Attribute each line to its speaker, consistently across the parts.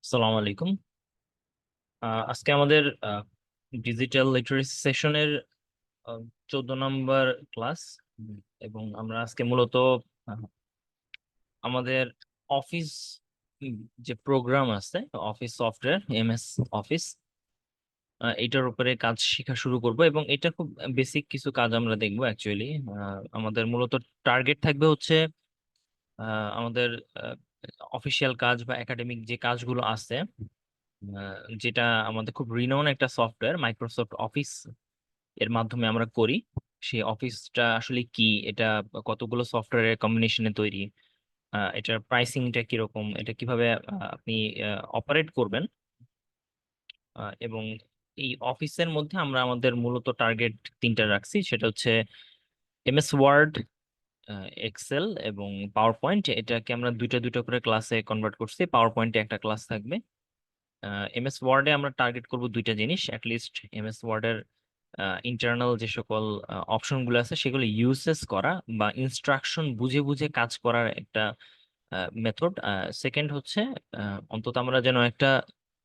Speaker 1: আসসালামু আলাইকুম। আজকে আমাদের ডিজিটাল লিটারেসি সেশনের 14 নম্বর ক্লাস। এবং আমরা আজকে মূলত আহ, আমাদের অফিস যে প্রোগ্রাম আছে, অফিস সফটওয়্যার এমএস অফিস, এটার উপরে কাজ শেখা শুরু করব। এবং এটা খুব বেসিক কিছু কাজ আমরা দেখবো অ্যাকচুয়ালি। আমাদের মূলত টার্গেট থাকবে হচ্ছে আমাদের অফিসিয়াল কাজ বা একাডেমিক যে কাজগুলো আছে, যেটা আমাদের খুব রিনোন একটা সফটওয়্যার মাইক্রোসফট অফিস, এর মাধ্যমে আমরা করি। সেই অফিসটা আসলে কি, এটা কতগুলো সফটওয়্যারের কম্বিনেশনে তৈরি, এটার প্রাইসিংটা কিরকম, এটা কিভাবে আপনি অপারেট করবেন। এবং এই অফিসের মধ্যে আমরা আমাদের মূলত টার্গেট তিনটা রাখছি, সেটা হচ্ছে এমএস ওয়ার্ড, এক্সেল এবং পাওয়ার পয়েন্ট। এটাকে আমরা দুইটা দুইটা করে ক্লাসে কনভার্ট করছি। পাওয়ার পয়েন্টে একটা ক্লাস থাকবে। এমএস ওয়ার্ডে আমরা টার্গেট করব দুইটা জিনিস অ্যাটলিস্ট। এমএস ওয়ার্ডের ইন্টারনাল যে সকল অপশনগুলো আছে সেগুলো ইউজেস করা বা ইনস্ট্রাকশন বুঝে বুঝে কাজ করার একটা মেথড। সেকেন্ড হচ্ছে অন্তত আমরা যেন একটা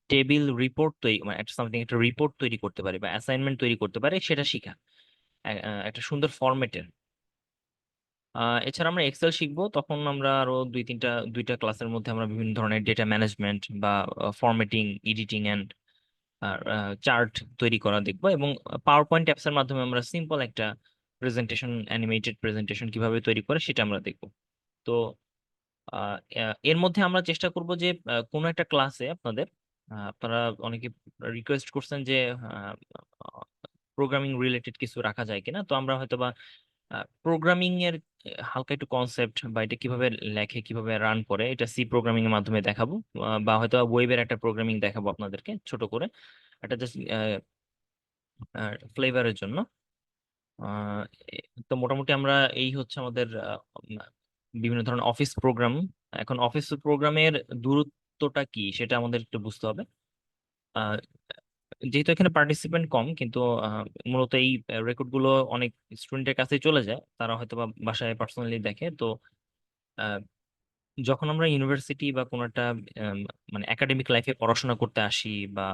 Speaker 1: টেবিল রিপোর্ট তৈরি, মানে একটা সামথিং, একটা রিপোর্ট তৈরি করতে পারি বা অ্যাসাইনমেন্ট তৈরি করতে পারি, সেটা শিখা একটা সুন্দর ফরম্যাটের। এছাড়া আমরা এক্সেল শিখবো। তখন আমরা আরো দুইটা ক্লাসের মধ্যে আমরা বিভিন্ন ধরনের ডেটা ম্যানেজমেন্ট বা ফরম্যাটিং, এডিটিং এন্ড আর চার্ট তৈরি করা দেখবো। এবং পাওয়ার পয়েন্ট অ্যাপস এর মাধ্যমে আমরা সিম্পল একটা প্রেজেন্টেশন, অ্যানিমেটেড প্রেজেন্টেশন কিভাবে তৈরি করে সেটা আমরা দেখবো। তো এর মধ্যে আমরা চেষ্টা করব যে কোনো একটা ক্লাসে আপনাদের, আপনারা অনেকে রিকোয়েস্ট করছেন যে প্রোগ্রামিং রিলেটেড কিছু রাখা যায় কিনা। তো আমরা হয়তোবা প্রোগ্রামিং এর হালকা একটু কনসেপ্ট বা এটা কিভাবে লেখে, কিভাবে রান করে, এটা সি প্রোগ্রামিং এর মাধ্যমে দেখাবো। বা হয়তো ওয়েবের একটা প্রোগ্রামিং দেখাবো আপনাদেরকে ছোট করে, এটা জাস্ট ফ্লেভারের জন্য। আহ, তো মোটামুটি আমরা এই হচ্ছে আমাদের বিভিন্ন ধরনের অফিস প্রোগ্রাম। এখন অফিস প্রোগ্রামের দূরত্বটা কি সেটা আমাদের একটু বুঝতে হবে। আহ, যেহেতু এখানে পার্টিসিপেন্ট কম, কিন্তু মূলত এই রেকর্ড গুলো অনেক স্টুডেন্টের কাছে চলে যায়, তারা হয়তো বা বাসায় পার্সোনালি দেখে। তো যখন আমরা ইউনিভার্সিটি বা কোনো একটা আম, মানে একাডেমিক লাইফে পড়াশোনা করতে আসি, বা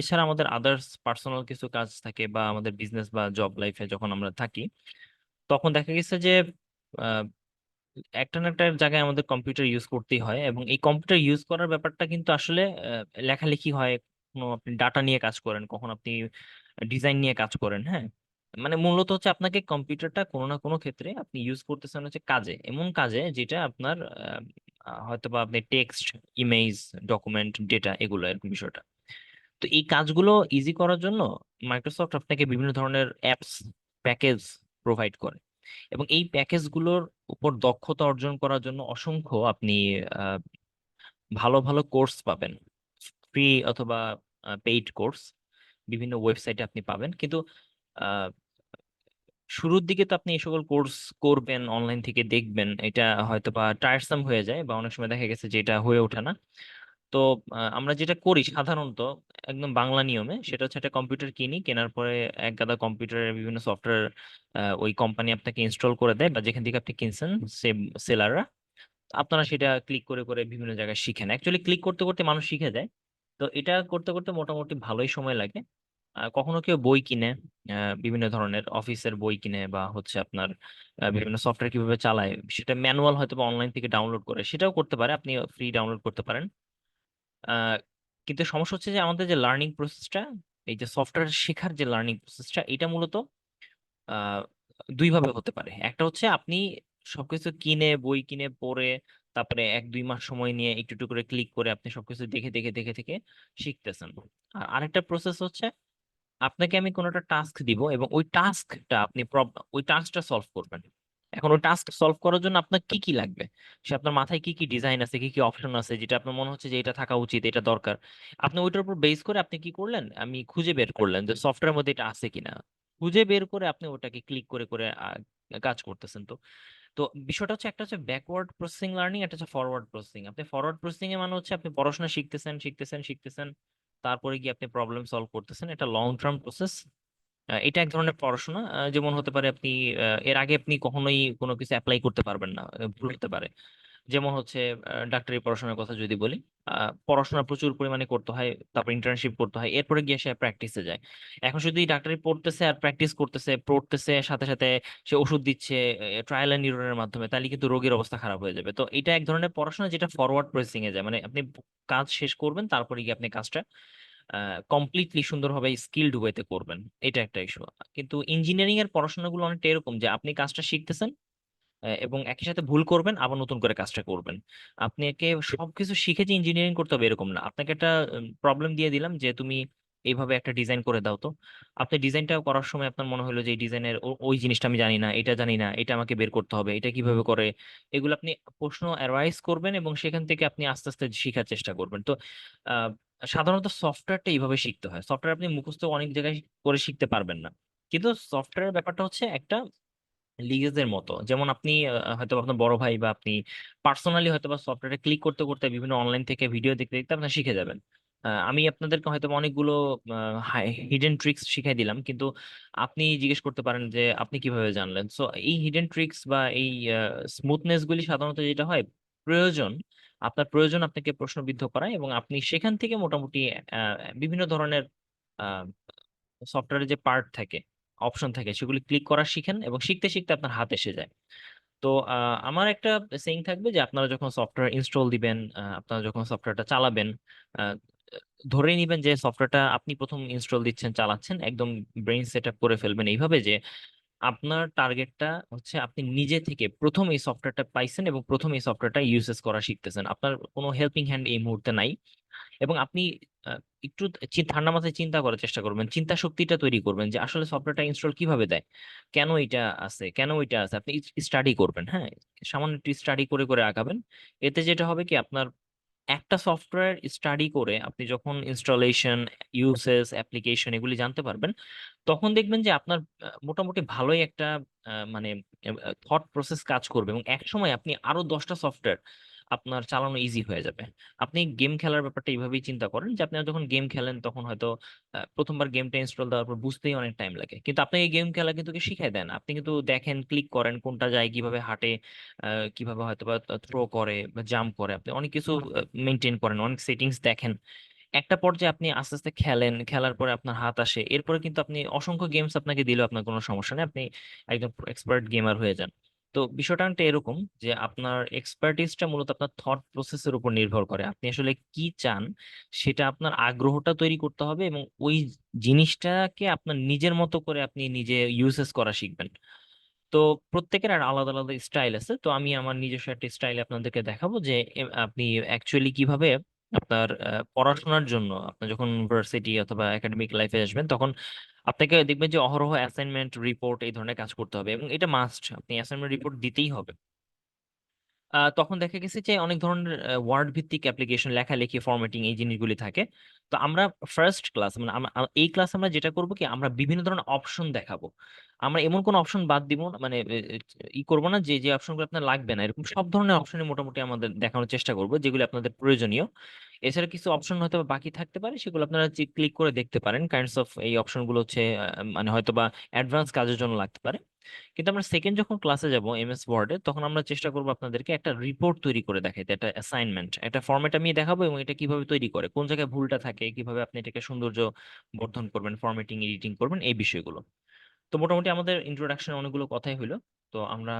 Speaker 1: এছাড়া আমাদের আদার্স পার্সোনাল কিছু কাজ থাকে, বা আমাদের বিজনেস বা জব লাইফে যখন আমরা থাকি, তখন দেখা গেছে যে আহ, একটা না একটা জায়গায় আমাদের কম্পিউটার ইউজ করতেই হয়। এবং এই কম্পিউটার ইউজ করার ব্যাপারটা কিন্তু আসলে লেখালেখি হয়, কখনো আপনি ডাটা নিয়ে কাজ করেন, কখন আপনি ডিজাইন নিয়ে কাজ করেন। হ্যাঁ, মানে মূলত হচ্ছে আপনাকে কম্পিউটারটা কোনো না কোনো ক্ষেত্রে আপনি ইউজ করতেছেন হচ্ছে কাজে, এমন কাজে যেটা আপনার হয়তোবা আপনি টেক্সট, ইমেজ, ডকুমেন্ট, ডেটা, এগুলো এরকম বিষয়টা। তো এই কাজগুলো ইজি করার জন্য মাইক্রোসফট আপনাকে বিভিন্ন ধরনের অ্যাপস, প্যাকেজ প্রোভাইড করে। এবং এই প্যাকেজগুলোর উপর দক্ষতা অর্জন করার জন্য অসংখ্য আপনি আহ, ভালো ভালো কোর্স পাবেন, ফ্রি অথবা পেইড কোর্স বিভিন্ন ওয়েবসাইটে আপনি পাবেন। কিন্তু আহ, শুরুর দিকে তো আপনি এই সকল কোর্স করবেন, অনলাইন থেকে দেখবেন, এটা হয়তো বা টায়ারসাম হয়ে যায়, বা অনেক সময় দেখা গেছে যে এটা হয়ে ওঠে না। তো আমরা যেটা করি সাধারণত একদম বাংলা নিয়মে, সেটা হচ্ছে একটা কম্পিউটার কিনি, কেনার পরে এক গাদা কম্পিউটারের বিভিন্ন সফটওয়্যার ওই কোম্পানি আপনাকে ইনস্টল করে দেয়, বা যেখান থেকে আপনি কিনছেন সে সেলাররা, আপনারা সেটা ক্লিক করে করে বিভিন্ন জায়গায় শিখেন। অ্যাকচুয়ালি ক্লিক করতে করতে মানুষ শিখে যায়। তো এটা করতে করতে মোটামুটি ভালোই সময় লাগে। কখনো কেউ বই কিনে, বিভিন্ন ধরনের অফিসের বই কিনে, বা হচ্ছে আপনার বিভিন্ন সফটওয়্যার কিভাবে চালায় সেটা ম্যানুয়াল হয়তো বা অনলাইন থেকে ডাউনলোড করে সেটাও করতে পারে, আপনি ফ্রি ডাউনলোড করতে পারেন। আহ, কিন্তু সমস্যা হচ্ছে যে আমাদের যে লার্নিং প্রসেসটা, এই যে সফটওয়্যার শেখার যে লার্নিং প্রসেসটা, এটা মূলত আহ, দুই ভাবে হতে পারে। একটা হচ্ছে আপনি সবকিছু কিনে, বই কিনে পড়ে, তারপরে 1-2 মাস সময় নিয়ে একটু একটু করে ক্লিক করে আপনি সবকিছু দেখে দেখে দেখে দেখে শিখতেছেন। আর আরেকটা প্রসেস হচ্ছে আপনাকে আমি কোনো একটা টাস্ক দিব, এবং ওই টাস্কটা আপনি ওই টাস্কটা সলভ করবেন। এখন ওই টাস্ক সলভ করার জন্য আপনার কি কি লাগবে, সে আপনার মাথায় কি কি ডিজাইন আছে, কি কি অপশন আছে, যেটা আপনার মনে হচ্ছে যে এটা থাকা উচিত, এটা দরকার, আপনি ওইটার উপর বেস করে আপনি কি করলেন, আমি খুঁজে বের করলেন যে সফটওয়্যার মধ্যে এটা আছে কিনা। খুঁজে বের করে আপনি ওটাকে ক্লিক করে করে কাজ করতেছেন। তো তো বিষয়টা হচ্ছে, একটা হচ্ছে ব্যাকওয়ার্ড প্রসেসিং লার্নিং, একটা হচ্ছে ফরওয়ার্ড প্রসেসিং। আপনি ফরওয়ার্ড প্রসেসিং এ মানে হচ্ছে আপনি পড়াশোনা শিখতেছেন শিখতেছেন শিখতেছেন, তারপরে গিয়ে আপনি প্রবলেম সলভ করতেছেন, এটা লং টার্ম প্রসেস। এটা এক ধরনের পড়াশোনা। যেমন হতে পারে আপনি এর আগে আপনি কখনোই কোনো কিছু অ্যাপ্লাই করতে পারবেন না, ভুল হতে পারে। যেমন হচ্ছে ডাক্তারি পড়াশোনার কথা যদি বলি, পড়াশোনা প্রচুর পরিমাণে করতে হয়, তারপর ইন্টার্নশিপ করতে হয়, এরপরে গিয়ে সে প্র্যাকটিসে যায়। এখন শুধু ডাক্তারি পড়তেছে আর প্র্যাকটিস করতেছে, পড়তেছে সাথে সাথে সে ওষুধ দিচ্ছে ট্রায়াল এন্ড এররের মাধ্যমে, তাহলে কিন্তু রোগীর অবস্থা খারাপ হয়ে যাবে। তো এটা এক ধরনের পড়াশোনা যেটা ফরওয়ার্ড প্রসেসিং এ যায়, মানে আপনি কাজ শেষ করবেন তারপরে গিয়ে আপনি কাজটা কমপ্লিটলি সুন্দরভাবে স্কিলড ওয়েতে করবেন। এটা একটা ইস্যু। কিন্তু ইঞ্জিনিয়ারিং এর পড়াশোনাগুলো অনেকটা এরকম যে আপনি কাজটা শিখতেছেন এবং একই সাথে ভুল করবেন, আবার নতুন করে কাজটা করবেন। আপনি একে সবকিছু শিখে যে ইঞ্জিনিয়ারিং করতে হবে এরকম না। আপনাকে একটা প্রবলেম দিয়ে দিলাম যে তুমি এইভাবে একটা ডিজাইন করে দাও। তো আপনি ডিজাইনটা করার সময় আপনার মনে হলো যে এই ডিজাইনের ওই জিনিসটা আমি জানি না, এটা জানি না, এটা আমাকে বের করতে হবে, এটা কিভাবে করে। এগুলো আপনি প্রশ্ন অ্যারাইজ করবেন এবং সেখান থেকে আপনি আস্তে আস্তে শেখার চেষ্টা করবেন। তো আহ, সাধারণত সফটওয়্যারটা এইভাবে শিখতে হয়। সফটওয়্যার আপনি মুখস্থ অনেক জায়গায় করে শিখতে পারবেন না, কিন্তু সফটওয়্যারের ব্যাপারটা হচ্ছে একটা লিগেজের মতো। যেমন আপনি হয়তো আপনার বড় ভাই বা আপনি পার্সোনালি হয়তো বা সফটওয়্যারে ক্লিক করতে করতে বিভিন্ন অনলাইন থেকে ভিডিও দেখতে দেখতে আপনার শিখে যাবেন। আমি আপনাদেরকে হয়তো বা অনেকগুলো হিডেন ট্রিক্স শিখাই দিলাম, কিন্তু আপনি জিজ্ঞেস করতে পারেন যে আপনি কিভাবে জানলেন। সো এই হিডেন ট্রিক্স বা এই স্মুথনেস গুলি সাধারণত যেটা হয়, প্রয়োজন, আপনার প্রয়োজন আপনাকে প্রশ্নবিদ্ধ করায় এবং আপনি সেখান থেকে মোটামুটি বিভিন্ন ধরনের সফটওয়্যারের যে পার্ট থাকে, অপশন থাকে, সেগুলি ক্লিক করা শিখেন এবং শিখতে শিখতে আপনার হাত এসে যায়। তো আমার একটা সেইং থাকবে যে আপনারা যখন সফটওয়্যার ইনস্টল দিবেন, আপনারা যখন সফটওয়্যারটা চালাবেন, আহ, ধরে নিবেন যে সফটওয়্যারটা আপনি প্রথম ইনস্টল দিচ্ছেন, চালাচ্ছেন, একদম ব্রেইন সেট আপ করে ফেলবেন এইভাবে যে আপনার টার্গেটটা হচ্ছে আপনি নিজে থেকে প্রথম এই সফটওয়্যারটা পাইছেন এবং প্রথম এই সফটওয়্যারটা ইউজেস করা শিখতেছেন। আপনার কোনো হেল্পিং হ্যান্ড এই মুহূর্তে নাই। এবং আপনি একটু ঠান্ডা মাথায় চিন্তা করার চেষ্টা করবেন, চিন্তা শক্তিটা তৈরি করবেন যে আসলে সফটওয়্যারটা ইনস্টল কিভাবে দেয়, কেন এটা আছে, কেন ওইটা আছে। আপনি স্টাডি করবেন, হ্যাঁ, সামান্য একটু স্টাডি করে করে আগাবেন। এতে যেটা হবে কি, আপনার একটা সফটওয়্যার স্টাডি করে আপনি যখন ইনস্টলেশন, ইউসেস, অ্যাপ্লিকেশন এগুলি জানতে পারবেন, তখন দেখবেন যে আপনার মোটামুটি ভালোই একটা মানে থট প্রসেস কাজ করবে এবং এক সময় আপনি আরো 10টা সফটওয়্যার আপনার চালানো ইজি হয়ে যাবে। আপনি গেম খেলার ব্যাপারটা এইভাবেই চিন্তা করেন যে আপনি যখন গেম খেলেন তখন হয়তো প্রথমবার গেমটা ইনস্টল দেওয়ার পর বুঝতেই অনেক টাইম লাগে, কিন্তু আপনি এই গেম খেলা কিন্তু শিখাই দেন। আপনি কিন্তু দেখেন, ক্লিক করেন, কোনটা যায়, কিভাবে হাঁটে, কিভাবে হয়তো বা থ্রো করে বা জাম্প করে, আপনি অনেক কিছু মেনটেন করেন, অনেক সেটিংস দেখেন। একটা পর্যায়ে আপনি আস্তে আস্তে খেলেন, খেলার পরে আপনার হাত আসে, এরপরে কিন্তু আপনি অসংখ্য গেমস আপনাকে দিলেও আপনার কোনো সমস্যা নেই, আপনি একদম এক্সপার্ট গেমার হয়ে যান। তো বিষয়টা অনেকটা এরকম যে আপনার এক্সপার্টিসটা মূলত আপনার থট প্রসেসের উপর নির্ভর করে। আপনি আসলে কি চান সেটা আপনার আগ্রহটা তৈরি করতে হবে এবং ওই জিনিসটাকে আপনার নিজের মতো করে আপনি নিজে ইউজেস করা শিখবেন। তো প্রত্যেকের আর আলাদা আলাদা স্টাইল আছে। তো আমি আমার নিজস্ব একটা স্টাইল আপনাদেরকে দেখাবো যে আপনি অ্যাকচুয়ালি কিভাবে আপনার পড়াশোনার জন্য আপনার যখন ইউনিভার্সিটি অথবা একাডেমিক লাইফে আসবেন তখন আপনাকে দেখবেন যে অহরহ অ্যাসাইনমেন্ট, রিপোর্ট এই ধরনের কাজ করতে হবে এবং এটা মাস্ট, আপনি অ্যাসাইনমেন্ট রিপোর্ট দিতেই হবে। তখন দেখা গেছে যে অনেক ধরনের ওয়ার্ড ভিত্তিক অ্যাপ্লিকেশন, লেখালেখি, ফরম্যাটিং এই জিনিসগুলি থাকে। তো আমরা ফার্স্ট ক্লাস মানে এই ক্লাস আমরা যেটা করব কি, আমরা বিভিন্ন ধরনের অপশন দেখাবো। আমরা এমন কোন অপশন বাদ দিব না, মানে ই করবো না যে যে অপশনগুলো আপনার লাগবে না, এরকম সব ধরনের অপশনে মোটামুটি আমাদের দেখানোর চেষ্টা করবো যেগুলো আপনাদের প্রয়োজনীয়। এছাড়া কিছু অপশন হয়তো বা বাকি থাকতে পারে, সেগুলো আপনারা ক্লিক করে দেখতে পারেন। কাইন্ডস অফ এই অপশনগুলো হচ্ছে মানে হয়তো বা অ্যাডভান্স কাজের জন্য লাগতে পারে। কিন্তু আমরা সেকেন্ড যখন ক্লাসে যাব এমএস ওয়ার্ডে, তখন আমরা চেষ্টা করবো আপনাদেরকে একটা রিপোর্ট তৈরি করে দেখাইতে, একটা অ্যাসাইনমেন্ট, একটা ফরম্যাট আমি দেখাবো এবং এটা কিভাবে তৈরি করে, কোন জায়গায় ভুলটা থাকে, কিভাবে আপনি এটাকে সৌন্দর্য বর্ধন করবেন, ফরম্যাটিং, এডিটিং করবেন, এই বিষয়গুলো। তো মোটামুটি আমাদের ইন্ট্রোডাকশন অনেকগুলো কথাই হলো। তো আমরা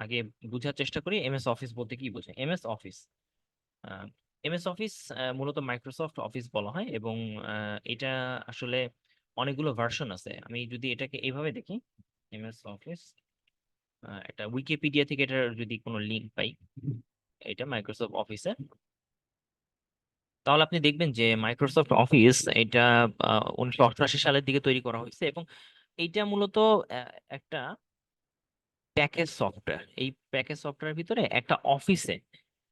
Speaker 1: আগে বুঝার চেষ্টা করি এমএস অফিস বলতে কি বোঝায়। এমএস অফিস, এমএস অফিস মূলত মাইক্রোসফট অফিস বলা হয় এবং এটা আসলে অনেকগুলো ভার্সন আছে। আমি যদি এটাকে এইভাবে দেখি, এমএস অফিস, একটা উইকিপিডিয়া থেকে এটার যদি কোনো লিঙ্ক পাই, এটা মাইক্রোসফট অফিসে, তাহলে আপনি দেখবেন যে মাইক্রোসফট অফিস এটা 1988 সালের দিকে তৈরি করা হয়েছে এবং এইটা মূলত একটা প্যাকেজ সফটওয়্যার। এই প্যাকেজ সফটওয়্যারের ভিতরে একটা অফিসে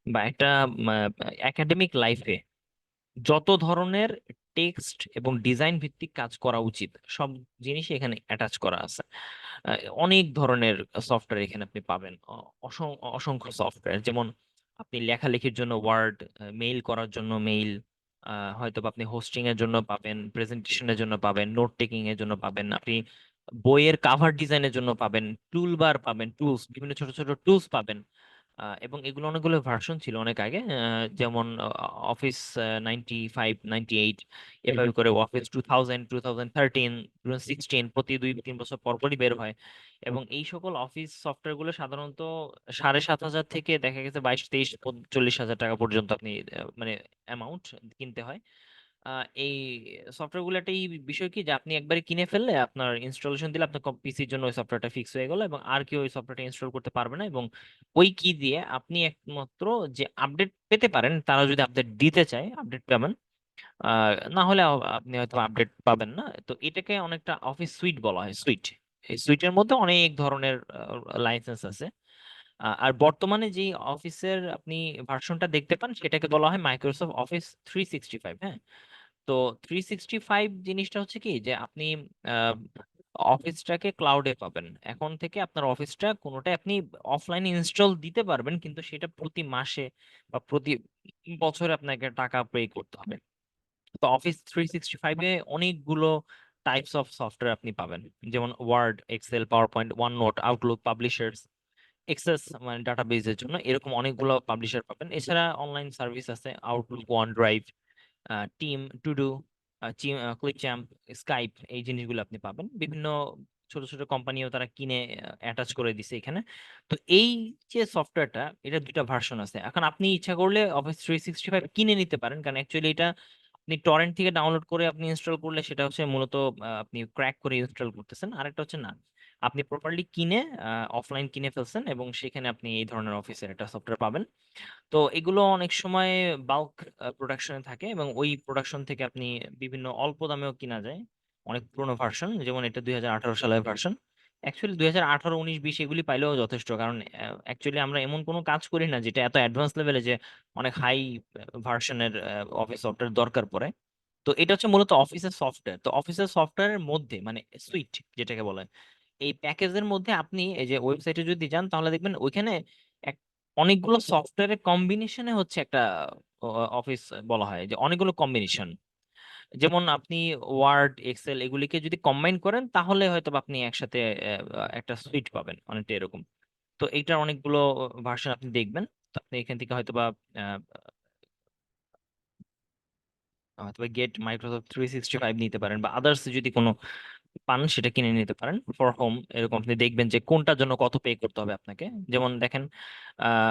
Speaker 1: বা একটা একাডেমিক লাইফে যত ধরনের টেক্সট এবং ডিজাইন ভিত্তিক কাজ করা উচিত সব জিনিসই এখানে অ্যাটাচ করা আছে। অনেক ধরনের সফটওয়্যার এখানে আপনি পাবেন, অসংখ্য সফটওয়্যার। যেমন আপনি লেখালেখির জন্য ওয়ার্ড, মেইল করার জন্য মেইল, হয়তো বা আপনি হোস্টিং এর জন্য পাবেন, প্রেজেন্টেশনের জন্য পাবেন, নোট টেকিং এর জন্য পাবেন, আপনি বইয়ের কাভার ডিজাইনের জন্য পাবেন, টুল বার পাবেন, টুলস, বিভিন্ন ছোট ছোট টুলস পাবেন। এবং এগুলো অনেকগুলো ভার্সন ছিল অনেক আগে, যেমন অফিস 95, 98, এভাবে করে অফিস 2000, 2013, 2016 প্রতি 2-3 বছর পর পরই বের হয়। এবং এই সকল অফিস সফটওয়্যার গুলো সাধারণত 7,500 থেকে দেখা গেছে 22, 23, 40 হাজার টাকা পর্যন্ত আপনি মানে অ্যামাউন্ট কিনতে হয়। এই সফটওয়্যার গুলো একটা এই বিষয় কি যে আপনি একবারে কিনে ফেললে আপনার ইনস্টলেশন দিলে আপনার পিসির জন্য ওই সফটওয়্যারটা ফিক্স হয়ে গেল, এবং আর কেউ ওই সফটওয়্যারটা ইনস্টল করতে পারবে না। এবং ওই কি দিয়ে আপনি একমাত্র যে আপডেট পেতে পারেন, তারা যদি আপডেট দিতে চায় আপডেট পাবেন, না হলে আপনি হয়তো আপডেট পাবেন না। তো এটাকে অনেকটা অফিস সুইট বলা হয়, সুইট। এই সুইটের মধ্যে অনেক ধরনের লাইসেন্স আছে। আর বর্তমানে যে অফিসের আপনি ভার্সনটা দেখতে পান সেটাকে বলা হয় মাইক্রোসফট অফিস 365। হ্যাঁ, তো 365 জিনিসটা হচ্ছে কি যে আপনি আহ, অফিসটাকে ক্লাউডে পাবেন। এখন থেকে আপনার অফিসটা কোনোটাই আপনি অফলাইনে ইনস্টল দিতে পারবেন, কিন্তু সেটা প্রতি মাসে বা প্রতি বছরে আপনাকে টাকা পে করতে হবে। তো অফিস 365-এ অনেকগুলো টাইপস অফ সফটওয়্যার আপনি পাবেন, যেমন Word, Excel, PowerPoint, OneNote, Outlook, publishers, Access মানে ডাটাবেজের জন্য এরকম অনেকগুলো পাবলিশার পাবেন। এছাড়া অনলাইন সার্ভিস আছে, Outlook, OneDrive, Team, To Do, Clipchamp, Skype, এই জিনিসগুলো আপনি পাবেন। বিভিন্ন ছোট ছোট কোম্পানিও তারা কিনে অ্যাটাচ করে দিছে এখানে। তো এই যে সফটওয়্যারটা, এটা দুইটা ভার্সন আছে। এখন আপনি ইচ্ছা করলে অফিস 365 কিনে নিতে পারেন, কারণ অ্যাকচুয়ালি এটা আপনি টরেন্ট থেকে ডাউনলোড করে আপনি ইনস্টল করলে সেটা হচ্ছে মূলত আপনি ক্র্যাক করে ইনস্টল করতেছেন। আরেকটা হচ্ছে না, আপনি প্রপারলি কিনে অফলাইন কিনে ফেলছেন এবং সেখানে আপনি এই ধরনের অফিসের একটা সফটওয়্যার পাবেন। তো এগুলো অনেক সময় বাল্ক প্রোডাকশনে থাকে, এবং ওই প্রোডাকশন থেকে আপনি বিভিন্ন অল্প দামেও কিনা যায়। অনেক পুরোনো ভার্সন, যেমন এটা 2018 সালের ভার্সন। অ্যাকচুয়ালি 2018, 19, 20 এগুলি পাইলেও যথেষ্ট, কারণ অ্যাকচুয়ালি আমরা এমন কোনো কাজ করি না যেটা এত অ্যাডভান্স লেভেলে যে অনেক হাই ভার্সনের অফিস সফটওয়্যার দরকার পড়ে। তো এটা হচ্ছে মূলত অফিসের সফটওয়্যার। তো অফিসের সফটওয়্যারের মধ্যে মানে সুইট যেটাকে বলে, এই প্যাকেজের মধ্যে আপনি এই যে ওয়েবসাইটে যদি যান তাহলে দেখবেন ওইখানে এক অনেকগুলো সফটওয়্যারের কম্বিনেশনে হচ্ছে একটা অফিস বলা হয়, যে অনেকগুলো কম্বিনেশন। যেমন আপনি ওয়ার্ড, এক্সেল এগুলিকে যদি কম্বাইন করেন তাহলে হয়তো বা আপনি একসাথে একটা সুইট পাবেন, অনেকটা এরকম। তো এইটার অনেকগুলো ভার্সন আপনি দেখবেন। তো আপনি এখান থেকে হয়তোবা গেট মাইক্রোসফট 365 নিতে পারেন, বা আদার্স যদি কোনো পান সেটা কিনে নিতে পারেন ফর হোম। এরকম আপনি দেখবেন যে কোনটার জন্য কত পে করতে হবে আপনাকে। যেমন দেখেন,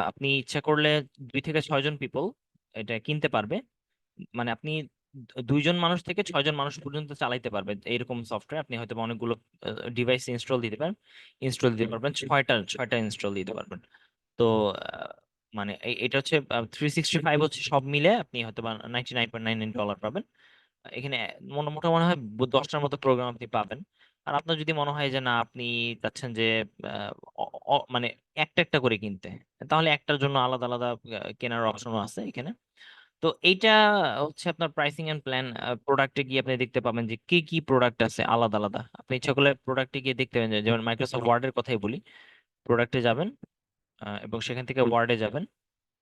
Speaker 1: আপনি ইচ্ছা করলে 2 থেকে 6 জন পিপল এটা কিনতে পারবে। মানে আপনি 2 জন মানুষ থেকে 6 জন মানুষ পর্যন্ত চালাইতে পারবে এরকম সফটওয়্যার। আপনি হয়তো অনেকগুলো ডিভাইস ইনস্টল দিতে পারবেন, ছয়টা ছয়টা ইনস্টল দিতে পারবেন। তো মানে এটা হচ্ছে 365 হচ্ছে সব মিলে আপনি হয়তো বা $99.99 পাবেন। এখানে মোটামুটি মনে হয় 10টার মতো প্রোগ্রাম আপনি পাবেন। আর আপনার যদি মনে হয় যে না আপনি চাচ্ছেন যে আহ, মানে একটা একটা করে কিনতে, তাহলে একটার জন্য আলাদা আলাদা কেনার অপশনও আছে এখানে। তো এইটা হচ্ছে আপনার প্রাইসিং এন্ড প্ল্যান। প্রোডাক্টে গিয়ে আপনি দেখতে পাবেন যে কি কি প্রোডাক্ট আছে আলাদা আলাদা। আপনি ইচ্ছা করলে প্রোডাক্টে গিয়ে দেখতে পাবেন, যেমন মাইক্রোসফট ওয়ার্ডের কথাই বলি, প্রোডাক্টে যাবেন এবং সেখান থেকে ওয়ার্ডে যাবেন।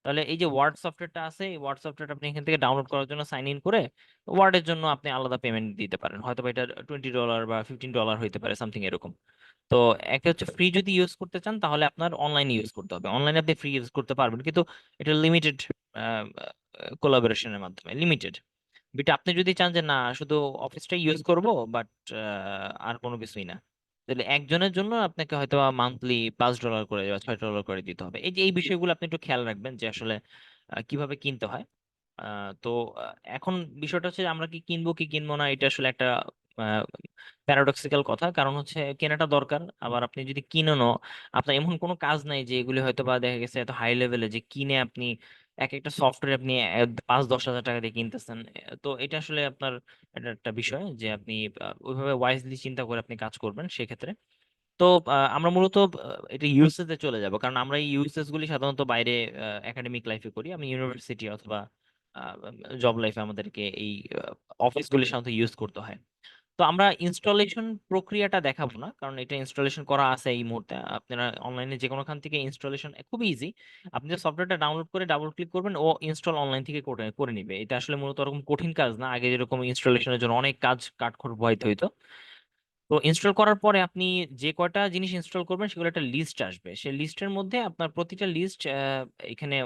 Speaker 1: তাহলে এই যে ওয়ার্ড সফটওয়্যারটা আছে, এই ওয়ার্ড সফটওয়্যারটা আপনি এখান থেকে ডাউনলোড করার জন্য সাইন ইন করে ওয়ার্ডের জন্য আপনি আলাদা পেমেন্ট দিতে পারেন। হয়তো বা এটা $20 বা $15 হইতে পারে, সামথিং এরকম। তো একটা হচ্ছে ফ্রি যদি ইউজ করতে চান তাহলে আপনার অনলাইনে ইউজ করতে হবে। অনলাইনে আপনি ফ্রি ইউজ করতে পারবেন, কিন্তু এটা লিমিটেড কোলাবোরেশনের মাধ্যমে, লিমিটেড। বিট আপনি যদি চান যে না শুধু অফিসটাই ইউজ করব, বাট আর কোনো কিছুই না, তাহলে একজনের জন্য আপনাকে হয়তো মান্থলি $5 করে বা $6 করে দিতে হবে। এই যে এই বিষয়গুলো আপনি একটু খেয়াল রাখবেন যে আসলে কিভাবে কিনতে হয়। তো এখন বিষয়টা হচ্ছে আমরা কি কিনবো কি কিনবো না, এটা আসলে একটা প্যারাডক্সিক্যাল কথা। কারণ হচ্ছে কেনাটা দরকার, আবার আপনি যদি কিনেনও, আপনার এমন কোনো কাজ নাই যে এগুলি হয়তো বা দেখা গেছে এত হাই লেভেলে যে কিনে আপনি এক একটা সফটওয়্যার আপনি 5-10 হাজার টাকা দিয়ে কিনতেছেন। তো এটা আসলে আপনার এটা একটা বিষয় যে আপনি ওইভাবে ওয়াইজলি চিন্তা করে আপনি কাজ করবেন সেক্ষেত্রে। তো আমরা মূলত এটা ইউএসএ চলে যাব, কারণ আমরা এই ইউএসএস গুলি সাধারণত বাইরে একাডেমিক লাইফে করি। আমি ইউনিভার্সিটি অথবা জব লাইফে আমাদেরকে এই অফিসগুলি সাধারণত ইউজ করতে হয়। তো আমরা ইনস্টলেশন প্রক্রিয়াটা দেখাবো না, কারণ এটা ইনস্টলেশন করা আছে এই মুহূর্তে। আপনারা অনলাইনে যে কোনোখান থেকে ইনস্টলেশন খুব ইজি। আপনি যে সফটওয়্যারটা ডাউনলোড করে ডাবল ক্লিক করবেন, ও ইনস্টল অনলাইন থেকে করে করে নিবে। এটা আসলে মূলত ওরকম কঠিন কাজ না। আগে যেরকম ইনস্টলেশনের জন্য অনেক কাজ কাঠখড় পোহাইতে হইতো, তো ইনস্টল করার পরে আপনি যে কয়টা জিনিস ইনস্টল করবেন সেগুলো একটা লিস্ট আসবে, সেই লিস্টের মধ্যে আপনার প্রতিটা লিস্ট এখানে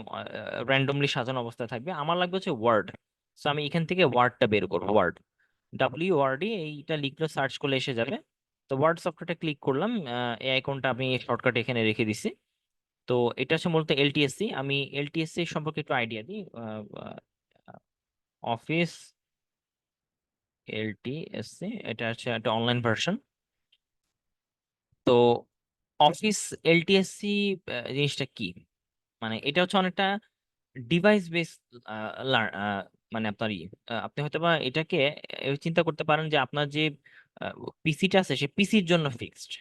Speaker 1: র্যান্ডমলি সাজানো অবস্থায় থাকবে। আমার লাগবে হচ্ছে ওয়ার্ড। সো আমি এখান থেকে ওয়ার্ডটা বের করবো, ওয়ার্ড, WRD, এইটা লিখলে সার্চ করলে এসে যাবে। তো ওয়ার্ড সফটওয়্যারটা ক্লিক করলাম, এই আইকনটা আমি শর্টকাট এখানে রেখে দিছি। তো এটা হচ্ছে মূলত এলটিএসসি। আমি এলটিএসসি সম্পর্কে একটু আইডিয়া দিই। অফিস এলটিএসসি, এটা হচ্ছে একটা অনলাইন ভার্সন। তো অফিস এলটিএসসি জিনিসটা কি, মানে এটা হচ্ছে অনেকটা ডিভাইস বেস মানে আপনার আপনি হয়তো বা এটাকে চিন্তা করতে পারেন যে আপনার যে পিসিটা আছে সে পিসির জন্য ফিক্সড।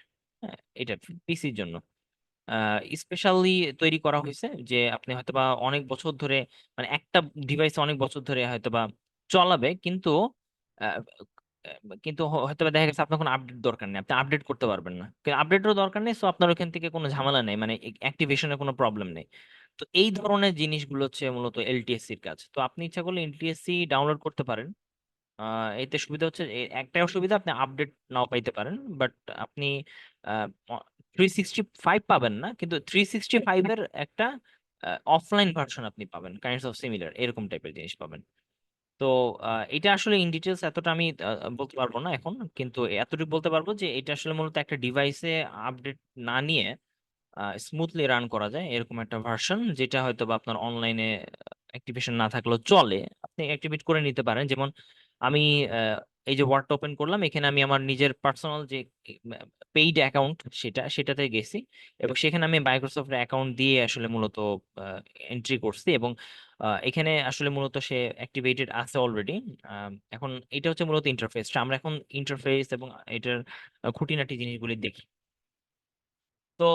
Speaker 1: হ্যাঁ, এটা পিসির জন্য স্পেশালি তৈরি করা হয়েছে, যে আপনি হয়তোবা অনেক বছর ধরে, মানে একটা ডিভাইস অনেক বছর ধরে হয়তোবা চলাবে, কিন্তু আহ, কিন্তু হয়তোবা দেখা গেছে আপনার কোনো আপডেট দরকার নেই, আপনি আপডেট করতে পারবেন না, কিন্তু আপডেটেরও দরকার নেই, সো আপনার ওখান থেকে কোনো ঝামেলা নেই, মানে অ্যাক্টিভেশনের কোনো প্রবলেম নেই। তো এই ধরনের জিনিসগুলো হচ্ছে মূলত এলটিএসসির কাজ। তো আপনি ইচ্ছা করলে এলটিএসসি ডাউনলোড করতে পারেন। এতে সুবিধা হচ্ছে একটাই অসুবিধা, আপনি আপডেট নাও পাইতে পারেন, বাট আপনি 365 পাবেন না, কিন্তু 365 এর একটা অফলাইন ভার্সন আপনি পাবেন, কাইন্ডস অফ সিমিলার এরকম টাইপের জিনিস পাবেন। তো এটা আসলে ইন ডিটেলস এতটা আমি বলতে পারবো না এখন, কিন্তু এতটুকু বলতে পারবো যে এটা আসলে মূলত একটা ডিভাইসে আপডেট না নিয়ে স্মুথলি রান করা যায় এরকম একটা ভার্সন, যেটা হয়তো বা আপনার অনলাইনে অ্যাক্টিভেশন না থাকলেও চলে, আপনি অ্যাক্টিভেট করে নিতে পারেন। যেমন আমি এই যে ওয়ার্ডটা ওপেন করলাম, এখানে আমি আমার নিজের পার্সোনাল যে পেইড অ্যাকাউন্ট সেটাতে গেছি, এবং সেখানে আমি মাইক্রোসফট অ্যাকাউন্ট দিয়ে আসলে মূলত এন্ট্রি করছি, এবং এখানে আসলে মূলত সে অ্যাক্টিভেটেড আছে অলরেডি। এখন এটা হচ্ছে মূলত ইন্টারফেসটা, আমরা এখন ইন্টারফেস এবং এটার খুঁটিনাটি জিনিসগুলি দেখি। তো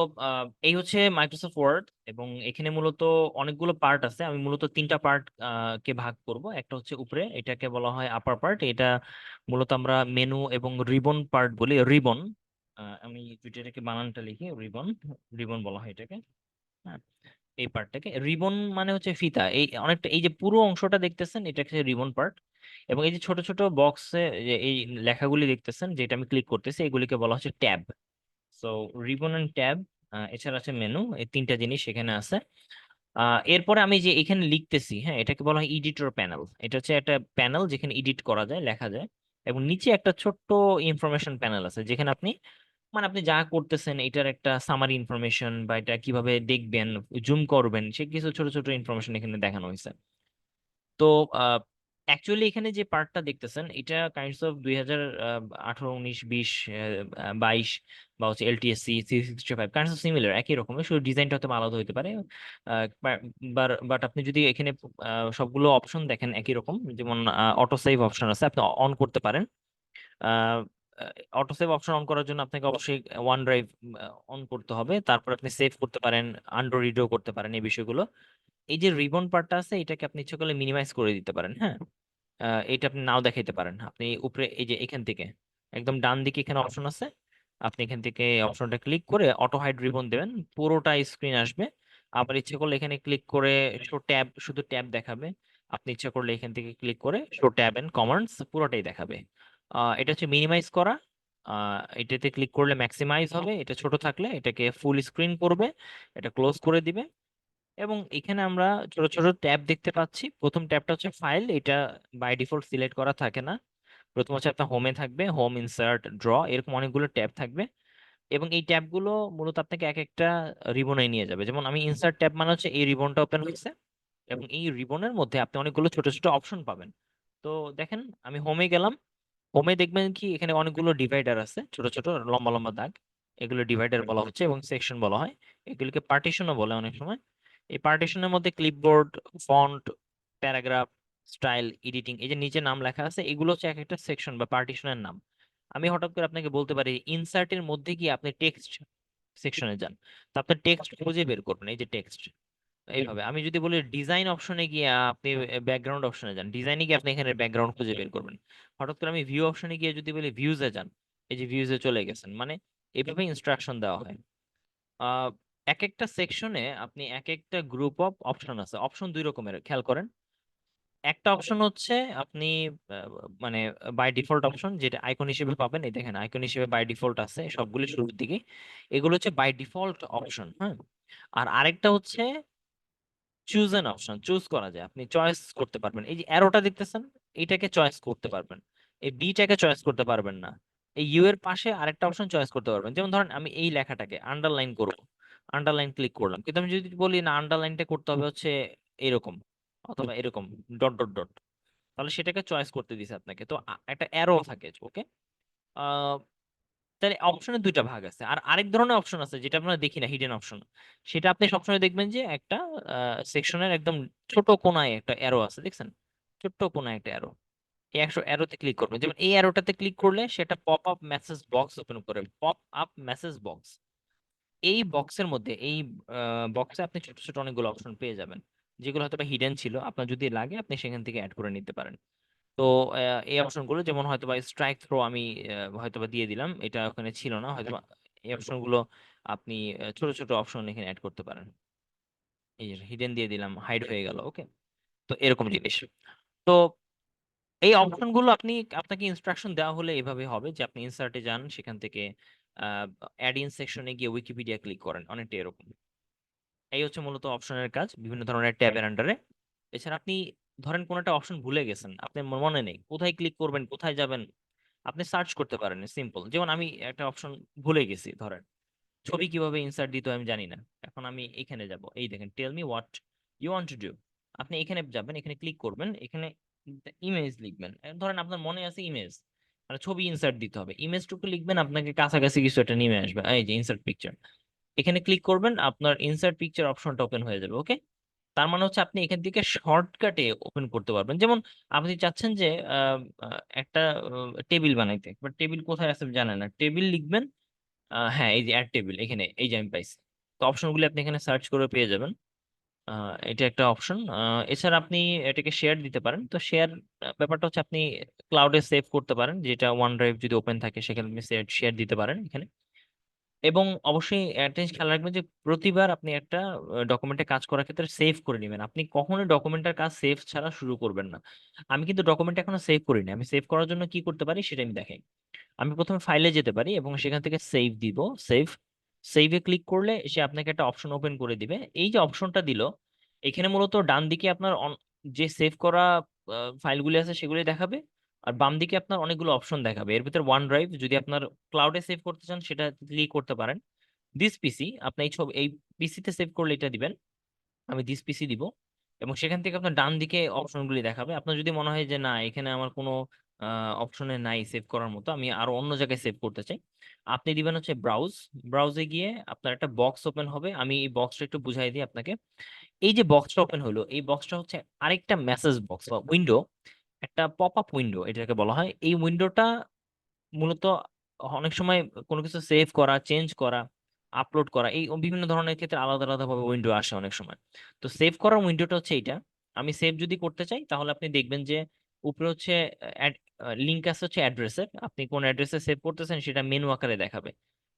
Speaker 1: এই হচ্ছে মাইক্রোসফট ওয়ার্ড, এবং এখানে মূলত অনেকগুলো পার্ট আছে। আমি মূলত তিনটা পার্ট কে ভাগ করব। একটা হচ্ছে উপরে, এটাকে বলা হয় আপার পার্ট, এটা মূলত আমরা মেনু এবং রিবন পার্ট বলি, রিবন। আমি যদি এটাকে বানানটা লিখি, রিবন, রিবন বলা হয় এটাকে। হ্যাঁ, এই পার্টটাকে রিবন মানে হচ্ছে ফিতা, এই অনেকটা এই যে পুরো অংশটা দেখতেছেন এটা হচ্ছে রিবন পার্ট। এবং এই যে ছোট ছোট বক্সে যে এই লেখাগুলি দেখতেছেন, যেটা আমি ক্লিক করতেছি, এগুলিকে বলা হচ্ছে tab. So ribbon and tab, এছাড়া আছে মেনু, এই তিনটা জিনিস এখানে আছে। এরপরে আমি যে এখানে লিখতেছি, হ্যাঁ, এটাকে বলা হয় এডিটর প্যানেল। এটা হচ্ছে একটা প্যানেল যেখানে এডিট করা যায়, লেখা যায়। এবং নিচে একটা ছোট্ট ইনফরমেশন প্যানেল আছে, যেখানে আপনি, মানে আপনি যা করতেছেন এটার একটা সামারি ইনফরমেশন, বা এটা কিভাবে দেখবেন, জুম করবেন, সে কিছু ছোট ছোট ইনফরমেশন এখানে দেখানো হয়েছে। তো অ্যাকচুয়ালি এখানে যে পার্টটা দেখতেছেন এটা কাইন্ডস অফ 2018, 19, 20, 22, বা হচ্ছে এলটিএসসি 365 কাইন্ডস অফ সিমিলার, একই রকমের, শুধু ডিজাইনটা হয়তো আলাদা হতে পারে। বাট আপনি যদি এখানে সবগুলো অপশন দেখেন একই রকম, যেমন অটো সেভ অপশন আছে, আপনি অন করতে পারেন। অটো সেভ অপশন অন করার জন্য আপনাকে অবশ্যই ওয়ান ড্রাইভ অন করতে হবে, তারপর আপনি সেভ করতে পারেন, আন্ডো রিডও করতে পারেন, এই বিষয়গুলো। এই যে রিবন পার্টটা আছে এটাকে আপনি ইচ্ছা করলে মিনিমাইজ করে দিতে পারেন। হ্যাঁ, এটা আপনি নাও দেখাইতে পারেন। আপনি উপরে এই যে এখান থেকে একদম ডান দিকে এখানে অপশন আছে, আপনি এখান থেকে অপশনটা ক্লিক করে অটো হাইড রিবন দেবেন, পুরোটা স্ক্রিন আসবে। আবার ইচ্ছে করলে এখানে ক্লিক করে শো ট্যাব, শুধু ট্যাব দেখাবে। আপনি ইচ্ছা করলে এখান থেকে ক্লিক করে শো ট্যাব এন্ড কমান্ডস, পুরোটাই দেখাবে। এটা হচ্ছে মিনিমাইজ করা। এটাতে ক্লিক করলে ম্যাক্সিমাইজ হবে, এটা ছোট থাকলে এটাকে ফুল স্ক্রিন করবে, এটা ক্লোজ করে দিবে। এবং এখানে আমরা ছোট ছোট ট্যাব দেখতে পাচ্ছি। প্রথম ট্যাবটা হচ্ছে ফাইল, এটা বাই ডিফল্ট সিলেক্ট করা থাকে না। প্রথম হচ্ছে আপনার হোমে থাকবে, হোম, ইনসার্ট, ড্র, এরকম অনেকগুলো ট্যাব থাকবে। এবং এই ট্যাবগুলো মূলত আপনাকে এক একটা রিবনে নিয়ে যাবে। যেমন আমি ইনসার্ট ট্যাব মানে হচ্ছে এই রিবনটা ওপেন হয়েছে, এবং এই রিবনের মধ্যে আপনি অনেকগুলো ছোট ছোট অপশন পাবেন। তো দেখেন, আমি হোমে গেলাম, হোমে দেখবেন কি এখানে অনেকগুলো ডিভাইডার আছে, ছোট ছোট লম্বা লম্বা দাগ, এগুলো ডিভাইডার বলা হচ্ছে, এবং সেকশন বলা হয়, এগুলোকে পার্টিশনও বলে অনেক সময়। এই পার্টিশনের মধ্যে clipboard, font, paragraph, style, editing, এই যে নিচে নাম লেখা আছে, এগুলো হচ্ছে এক একটা সেকশন বা পার্টিশনের নাম। আমি হঠাৎ করে আপনাকে বলতে পারি ইনসার্টের মধ্যে গিয়ে আপনি টেক্সট সেকশনে যান, তো আপনি টেক্সট খুঁজে বের করবেন, এই যে টেক্সট। এইভাবে আমি যদি বলি ডিজাইন অপশনে গিয়ে আপনি ব্যাকগ্রাউন্ড অপশনে যান, ডিজাইনে গিয়ে আপনি এখানে ব্যাকগ্রাউন্ড খুঁজে বের করবেন। হঠাৎ করে আমি ভিউ অপশনে গিয়ে যদি বলি ভিউজে যান, এই যে ভিউজে চলে গেছেন, মানে এইভাবে ইনস্ট্রাকশন দেওয়া হয়। আহ এক একটা সেকশনে আপনি এক একটা গ্রুপ অফ অপশন আছে, অপশন দুই রকমের, খেয়াল করেন। একটা অপশন হচ্ছে আপনি মানে বাই ডিফল্ট অপশন যেটা আইকন হিসেবে পাবেন, এই দেখেন আইকন হিসেবে বাই ডিফল্ট আছে সবগুলো শুরুর দিকে, এগুলো হচ্ছে বাই ডিফল্ট অপশন। হ্যাঁ, আর আরেকটা হচ্ছে চুজ এন অপশন, চুজ করা যায়, আপনি চয়েস করতে পারবেন। এই যে অ্যারোটা দেখতেছেন, এইটাকে চয়েস করতে পারবেন, এই বিটাকে চয়েস করতে পারবেন না। এই ইউ এর পাশে আরেকটা অপশন চয়েস করতে পারবেন, যেমন ধরেন আমি এই লেখাটাকে আন্ডারলাইন করব, আন্ডারলাইন ক্লিক করলাম, কিন্তু আমি যদি বলি না আন্ডারলাইনটা করতে হবে হচ্ছে এরকম অথবা এরকম ডট ডট ডট, তাহলে সেটাকে চয়েস করতে দিছে আপনাকে। তো একটা অ্যারো থাকে, ওকে। তাহলে অপশনের দুইটা ভাগ আছে, আর আরেক ধরনের অপশন আছে যেটা আমরা দেখি না, হিডেন অপশন। সেটা আপনি সবসময় দেখবেন যে একটা সেকশনের একদম ছোট কোণায় একটা অ্যারো আছে, দেখছেন? ছোট্ট কোণায় একটা অ্যারো, এই একশো অ্যারোতে ক্লিক করবেন, যেমন এই অ্যারোটাতে ক্লিক করলে সেটা pop up message box open করে, পপ আপ মেসেজ বক্স। এই বক্সের মধ্যে এই বক্সে আপনি ছোট ছোট অনেকগুলো অপশন পেয়ে যাবেন, যেগুলো হয়তো হিডেন ছিল, আপনার যদি লাগে আপনি সেখান থেকে অ্যাড করে নিতে পারেন। তো এই অপশনগুলো যেমন হয়তোবা স্ট্রাইক থ্রো আমি হয়তোবা দিয়ে দিলাম, এটা ওখানে ছিল না হয়তোবা। এই অপশনগুলো আপনি ছোট ছোট অপশন এখানে অ্যাড করতে পারেন। এই যে হিডেন দিয়ে দিলাম, হাইড হয়ে গেল, ওকে। তো এরকম জিনিস। তো এই অপশনগুলো আপনাকে ইনস্ট্রাকশন দেওয়া হলে এভাবে হবে যে আপনি ইনসার্টে যান, সেখান থেকে অ্যাড ইন সেকশনে গিয়ে উইকিপিডিয়া ক্লিক করেন, অনেকটা এরকম। এই হচ্ছে মূলত অপশনের কাজ বিভিন্ন ধরনের ট্যাবের আন্ডারে। এছাড়া আপনি ধরেন কোন একটা অপশন ভুলে গেছেন, আপনার মনে নেই কোথায় ক্লিক করবেন, কোথায় যাবেন, আপনি সার্চ করতে পারেন সিম্পল। যেমন আমি একটা অপশন ভুলে গেছি, ধরেন ছবি কিভাবে ইনসার্ট দিতে হয় আমি জানি না, এখন আমি এখানে যাব, এই দেখেন tell me what you want to do. আপনি এখানে যাবেন, এখানে ক্লিক করবেন, এখানে ইমেজ লিখবেন। ধরেন আপনার মনে আছে ইমেজ, মানে ছবি ইনসার্ট দিতে হবে, ইমেজটুকু লিখবেন, আপনাকে কাছাকাছি কিছু একটা নেমে আসবে, এই যে ইনসার্ট পিকচার। এখানে ক্লিক করবেন, আপনার ইনসার্ট পিকচার অপশনটা ওপেন হয়ে যাবে, ওকে। তার মানে হচ্ছে আপনি এখান থেকে শর্টকাটে ওপেন করতে পারবেন। যেমন আপনি চাচ্ছেন যে একটা টেবিল বানাইতে, বাট টেবিল কোথায় আছে জানেন না, টেবিল লিখবেন, হ্যাঁ এই যে অ্যাড টেবিল, এখানে এই যে আমি পাইছি। তো অপশনগুলি আপনি এখানে সার্চ করে পেয়ে যাবেন, এটা একটা অপশন। এছাড়া আপনি এটাকে শেয়ার দিতে পারেন। তো শেয়ার ব্যাপারটা হচ্ছে আপনি ক্লাউডে সেভ করতে পারেন, যেটা ওয়ান ড্রাইভ যদি ওপেন থাকে সেখানে আপনি শেয়ার দিতে পারেন এখানে। এবং অবশ্যই একটা জিনিস খেয়াল রাখবেন যে প্রতিবার আপনি একটা ডকুমেন্টে কাজ করার ক্ষেত্রে সেভ করে নেবেন, আপনি কখনোই ডকুমেন্টের কাজ সেভ ছাড়া শুরু করবেন না। আমি কিন্তু ডকুমেন্ট এখনো সেভ করিনি, আমি সেভ করার জন্য কি করতে পারি সেটা আমি দেখাই। আমি প্রথমে ফাইলে যেতে পারি এবং সেখান থেকে সেভ দিব, সেভ, সেভে ক্লিক করলে সে আপনাকে একটা অপশন ওপেন করে দিবে। এই যে অপশনটা দিল, এখানে মূলত ডান দিকে আপনার যে সেভ করা ফাইলগুলি আছে সেগুলি দেখাবে, আর বাম দিকে আপনার অনেকগুলো অপশন দেখাবে। এর ভিতরে ওয়ান ড্রাইভ যদি আপনার ক্লাউডে সেভ করতে চান সেটা ক্লিক করতে পারেন। দিস পিসি আপনি এই ছবি এই পিসিতে সেভ করলে এটা দিবেন, আমি দিস পিসি দিব। এবং সেখান থেকে আপনার ডান দিকে অপশনগুলি দেখাবে। আপনার যদি মনে হয় যে না এখানে আমার কোনো অপশনে নাই সেভ করার মতো, আমি আরো অন্য জায়গায় সেভ করতে চাই, আপনি দিবেন হচ্ছে ব্রাউজ। ব্রাউজে গিয়ে আপনার একটা বক্স ওপেন হবে, আমি এই বক্সটা একটু বুঝাই দিই আপনাকে। এই যে বক্সটা ওপেন হলো, এই বক্সটা হচ্ছে আরেকটা মেসেজ বক্স বা উইন্ডো, একটা পপ আপ উইন্ডো এটাকে বলা হয়। এই উইন্ডোটা মূলত অনেক সময় কোনো কিছু সেভ করা, চেঞ্জ করা, আপলোড করা, এই বিভিন্ন ধরনের ক্ষেত্রে আলাদা আলাদা ভাবে উইন্ডো আসে অনেক সময়। তো সেভ করার উইন্ডোটা হচ্ছে এইটা। আমি সেভ যদি করতে চাই তাহলে আপনি দেখবেন যে উপরে হচ্ছে লিঙ্ক আছে হচ্ছে অ্যাড্রেসের, আপনি কোন অ্যাড্রেসে সেভ করতেছেন সেটা মেনু আকারে দেখাবে।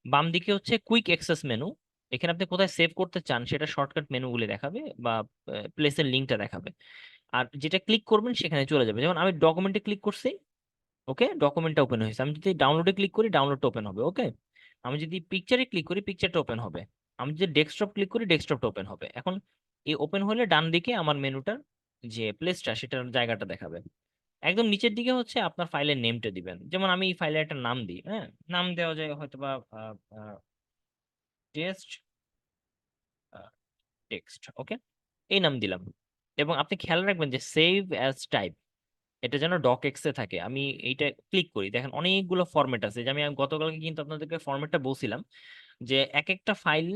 Speaker 1: বাম দিকে হচ্ছে কুইক অ্যাক্সেস মেনু, এখানে আপনি কোথায় সেভ করতে চান সেটা শর্টকাট মেনুগুলি দেখাবে বা প্লেসের লিঙ্কটা দেখাবে। আর যেটা ক্লিক করবেন সেখানে চলে যাবে, যেমন আমি ডকুমেন্টে ক্লিক করছি, ওকে, ডকুমেন্টটা ওপেন হয়েছে। আমি যদি ডাউনলোডে ক্লিক করি ডাউনলোডটা ওপেন হবে, ওকে। আমি যদি পিকচারে ক্লিক করি পিকচারটা ওপেন হবে। আমি যদি ডেস্কটপ ক্লিক করি ডেস্কটপটা ওপেন হবে। এখন এই ওপেন হলে ডান দিকে আমার মেনুটার যে প্লেসটা সেটার জায়গাটা দেখাবে। একদম নিচের দিকে হচ্ছে আপনার ফাইলের নেমটা দিবেন, যেমন আমি এই ফাইলের একটা নাম দিই, হ্যাঁ, নাম দেওয়া যায় হয়তোবা টেস্ট টেক্সট, ওকে, এই নাম দিলাম। এবং আপনি খেয়াল রাখবেন যে সেভ অ্যাজ টাইপ এটা যেন ডক এক্সে থাকে। আমি এইটা ক্লিক করি, দেখেন অনেকগুলো ফরম্যাট আছে, যে আমি গতকালকে কিন্তু আপনাদেরকে ফরম্যাটটা বলছিলাম যে এক একটা ফাইল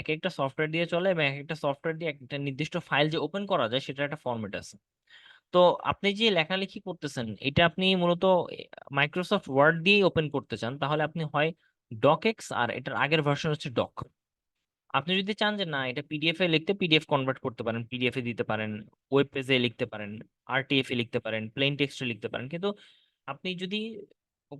Speaker 1: এক একটা সফটওয়্যার দিয়ে চলে, এবং এক একটা সফটওয়্যার দিয়ে একটা নির্দিষ্ট ফাইল যে ওপেন করা যায় সেটা একটা ফরম্যাট আছে। তো আপনি যে লেখালেখি করতেছেন এটা আপনি মূলত মাইক্রোসফট ওয়ার্ড দিয়েই ওপেন করতে চান, তাহলে আপনি হয় ডক এক্স, আর এটার আগের ভার্সন হচ্ছে ডক। আপনি যদি চান যে না এটা পিডিএফ এ লিখতে, পিডিএফ কনভার্ট করতে পারেন, পিডিএফ এ দিতে পারেন, ওয়েব পেজে লিখতে পারেন, আরটিএফ এ লিখতে পারেন, প্লেন টেক্সটে লিখতে পারেন। কিন্তু আপনি যদি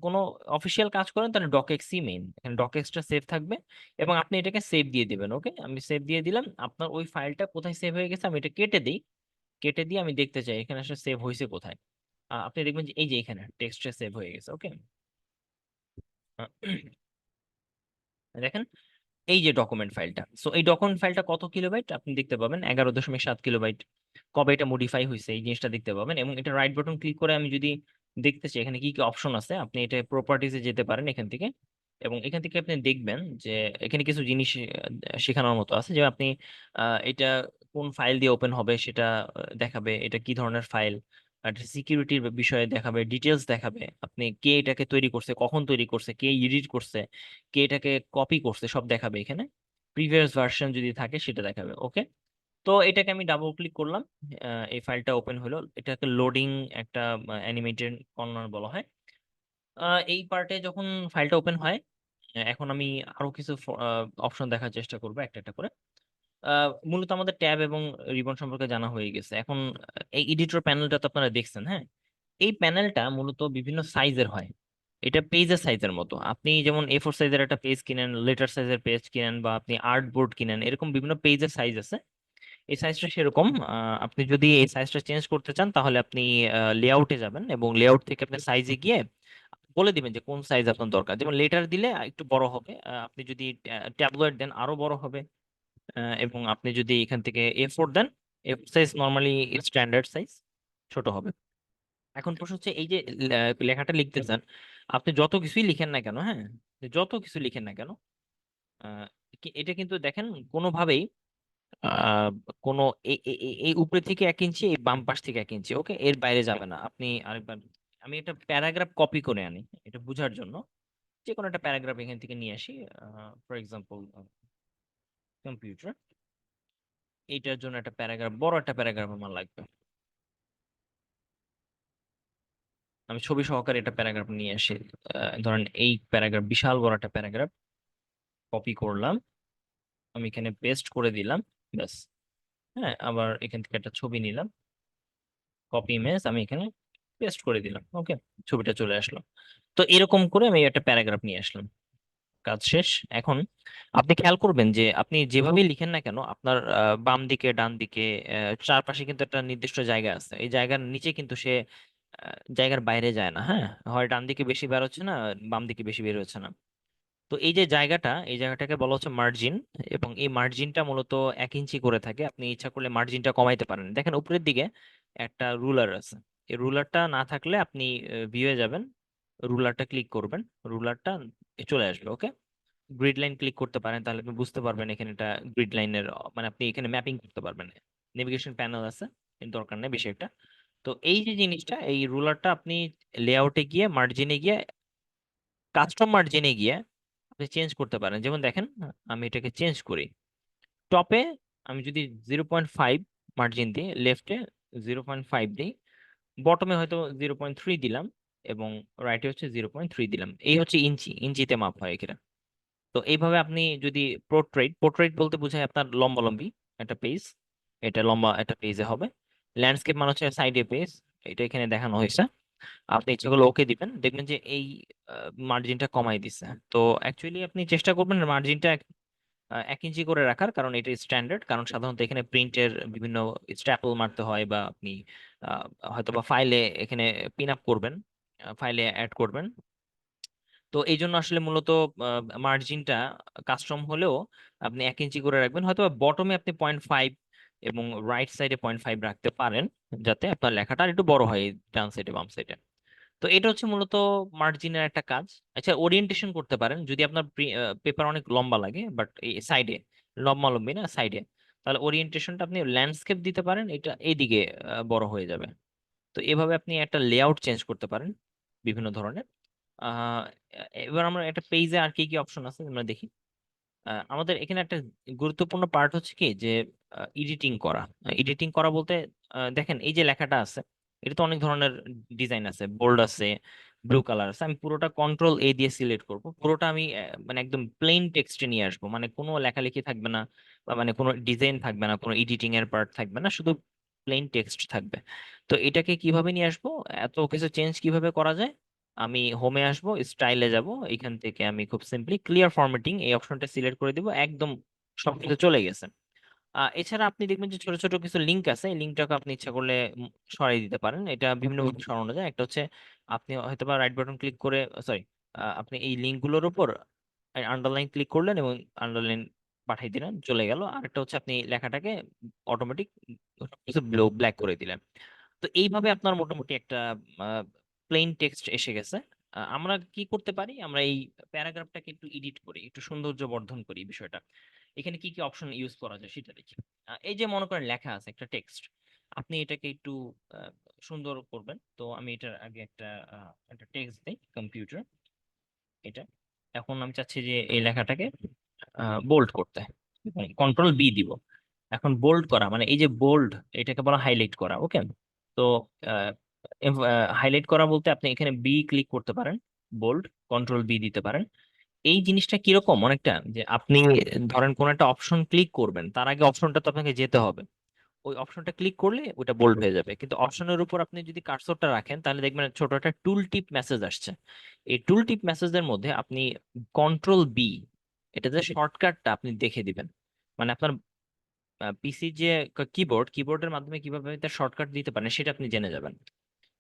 Speaker 1: কোনো অফিসিয়াল কাজ করেন তাহলে ডকেক্সই মেইন, এখানে ডকেক্সটা সেভ থাকবে। এবং আপনি এটাকে সেভ দিয়ে দিবেন, ওকে, আমি সেভ দিয়ে দিলাম। আপনার ওই ফাইলটা কোথায় সেভ হয়ে গেছে আমি এটা কেটে দিই, কেটে দিয়ে আমি দেখতে চাই এখানে আসলে সেভ হয়েছে কোথায়। আপনি দেখবেন যে এই যে এখানে টেক্সটে সেভ হয়ে গেছে। ওকে, দেখেন এই যে ডকুমেন্ট ফাইলটা, সো এই ডকুমেন্ট ফাইলটা কত কিলোবাইট আপনি দেখতে পাবেন, 11.7 কিলোবাইট। কবে এটা মডিফাই হয়েছে এই জিনিসটা দেখতে পাবেন, এবং এটা রাইট বাটন ক্লিক করে আমি যদি দেখতে চাই এখানে কি কি অপশন আছে, আপনি এটা প্রপার্টিজে যেতে পারেন এখান থেকে। এবং এখান থেকে আপনি দেখবেন যে এখানে কিছু জিনিস শেখানোর মতো আছে, যে আপনি এটা কোন ফাইল দিয়ে ওপেন হবে সেটা দেখাবে, এটা কি ধরনের ফাইল, আর সিকিউরিটির বিষয়ে দেখাবে, ডিটেলস দেখাবে, আপনি কে এটাকে তৈরি করছে, কখন তৈরি করছে, কে এডিট করছে, কে এটাকে কপি করছে, সব দেখাবে এখানে। প্রিভিয়াস ভার্সন যদি থাকে সেটা দেখাবে। ওকে, তো এটাকে আমি ডাবল ক্লিক করলাম, এই ফাইলটা ওপেন হলো। এটাকে লোডিং একটা অ্যানিমেটেড কর্নার বলা হয়। এই পার্টে যখন ফাইলটা ওপেন হয়, এখন আমি আরো কিছু অপশন দেখার চেষ্টা করবো একটা একটা করে। মূলত আমাদের ট্যাব এবং রিবন সম্পর্কে জানা হয়ে গেছে। এখন এই এডিটর প্যানেলটা তো আপনারা দেখছেন, হ্যাঁ। এই প্যানেলটা মূলত বিভিন্ন সাইজের হয়। এটা পেজের সাইজের মতো, আপনি যেমন A4 সাইজের একটা পেজ কিনেন, লেটার সাইজের পেজ কিনেন, বা আপনি আর্ট বোর্ড কিনেন, এরকম বিভিন্ন পেজের সাইজ আছে। এই সাইজটা সেরকম। আপনি যদি এই সাইজটা চেঞ্জ করতে চান তাহলে আপনি লেআউটে যাবেন, এবং লেআউট থেকে আপনি সাইজে গিয়ে বলে দিবেন যে কোন সাইজ আপনার দরকার। যেমন লেটার দিলে একটু বড় হবে, আপনি যদি ট্যাবলয়েড দেন আরো বড় হবে, এবং আপনি যদি এখান থেকে A4 দেন, A4 size normally standard size, ছোট হবে। এখন প্রশ্ন হচ্ছে এই যে লেখাটা লিখতেছেন, আপনি যত কিছুই লিখেন না কেন, হ্যাঁ, যত কিছু লিখেন না কেন, আহ, এটা কিন্তু দেখেন কোনোভাবেই আহ কোনো এই উপরে থেকে 1 ইঞ্চি, এই বাম পাশ থেকে 1 ইঞ্চি, ওকে, এর বাইরে যাবে না। আপনি আরেকবার, আমি একটা প্যারাগ্রাফ কপি করে আনি এটা বোঝার জন্য। যে কোনো একটা প্যারাগ্রাফ এখান থেকে নিয়ে আসি, ফর এক্সাম্পল কম্পিউটার। এইটার জন্য একটা প্যারাগ্রাফ, বড় একটা প্যারাগ্রাফ আমার লাগবে। আমি ছবি সহকারে একটা প্যারাগ্রাফ নিয়ে আসি। ধরেন এই প্যারাগ্রাফ, বিশাল বড় একটা প্যারাগ্রাফ কপি করলাম, আমি এখানে পেস্ট করে দিলাম, ব্যাস। হ্যাঁ, আবার এখান থেকে একটা ছবি নিলাম, কপি ইমেজ, আমি এখানে পেস্ট করে দিলাম। ওকে, ছবিটা চলে আসলো। তো এরকম করে আমি একটা প্যারাগ্রাফ নিয়ে আসলাম, কাজ শেষ। এখন আপনি খেয়াল করবেন যে আপনি যেভাবেই লিখেন না কেন, আপনার বাম দিকে ডান দিকে চারপাশে কিন্তু একটা নির্দিষ্ট জায়গা আছে। এই জায়গার নিচে কিন্তু সে জায়গার বাইরে যায় না, হ্যাঁ, হয় ডান দিকে বেশি বের হচ্ছে না, বাম দিকে বেশি বের হচ্ছে না। তো এই যে জায়গাটা, এই জায়গাটাকে বলা হচ্ছে মার্জিন। এবং এই মার্জিনটা মূলত 1 ইঞ্চি করে থাকে। আপনি ইচ্ছা করলে মার্জিনটা কমাইতে পারেন। দেখেন উপরের দিকে একটা রুলার আছে, এই রুলারটা না থাকলে আপনি ভিউয়ে যাবেন, রুলারটা ক্লিক করবেন, রুলারটা চলে আসবে। ওকে, গ্রিড লাইন ক্লিক করতে পারেন, তাহলে আপনি বুঝতে পারবেন এখানে এটা গ্রিড লাইনের, মানে আপনি এখানে ম্যাপিং করতে পারবেন। নেভিগেশন প্যানেল আছে, এর দরকার নেই বেশি একটা। তো এই যে জিনিসটা, এই রুলারটা আপনি লেআউটে গিয়ে, মার্জিনে গিয়ে, কাস্টম মার্জিনে গিয়ে আপনি চেঞ্জ করতে পারেন। যেমন দেখেন, আমি এটাকে চেঞ্জ করি। টপে আমি যদি 0.5 মার্জিন দিই, লেফটে 0.5 দিই, বটমে হয়তো 0.3 দিলাম, এবং রাইটে হচ্ছে 0.3 দিলাম। এই হচ্ছে ইঞ্চি, ইঞ্চিতে মাপ হয় এখানে। তো এইভাবে আপনি যদি পোর্ট্রেট, পোর্ট্রেট বলতে বোঝায় আপনার লম্বালম্বি একটা পেজ, এটা লম্বা একটা পেজে হবে। ল্যান্ডস্কেপ মানে হচ্ছে সাইডে পেজ, এটা এখানে দেখানো হয়েছে। আপনি ইচ্ছে করলে ওকে দিবেন, দেখবেন যে এই মার্জিনটা কমাই দিছে। তো অ্যাকচুয়ালি আপনি চেষ্টা করবেন মার্জিনটা 1 ইঞ্চি করে রাখার, কারণ এটা স্ট্যান্ডার্ড। কারণ সাধারণত এখানে প্রিন্টের বিভিন্ন স্ট্যাপল মারতে হয়, বা আপনি আহ, হয়তো বা ফাইলে এখানে পিন আপ করবেন, ফাইলে অ্যাড করবেন। তো এই জন্য আসলে মূলত মার্জিনটা কাস্টম হলেও আপনি 1 ইঞ্চি করে রাখবেন। হয়তো বটমে আপনি 0.5 এবং রাইট সাইডে 0.5 রাখতে পারেন, যাতে আপনার লেখাটা আর একটু বড় হয় ডান সাইডে বাম সাইডে। তো এটা হচ্ছে মূলত মার্জিনের একটা কাজ। আচ্ছা, ওরিয়েন্টেশন করতে পারেন যদি আপনার পেপার অনেক লম্বা লাগে, বাট এই সাইডে, লম্বা লম্বি না সাইডে, তাহলে ওরিয়েন্টেশনটা আপনি ল্যান্ডস্কেপ দিতে পারেন, এটা এইদিকে বড় হয়ে যাবে। তো এভাবে আপনি একটা লেআউট চেঞ্জ করতে পারেন বিভিন্ন ধরনের। আহ এবার আমরা একটা পেজে আর কি কি অপশন আছে আমরা দেখি। আমাদের এখানে একটা গুরুত্বপূর্ণ পার্ট হচ্ছে কি, যে এডিটিং করা। এডিটিং করা বলতে দেখেন এই যে লেখাটা আছে, এটা তো অনেক ধরনের ডিজাইন আছে, বোল্ড আছে, ব্লু কালার আছে। আমি পুরোটা কন্ট্রোল A দিয়ে সিলেক্ট করব, পুরোটা আমি মানে একদম প্লেন টেক্সটে নিয়ে আসবো, মানে কোনো লেখালেখি থাকবে না, বা মানে কোনো ডিজাইন থাকবে না, কোনো এডিটিং এর পার্ট থাকবে না, শুধু প্লেন টেক্সট থাকবে। তো এটাকে কিভাবে নিয়ে আসবো, এত কিছু চেঞ্জ কিভাবে করা যায়, আমি হোমে আসবো, স্টাইলে যাব, এখান থেকে আমি খুব সিম্পলি ক্লিয়ার ফরম্যাটিং এই অপশনটা সিলেক্ট করে দিব, একদম সবকিছু চলে গেছে। এছাড়া আপনি দেখবেন যে ছোট ছোট কিছু লিঙ্ক আছে, এই লিঙ্কটাকে আপনি ইচ্ছা করলে সরিয়ে দিতে পারেন। এটা বিভিন্ন ভাবে সরানো যায়। একটা হচ্ছে আপনি হয়তো বা রাইট বাটন ক্লিক করে, সরি, আপনি এই লিঙ্কগুলোর উপর আন্ডারলাইন ক্লিক করলেন এবং আন্ডারলাইন পাঠিয়ে দিলেন, চলে গেল। আর একটা হচ্ছে আপনি লেখাটাকে অটোমেটিক কিছু ব্ল্যাক করে দিলেন। তো এইভাবে আপনার মোটামুটি একটা প্লেন টেক্সট এসে গেছে। আমরা কি করতে পারি, আমরা এই প্যারাগ্রাফটাকে একটু এডিট করি, একটু সৌন্দর্য বর্ধন করি বিষয়টা। এখানে কি কি অপশন ইউজ করা যায় সেটা দেখি। এই যে মনে করেন লেখা আছে একটা টেক্সট, আপনি এটাকে একটু আহ, সুন্দর করবেন। তো আমি এটার আগে একটা টেক্সট দিই, কম্পিউটার, এটা। এখন আমি চাচ্ছি যে এই লেখাটাকে বোল্ড করতে, কন্ট্রোল বি দিব। এখন বোল্ড করা মানে এই যে বোল্ড, এটাকে বলা হাইলাইট করা, ওকে। তো হাইলাইট করা বলতে আপনি এখানে বি ক্লিক করতে পারেন, বোল্ড, কন্ট্রোল বি দিতে পারেন। এই জিনিসটা কিরকম অনেকটা, যে আপনি ধরেন কোন একটা অপশন ক্লিক করবেন, তার আগে অপশনটা তো আপনাকে যেতে হবে। ওই অপশনটা ক্লিক করলে ওটা বোল্ড হয়ে যাবে, কিন্তু অপশনের উপর আপনি যদি কার্সরটা রাখেন তাহলে দেখবেন ছোট একটা টুল টিপ মেসেজ আসছে। এই টুল টিপ মেসেজের মধ্যে আপনি কন্ট্রোল বি, এটা যে শর্টকাটটা আপনি দেখে দিবেন। মানে আপনার পিসি যে কিবোর্ডের মাধ্যমে কিভাবে তার শর্টকাট দিতে পারেন সেটা আপনি জেনে যাবেন।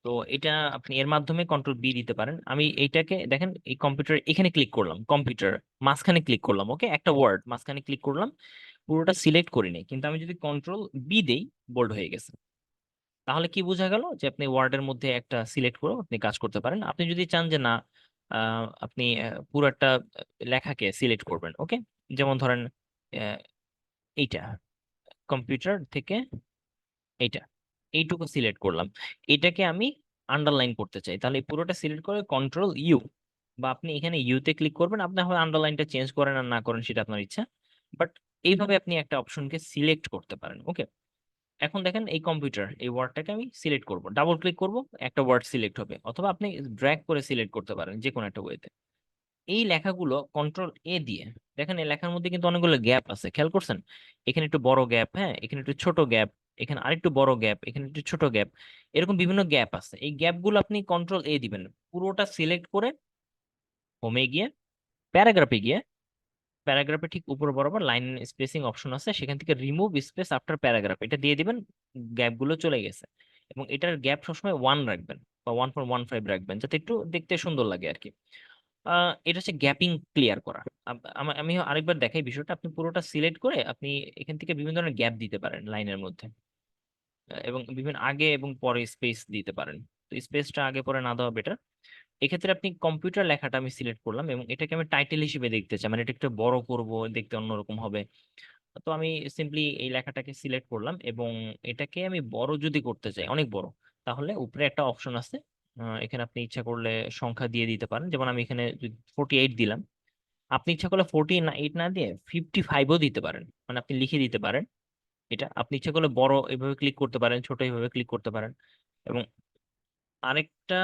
Speaker 1: তো এটা আপনি এর মাধ্যমে কন্ট্রোল বি দিতে পারেন। আমি এইটাকে দেখেন, এই কম্পিউটার এখানে ক্লিক করলাম, কম্পিউটার মাঝখানে ক্লিক করলাম, ওকে, একটা ওয়ার্ড মাঝখানে ক্লিক করলাম, পুরোটা সিলেক্ট করিনি, কিন্তু আমি যদি কন্ট্রোল বি দেই, বোল্ড হয়ে গেছে। তাহলে কি বোঝা গেল যে আপনি ওয়ার্ডের মধ্যে একটা সিলেক্ট করে আপনি কাজ করতে পারেন। আপনি যদি চান যে না, আপনি পুরো একটা লেখাকে সিলেক্ট করবেন, ওকে, যেমন ধরেন আহ, এইটা, কম্পিউটার থেকে এইটা, এইটুকু সিলেক্ট করলাম, এটাকে আমি আন্ডারলাইন করতে চাই, তাহলে এই পুরোটা সিলেক্ট করে কন্ট্রোল ইউ, বা আপনি এখানে ইউতে ক্লিক করবেন। আপনি হয় আন্ডারলাইনটা চেঞ্জ করেন আর না করেন সেটা আপনার ইচ্ছা, বাট এইভাবে আপনি একটা অপশনকে সিলেক্ট করতে পারেন, ওকে। এখন দেখেন এই কম্পিউটার, এই ওয়ার্ডটাকে আমি সিলেক্ট করব, ডাবল ক্লিক করব, একটা ওয়ার্ড সিলেক্ট হবে, অথবা আপনি ড্র্যাগ করে সিলেক্ট করতে পারেন যে কোনো একটা ওয়েতে। এই লেখাগুলো কন্ট্রোল এ দিয়ে, দেখেন এই লেখার মধ্যে কিন্তু অনেকগুলো গ্যাপ আছে, খেয়াল করছেন? এখানে একটু বড় গ্যাপ, হ্যাঁ, এখানে একটু ছোট গ্যাপ, এখানে আরেকটু বড় গ্যাপ, এখানে একটু ছোট গ্যাপ, এরকম বিভিন্ন গ্যাপ আছে। এই গ্যাপগুলো আপনি কন্ট্রোল এ দিবেন, পুরোটা সিলেক্ট করে হোমে গিয়ে, প্যারাগ্রাফে গিয়ে, প্যারাগ্রাফে ঠিক উপর বরাবর লাইন স্পেসিং অপশন আছে, সেখান থেকে রিমুভ স্পেস আফটার প্যারাগ্রাফ এটা দিয়ে দিবেন। গ্যাপ গুলো চলে গেছে। এবং এটার গ্যাপ সবসময় 1 রাখবেন, বা 1.15 রাখবেন, যাতে একটু দেখতে সুন্দর লাগে আর কি। এটা হচ্ছে গ্যাপিং ক্লিয়ার করা। আমি আরেকবার দেখাই বিষয়টা। আপনি পুরোটা সিলেক্ট করে আপনি এখান থেকে বিভিন্ন ধরনের গ্যাপ দিতে পারেন লাইনের মধ্যে, এবং বিভিন্ন আগে এবং পরে স্পেস দিতে পারেন। তো স্পেসটা আগে পরে না দেওয়া বেটার। এক্ষেত্রে আপনি কম্পিউটার লেখাটা আমি সিলেক্ট করলাম এবং এটাকে আমি টাইটেল হিসেবে দেখতে চাই, মানে এটা একটু বড় করব, দেখতে অন্যরকম হবে। তো আমি সিম্পলি এই লেখাটাকে সিলেক্ট করলাম, এবং এটাকে আমি বড় যদি করতে চাই, অনেক বড়, তাহলে উপরে একটা অপশন আছে। এখানে আপনি ইচ্ছা করলে সংখ্যা দিয়ে দিতে পারেন, যেমন আমি এখানে 48 দিলাম। আপনি ইচ্ছা করলে 48 না দিয়ে 55ও দিতে পারেন, মানে আপনি লিখে দিতে পারেন। এটা আপনি ইচ্ছা করলে বড় এভাবে ক্লিক করতে পারেন, ছোট এভাবে ক্লিক করতে পারেন। এবং আরেকটা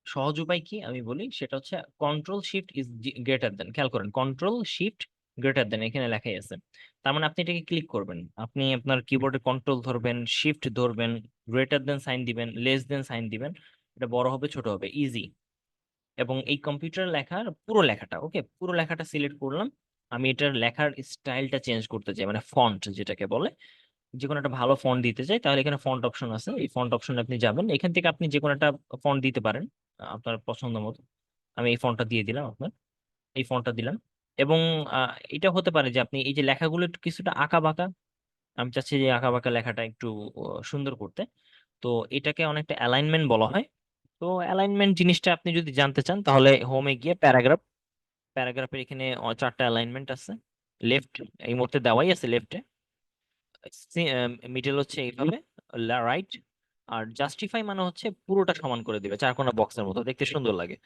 Speaker 1: সহজ উপায় কি আমি বলি, সেটা হচ্ছে control shift is greater than. খেয়াল করেন, কন্ট্রোল শিফট গ্রেটার দেন এখানে লেখাই আছে। তার মানে আপনি এটাকে ক্লিক করবেন, আপনি আপনার কিবোর্ডে কন্ট্রোল ধরবেন, শিফট ধরবেন, গ্রেটার দেন সাইন দিবেন, লেস দেন সাইন দিবেন, এটা বড় হবে ছোট হবে, ইজি। এবং এই কম্পিউটার লেখার পুরো লেখাটা, ওকে, পুরো লেখাটা সিলেক্ট করলাম। আমি এটার লেখার স্টাইলটা চেঞ্জ করতে চাই, মানে ফন্ট যেটাকে বলে, যে কোনো একটা ভালো ফন্ট দিতে চাই, তাহলে এখানে ফন্ট অপশন আছে, এই ফন্ট অপশনে আপনি যাবেন, এখান থেকে আপনি যে কোনো একটা ফন্ট দিতে পারেন আপনার পছন্দ মতো। আমি এই ফন্টটা দিয়ে দিলাম, আপনার এই ফন্টটা দিলাম। এবং এটা হতে পারে যে আপনি এই যে লেখাগুলো একটু কিছুটা আঁকা বাঁকা, আমি চাচ্ছি যে আঁকা বাঁকা লেখাটা একটু সুন্দর করতে। তো এটাকে অনেকটা অ্যালাইনমেন্ট বলা হয়। তো অ্যালাইনমেন্ট জিনিসটা আপনি যদি জানতে চান, তাহলে হোমে গিয়ে প্যারাগ্রাফ, প্যারাগ্রাফের এখানে 4টা অ্যালাইনমেন্ট আছে। লেফট এই মুহূর্তে দেওয়াই আছে লেফটে, মিডল হচ্ছে এইভাবে, রাইট, আর জাস্টিফাই মানে হচ্ছে পুরোটা সমান করে দিবে, চারকোনা বক্সের মতো দেখতে সুন্দর লাগে।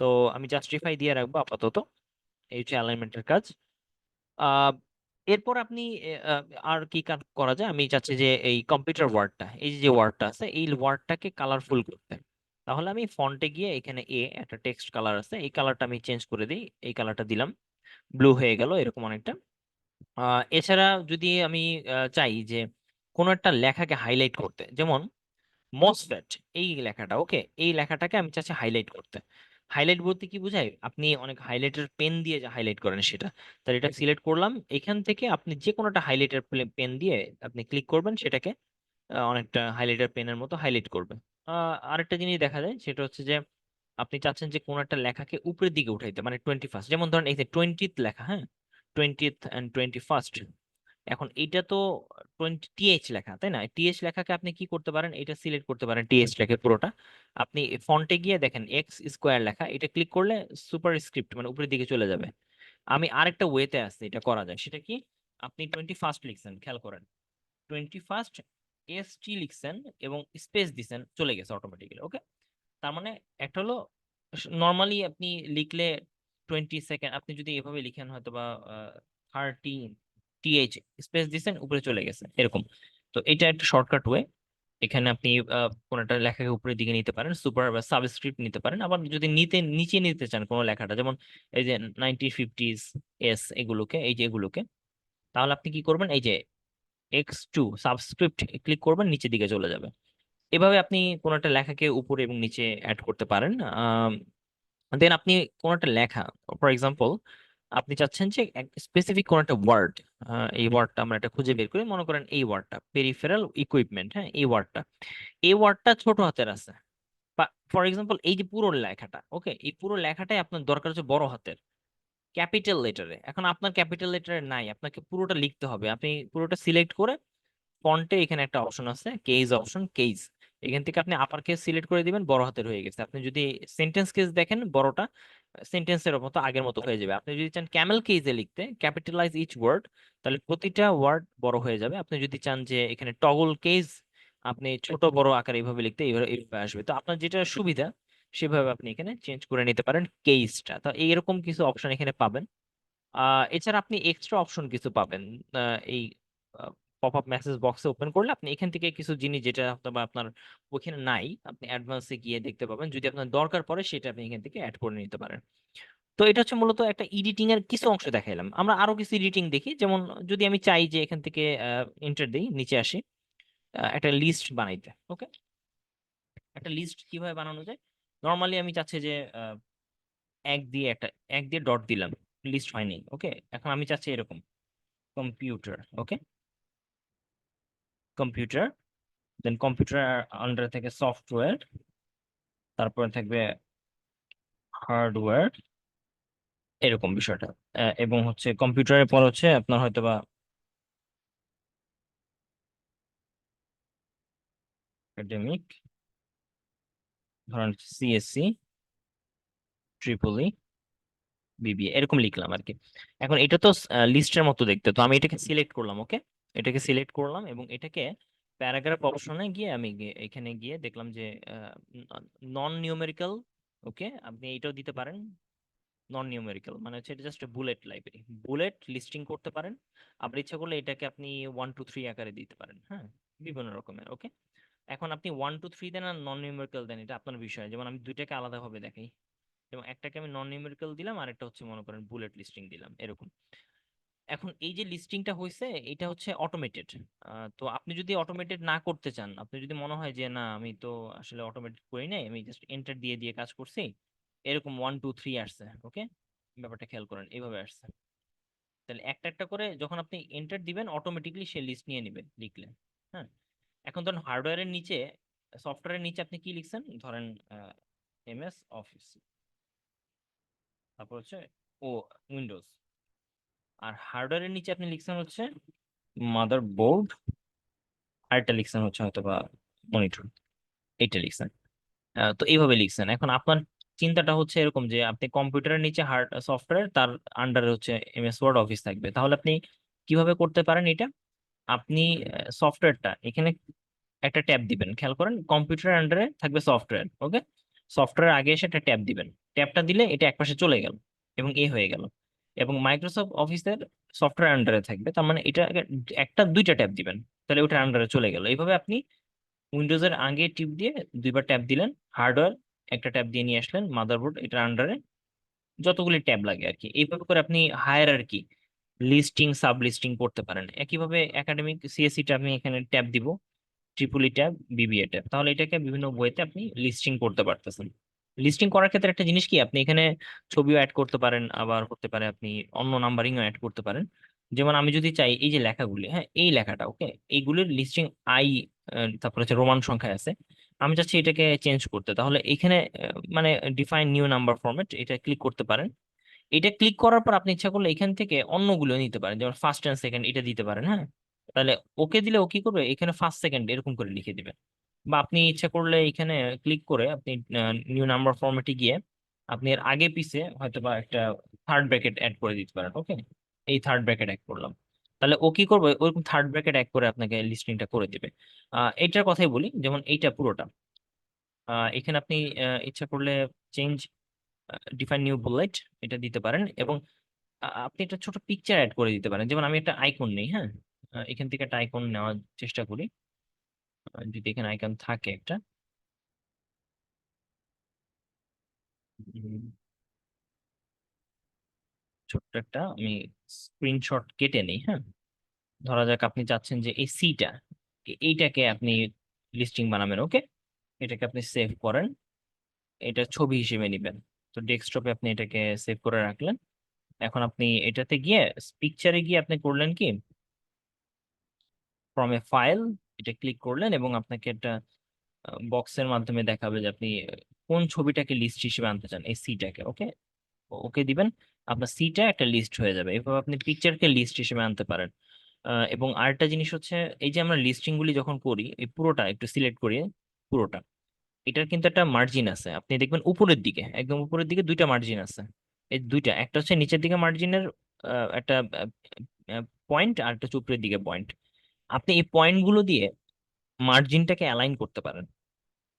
Speaker 1: তো আমি জাস্টিফাই দিয়ে রাখবো আপাতত। এই হচ্ছে অ্যালাইনমেন্টের কাজ। আহ এরপর আপনি আর কি কাজ করা যায়, আমি চাচ্ছি যে এই কম্পিউটার ওয়ার্ডটা, এই যে ওয়ার্ডটা আছে, এই ওয়ার্ডটাকে কালারফুল করতে। তাহলে আমি ফন্টে গিয়ে এখানে একটা টেক্সট কালার আছে, এই কালারটা আমি চেঞ্জ করে দিই, এই কালারটা দিলাম, ব্লু হয়ে গেল এরকম অনেকটা। এছাড়া যদি আমি চাই যে কোনো একটা লেখাকে হাইলাইট করতে, যেমন মসফেট, এই লেখাটা, ওকে, এই লেখাটাকে আমি চাচ্ছি হাইলাইট করতে। হাইলাইট বলতে কি বোঝায়, আপনি অনেক হাইলাইটার পেন দিয়ে যে হাইলাইট করেন সেটা। তাহলে এটা সিলেক্ট করলাম, এখান থেকে আপনি যে কোনো একটা হাইলাইটার পেন দিয়ে আপনি ক্লিক করবেন, সেটাকে অনেকটা হাইলাইটার পেনের মতো হাইলাইট করবে। আরেকটা জিনিস দেখা যায় সেটা হচ্ছে যে আপনি চাচ্ছেন যে কোন একটা লেখাকে উপরের দিকে উঠাইতে, মানে 21, যেমন ধরেন এই যে 20th লেখা, হ্যাঁ, 20th and 21st। এখন এইটা তো 20th লেখা, তাই না? টিএইচ লেখাকে আপনি কি করতে পারেন, এটা সিলেক্ট করতে পারেন টিএইচ লেখা পুরোটা। আপনি ফন্টে গিয়ে দেখেন এক্স স্কোয়ার লেখা, এটা ক্লিক করলে সুপার স্ক্রিপ্ট মানে উপরের দিকে চলে যাবে। আমি আরেকটা ওয়েতে আছে এটা করা যায়, সেটা কি, আপনি 21st লিখছেন, খেয়াল করেন, 21st এস টি লিখছেন এবং স্পেস দিছেন, চলে গেছে অটোমেটিক্যালি। ওকে, তার মানে একটা হলো নর্মালি আপনি লিখলে 20 সেকেন্ড, আপনি যদি এভাবে লিখেন হয়তো বা 30th স্পেস দিছেন উপরে চলে গেছে এরকম। তো এটা একটা শর্টকাট ওয়ে। এখানে আপনি কোন একটা লেখাকে উপরের দিকে নিতে পারেন, সুপার বা সাবস্ক্রিপ্ট নিতে পারেন। আবার যদি নিচে নিতে চান কোনো লেখাটা, যেমন এই যে 1950s এগুলোকে, এই যে এগুলোকে, তাহলে আপনি কি করবেন, এই যে X2 সাবস্ক্রিপ্ট ক্লিক করবেন, নিচের দিকে চলে যাবে। এভাবে আপনি কোন একটা লেখাকে উপরে এবং নিচে অ্যাড করতে পারেন। দেন আপনি কোন একটা লেখা, ফর এক্সাম্পল আপনি চাচ্ছেন যে স্পেসিফিক কোন একটা ওয়ার্ড, এই ওয়ার্ডটা আমরা এটা খুঁজে বের করি, মনে করেন এই ওয়ার্ডটা পেরিফেরাল ইকুইপমেন্ট, হ্যাঁ, এই ওয়ার্ডটা ছোট হাতের আছে, বা ফর এক্সাম্পল এই যে পুরো লেখাটা, ওকে, এই পুরো লেখাটাই আপনার দরকার হচ্ছে বড় হাতের ক্যাপিটাল লেটারে। এখন আপনার ক্যাপিটাল লেটারে নাই, আপনাকে পুরোটা লিখতে হবে। আপনি পুরোটা সিলেক্ট করে ফন্টে এখানে একটা অপশন আছে, কেস। এখান থেকে আপনি আপার কেস সিলেক্ট করে দিবেন, বড় হাতের হয়ে গেছে। আপনি যদি সেন্টেন্স কেস দেখেন বড়টা, সেন্টেন্সের মতো আগের মতো হয়ে যাবে। আপনি যদি চান ক্যামেল কেসে লিখতে, ক্যাপিটালাইজ ইচ ওয়ার্ড, তাহলে প্রতিটা ওয়ার্ড বড় হয়ে যাবে। আপনি যদি চান যে এখানে টগল কেস, আপনি ছোট বড় আকারে এইভাবে লিখতে, এইভাবে আসবে। তো আপনার যেটা সুবিধা সেভাবে আপনি এখানে চেঞ্জ করে নিতে পারেন কেসটা। তো এইরকম কিছু অপশন এখানে পাবেন। এছাড়া আপনি এক্সট্রা অপশন কিছু পাবেন। এই পপ আপ মেসেজ বক্সে ওপেন করলে আপনি এখান থেকে কিছু জিনিস যেটা বা আপনার ওখানে নাই, আপনি অ্যাডভান্সে গিয়ে দেখতে পাবেন। যদি আপনার দরকার পড়ে সেটা আপনি এখান থেকে অ্যাড করে নিতে পারেন। তো এটা হচ্ছে মূলত একটা এডিটিং এর কিছু অংশ দেখাইলাম। আমরা আরো কিছু এডিটিং দেখি, যেমন যদি আমি চাই যে এখান থেকে এন্টার দিই, নিচে আসি, একটা লিস্ট বানাইতে। ওকে, একটা লিস্ট কিভাবে বানানো যায়, নর্মালি আমি চাচ্ছি যে আহ, এক দিয়ে একটা, এক দিয়ে ডট দিলাম, লিস্ট হয়নি। ওকে, এখন আমি চাচ্ছি এরকম, কম্পিউটার। ওকে, কম্পিউটার, দেন কম্পিউটার আন্ডার থেকে সফটওয়্যার, তারপরে থাকবে হার্ডওয়্যার, এরকম বিষয়টা। এবং হচ্ছে কম্পিউটারের পর হচ্ছে আপনার হয়তো বা একাডেমিক, ধরেন সিএসসি, ট্রিপলি, বিবিএ, এরকম লিখলাম আর কি। এখন এটা তো লিস্টের মতো দেখতে, তো আমি এটাকে সিলেক্ট করলাম। ওকে, এটাকে সিলেক্ট করলাম এবং এটাকে প্যারাগ্রাফ অপশনে গিয়ে আমি এখানে গিয়ে দেখলাম যে নন নিউমেরিক্যাল। ওকে, আপনি এইটাও দিতে পারেন, নন নিউমেরিক্যাল মানে হচ্ছে এটা just bullet library, bullet listing করতে পারেন। আবার ইচ্ছা করলে এটাকে আপনি 1 2 3 আকারে দিতে পারেন, হ্যাঁ, বিভিন্ন রকমের। ওকে, এখন আপনি 1 2 3 দেন আর নন নিউমেরিক্যাল দেন, এটা আপনার বিষয়। যেমন আমি দুইটাকে আলাদাভাবে দেখাই, যেমন একটাকে আমি নন নিউমেরিক্যাল দিলাম আর একটা হচ্ছে মনে করেন বুলেট লিস্টিং দিলাম, এরকম। এখন এই যে লিস্টিংটা হয়েছে, এটা হচ্ছে অটোমেটেড। তো আপনি যদি অটোমেটেড না করতে চান, আপনি যদি মনে হয় যে না আমি তো আসলে অটোমেটেড করি নাই, আমি জাস্ট এন্টার দিয়ে দিয়ে কাজ করছি, এরকম 1 2 3 আসছে। ওকে, ব্যাপারটা খেয়াল করেন, এইভাবে আসছে। তাহলে একটা একটা করে যখন আপনি এন্টার দিবেন, অটোমেটিকলি সে লিস্ট নিয়ে নেবে লিখলে। হ্যাঁ, এখন ধরেন হার্ডওয়্যারের নিচে, সফটওয়্যারের নিচে আপনি কি লিখছেন, ধরেন এমএস অফিস, তারপর হচ্ছে ও উইন্ডোজ, আর হার্ডওয়্যারের নিচে আপনি লিখছেন হচ্ছে মাদার বোর্ড, আর একটা লিখছেন হচ্ছে হয়তো বা মনিটর, এইটা লিখছেন। তো এইভাবে লিখছেন। এখন আপনার চিন্তাটা হচ্ছে এরকম যে আপনি কম্পিউটারের নিচে হার্ড সফটওয়্যার, তার আন্ডারে হচ্ছে এমএস ওয়ার্ড অফিস থাকবে। তাহলে আপনি কিভাবে করতে পারেন এটা, আপনি সফটওয়্যারটা এখানে একটা ট্যাব দিবেন, খেয়াল করেন কম্পিউটারের আন্ডারে থাকবে সফটওয়্যার। ওকে, সফটওয়্যার আগে এসে একটা ট্যাব দিবেন, ট্যাবটা দিলে এটা একপাশে চলে গেল এবং এ হয়ে গেল। এবং মাইক্রোসফট অফিসের সফটওয়্যার আন্ডারে থাকবে, তার মানে এটা একটা দুইটা ট্যাব দিবেন, তাহলে ওটার আন্ডারে চলে গেল। এইভাবে আপনি উইন্ডোজের আগে টিপ দিয়ে দুইবার ট্যাব দিলেন, হার্ডওয়্যার একটা ট্যাব দিয়ে নিয়ে আসলেন, মাদারবোর্ড এটার আন্ডারে যতগুলি ট্যাব লাগে আর কি। এইভাবে করে আপনি হায়ারার্কি, লিস্টিং সাব লিস্টিং করতে পারেন। একইভাবে একাডেমিক সিএসসি টা আমি এখানে ট্যাব দিব, ট্রিপলি ট্যাব, বিবিএ ট্যাব, তাহলে এটাকে বিভিন্ন বইতে আপনি লিস্টিং করতে পারতেছেন। লিস্টিং করার ক্ষেত্রে একটা জিনিস কি, আপনি এখানে ছবিও অ্যাড করতে পারেন, আবার হতে পারে আপনি অন্য নাম্বারিংও অ্যাড করতে পারেন। যেমন আমি যদি চাই এই যে লেখাগুলি, হ্যাঁ এই লেখাটা ওকে, এইগুলির লিস্টিং আই, তারপর হচ্ছে রোমান সংখ্যায় আছে, আমি চাচ্ছি এটাকে চেঞ্জ করতে, তাহলে এখানে মানে ডিফাইন নিউ নাম্বার ফরম্যাট এটা ক্লিক করতে পারেন। এটা ক্লিক করার পর আপনি ইচ্ছা করলে এখান থেকে অন্যগুলো নিতে পারেন, যেমন ফার্স্ট এন্ড সেকেন্ড এটা দিতে পারেন, হ্যাঁ। তাহলে ওকে দিলে ও কি করবে, এখানে ফার্স্ট সেকেন্ড এরকম করে লিখে দিবে। বা আপনি ইচ্ছা করলে এখানে ক্লিক করে আপনি নিউ নাম্বার ফরম্যাটে গিয়ে আপনি এর আগে পিছে হয়তো বা একটা থার্ড ব্র্যাকেট অ্যাড করে দিতে পারেন, ওকে। এই থার্ড ব্র্যাকেট অ্যাড করলাম, তাহলে ও কি করবে, ওইরকম থার্ড ব্র্যাকেট অ্যাড করে আপনাকে লিস্টিংটা করে দিবে। এইটার কথাই বলি, যেমন এইটা পুরোটা এখানে আপনি ইচ্ছা করলে চেঞ্জ ডিফাইন নিউ বুলেট এটা দিতে পারেন, এবং আপনি একটা ছোট পিকচার অ্যাড করে দিতে পারেন। যেমন আমি একটা আইকন নেই, হ্যাঁ। এখান থেকে একটা আইকন নেওয়ার চেষ্টা করি। যদি এখানে আইকন থাকে একটা, উম, ছোট্ট একটা আমি স্ক্রিনশট কেটে নিই, হ্যাঁ। ধরা যাক আপনি চাচ্ছেন যে এই সিটা, এইটাকে আপনি লিস্টিং বানাবেন, ওকে। এটাকে আপনি সেভ করেন, এটা ছবি হিসেবে নেবেন। তো ডেস্কটপে আপনি এটাকে সেভ করে রাখলেন। এখন আপনি এটাতে গিয়ে পিকচারে গিয়ে আপনি করলেন কি, ফ্রম এ ফাইল এটা ক্লিক করলেন, এবং আপনাকে একটা বক্সের মাধ্যমে দেখাবে যে আপনি কোন ছবিটাকে লিস্ট হিসেবে আনতে চান, এই সিটাকে, ওকে। ওকে দিবেন, আপনার সিটা একটা লিস্ট হয়ে যাবে। এভাবে আপনি পিকচারকে লিস্ট হিসেবে আনতে পারেন। এবং আরেকটা জিনিস হচ্ছে, এই যে আমরা লিস্টিং গুলি যখন করি, এই পুরোটা একটু সিলেক্ট করি, পুরোটা এটার কিন্তু একটা মার্জিন আছে, আপনি দেখবেন উপরের দিকে, একদম উপরের দিকে দুইটা মার্জিন আছে। এই দুইটা, একটা হচ্ছে নিচের দিকে মার্জিনের একটা পয়েন্ট, আর একটা হচ্ছে উপরের দিকে পয়েন্ট। আপনি এই পয়েন্ট গুলো দিয়ে মার্জিনটাকে অ্যালাইন করতে পারেন।